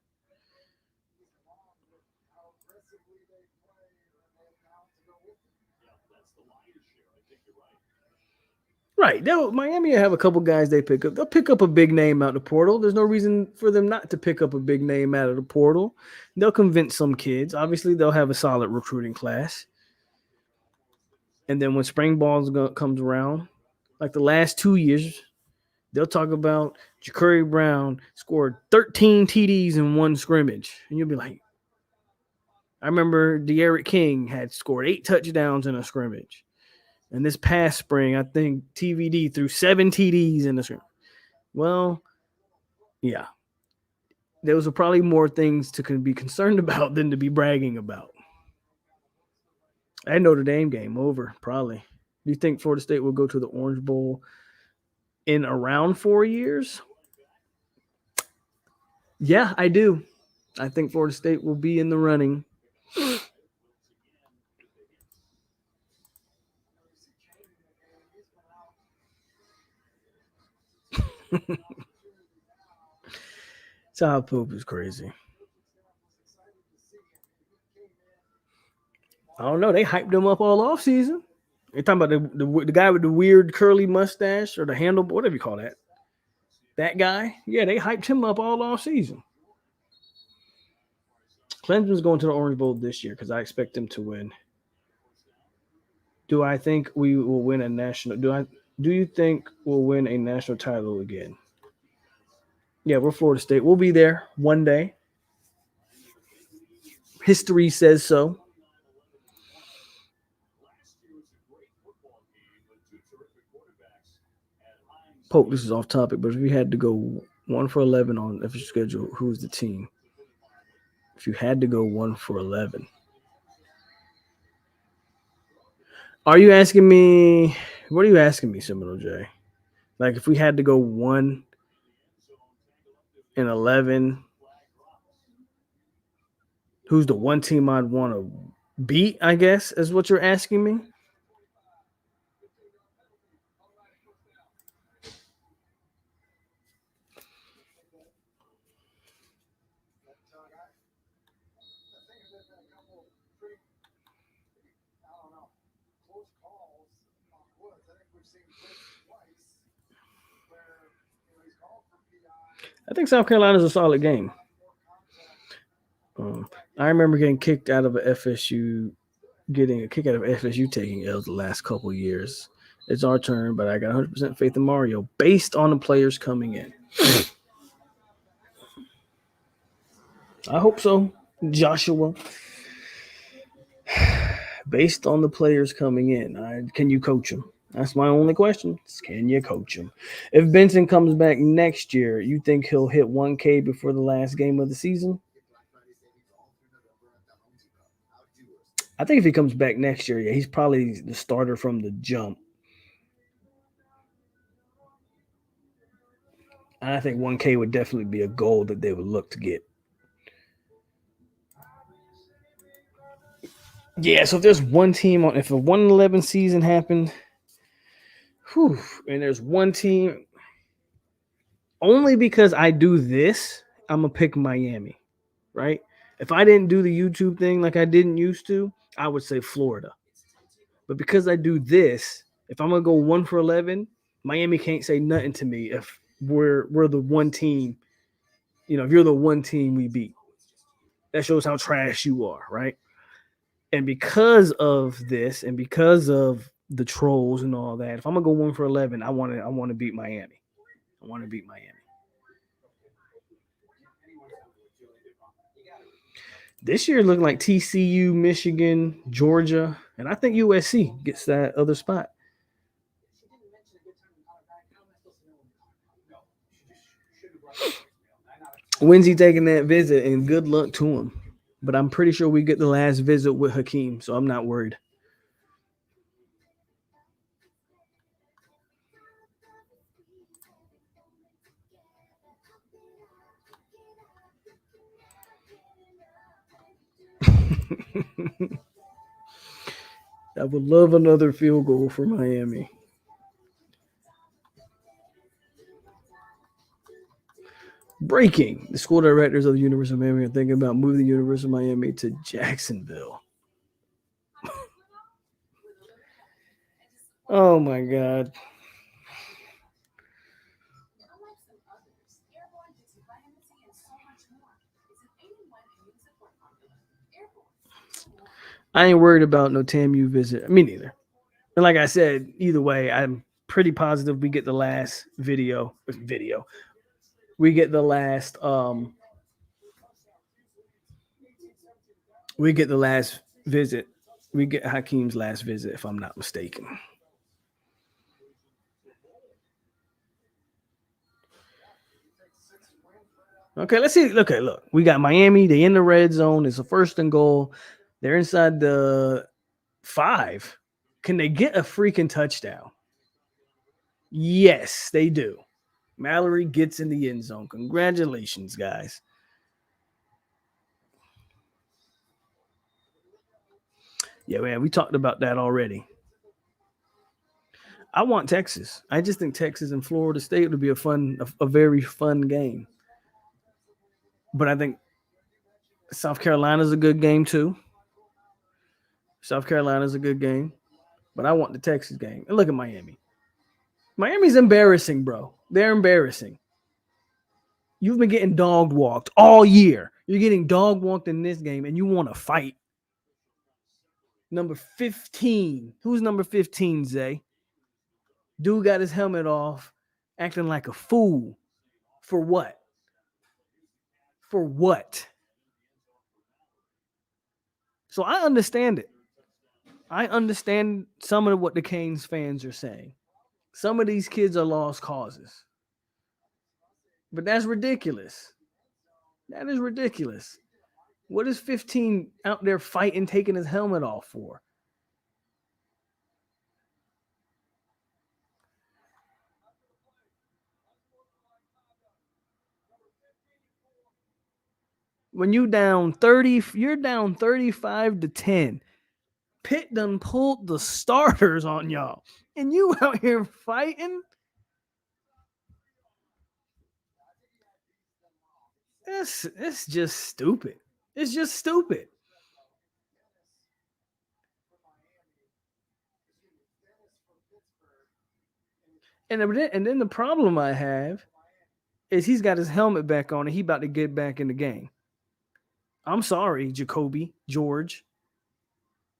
Right. Miami will have a couple guys they pick up. They'll pick up a big name out of the portal. There's no reason for them not to pick up a big name out of the portal. They'll convince some kids. Obviously, they'll have a solid recruiting class. And then when spring ball comes around, like the last 2 years, they'll talk about Ja'Cory Brown scored 13 TDs in one scrimmage. And you'll be like, I remember De'Aaron King had scored 8 touchdowns in a scrimmage. And this past spring, I think TVD threw 7 TDs in the scrimmage. Well, yeah. Those are probably more things to be concerned about than to be bragging about. That Notre Dame game over, probably. Do you think Florida State will go to the Orange Bowl in around 4 years? Yeah, I do. I think Florida State will be in the running. Child poop is crazy. I don't know. They hyped him up all off season. You're talking about the guy with the weird curly mustache or the handle, whatever you call that. That guy, yeah, they hyped him up all off season. Clemson's going to the Orange Bowl this year because I expect them to win. Do I think we will win a national? Do you think we'll win a national title again? Yeah, we're Florida State. We'll be there one day. History says so. Poke, this is off topic, but if you had to go 1 for 11 on your schedule, who's the team? If you had to go 1 for 11. Are you asking me? What are you asking me, Seminole J? Like if we had to go 1 and 11, who's the one team I'd want to beat? I guess is what you're asking me. I think South Carolina's a solid game. I remember getting kicked out of a FSU, getting a kick out of FSU taking L's the last couple of years. It's our turn, but I got 100% faith in Mario based on the players coming in. I hope so, Joshua. Based on the players coming in, can you coach them? That's my only question. Can you coach him? If Benson comes back next year, you think he'll hit 1K before the last game of the season? I think if he comes back next year, yeah, he's probably the starter from the jump. And I think 1K would definitely be a goal that they would look to get. Yeah, so if there's one team if a 1-11 season happened, and there's one team, only because I do this, I'm going to pick Miami, right? If I didn't do the YouTube thing like I didn't used to, I would say Florida. But because I do this, if I'm going to go 1 for 11, Miami can't say nothing to me if we're the one team, if you're the one team we beat. That shows how trash you are, right? And because of this and because of the trolls and all that, if I'm going to go 1 for 11, I want to beat Miami. I want to beat Miami. This year looking like TCU, Michigan, Georgia, and I think USC gets that other spot. When's he taking that visit? And good luck to him. But I'm pretty sure we get the last visit with Hakeem, so I'm not worried. I would love another field goal for Miami. Breaking. The school directors of the University of Miami are thinking about moving the University of Miami to Jacksonville. Oh my God. I ain't worried about no TAMU visit. Me neither. And like I said, either way, I'm pretty positive we get the last video. We get the last visit. We get Hakeem's last visit, if I'm not mistaken. Okay, let's see. Okay, look, we got Miami. They in the red zone. It's a 1st and goal. They're inside the 5. Can they get a freaking touchdown? Yes, they do. Mallory gets in the end zone. Congratulations, guys. Yeah, man, we talked about that already. I want Texas. I just think Texas and Florida State would be a very fun game. But I think South Carolina's a good game too. South Carolina's a good game. But I want the Texas game. And look at Miami. Miami's embarrassing, bro. They're embarrassing. You've been getting dog walked all year. You're getting dog walked in this game, and you want to fight. Number 15. Who's number 15, Zay? Dude got his helmet off, acting like a fool. For what? For what? So I understand it. I understand some of what the Canes fans are saying. Some of these kids are lost causes. But that's ridiculous. That is ridiculous. What is 15 out there fighting, taking his helmet off for? When you down 30, you're down 35-10. Pitt done pulled the starters on y'all. And you out here fighting? It's just stupid. It's just stupid. And then the problem I have is he's got his helmet back on and he about to get back in the game. I'm sorry, Jacoby, George.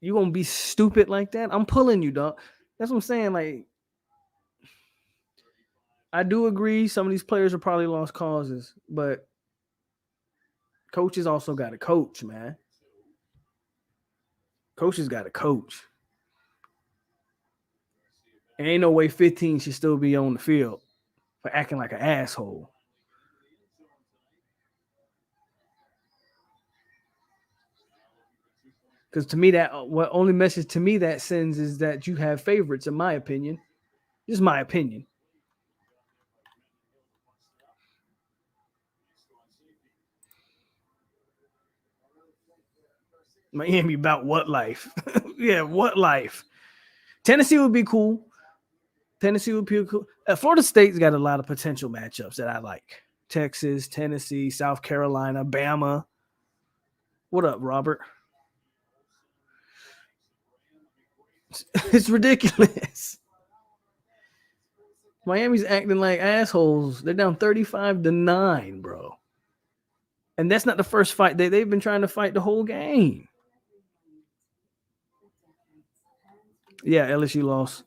You gonna be stupid like that? I'm pulling you, dog. That's what I'm saying. Like, I do agree some of these players are probably lost causes, but coaches also got to coach, man. Coaches got to coach. And ain't no way 15 should still be on the field for acting like an asshole. Because to me, that what only message to me that sends is that you have favorites, in my opinion. Just my opinion. Miami about what life? Yeah, what life? Tennessee would be cool. Tennessee would be cool. Florida State's got a lot of potential matchups that I like. Texas, Tennessee, South Carolina, Bama. What up, Robert? It's ridiculous. Miami's acting like assholes. They're down 35-9, bro. And that's not the first fight. They've been trying to fight the whole game. Yeah, LSU lost.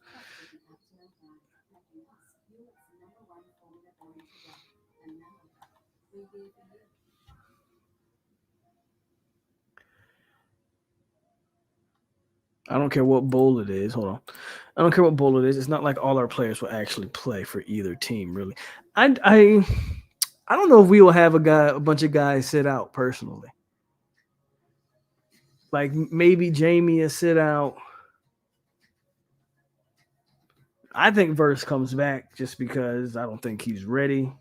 I don't care what bowl it is. Hold on. I don't care what bowl it is. It's not like all our players will actually play for either team, really. I I don't know if we will have a bunch of guys sit out personally. Like maybe Jamie will sit out. I think Verse comes back just because I don't think he's ready.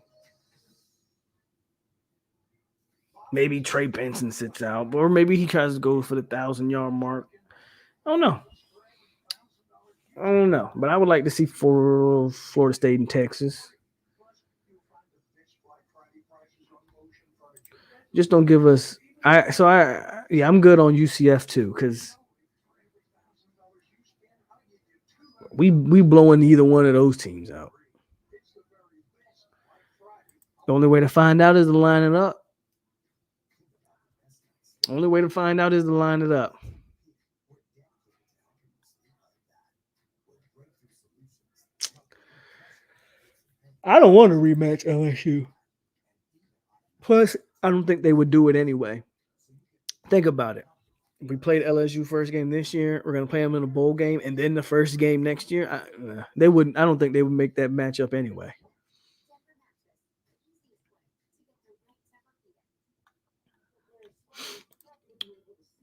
Maybe Trey Benson sits out, or maybe he tries to go for the 1,000-yard mark. I don't know. But I would like to see for Florida State and Texas. Just don't give us. I'm good on UCF too because we blowing either one of those teams out. The only way to find out is to line it up. Only way to find out is to line it up. I don't want to rematch LSU. Plus, I don't think they would do it anyway. Think about it. If we played LSU first game this year, we're going to play them in a bowl game, and then the first game next year. They wouldn't. I don't think they would make that matchup anyway.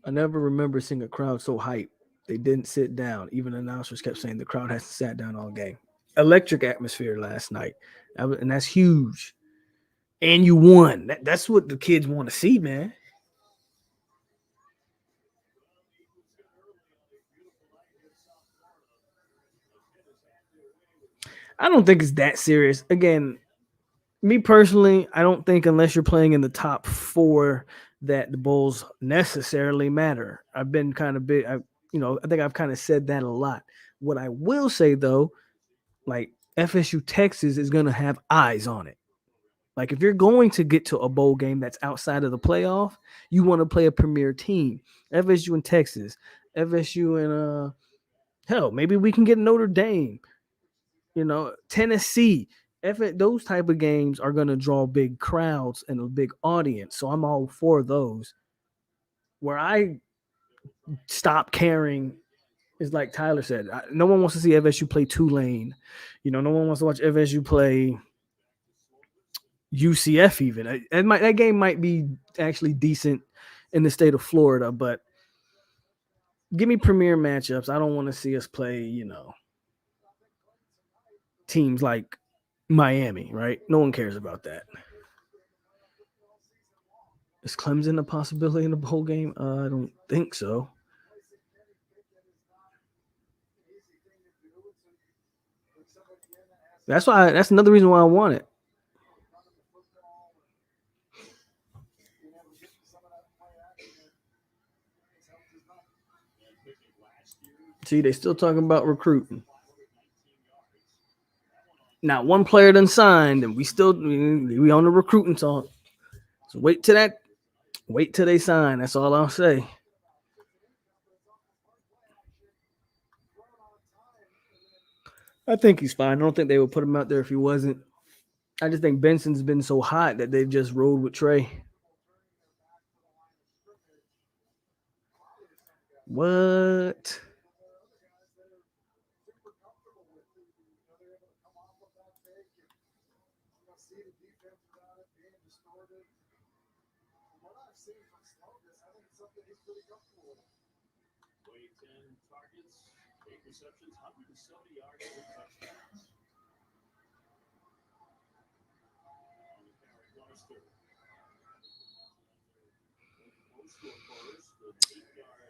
I never remember seeing a crowd so hyped. They didn't sit down. Even announcers kept saying the crowd hasn't sat down all game. Electric atmosphere last night, and that's huge. And you won. That's what the kids want to see, man. I don't think it's that serious. Again, me personally, I don't think unless you're playing in the top 4 that the bowls necessarily matter. I've been kind of big. I think I've kind of said that a lot. What I will say though, like FSU Texas is going to have eyes on it. Like if you're going to get to a bowl game that's outside of the playoff, you want to play a premier team. FSU and Texas, FSU and hell, maybe we can get Notre Dame. Tennessee. Those type of games are going to draw big crowds and a big audience. So I'm all for those. Where I stop caring is like Tyler said. No one wants to see FSU play Tulane. No one wants to watch FSU play UCF even. That game might be actually decent in the state of Florida, but give me premier matchups. I don't want to see us play, teams like Miami, right? No one cares about that. Is Clemson a possibility in the bowl game? I don't think so. That's another reason why I want it. See, they still talking about recruiting. Not one player done signed, and we on the recruiting talk. So wait till they sign. That's all I'll say. I think he's fine. I don't think they would put him out there if he wasn't. I just think Benson's been so hot that they've just rolled with Trey. What?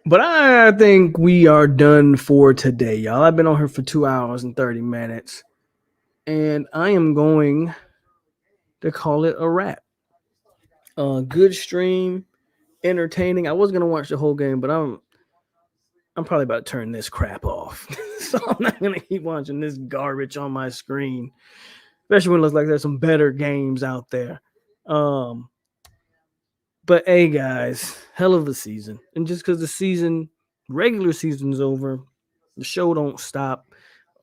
But I think we are done for today, y'all. I've been on here for 2 hours and 30 minutes, and I am going to call it a wrap. Good stream, entertaining. I was gonna watch the whole game, but I'm probably about to turn this crap off. So I'm not gonna keep watching this garbage on my screen, especially when it looks like there's some better games out there. But hey, guys, hell of a season. And just because the regular season's over, the show don't stop.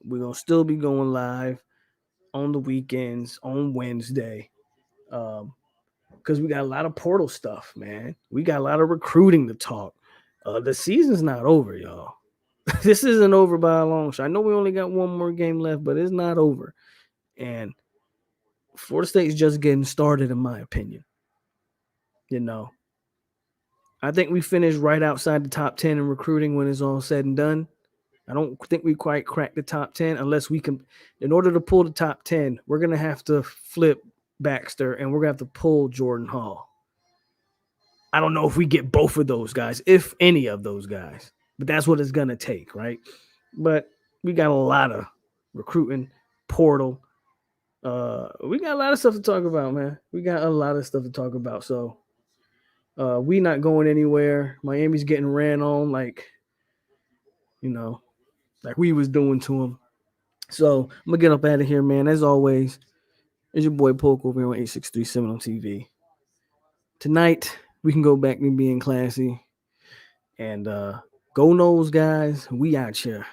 We're going to still be going live on the weekends, on Wednesday. Because we got a lot of portal stuff, man. We got a lot of recruiting to talk. The season's not over, y'all. This isn't over by a long shot. I know we only got one more game left, but it's not over. And Florida State's just getting started, in my opinion. You know, I think we finished right outside the top 10 in recruiting when it's all said and done. I don't think we quite cracked the top 10 unless we can. In order to pull the top 10, we're going to have to flip Baxter and we're going to have to pull Jordan Hall. I don't know if we get both of those guys, if any of those guys, but that's what it's going to take, right? But we got a lot of recruiting, portal. We got a lot of stuff to talk about, man. We got a lot of stuff to talk about. So we not going anywhere. Miami's getting ran on like we was doing to them. So I'm gonna get up out of here, man. As always, it's your boy POLK over here on 863 Seminole TV. Tonight we can go back to being classy and go Noles, guys. We out here.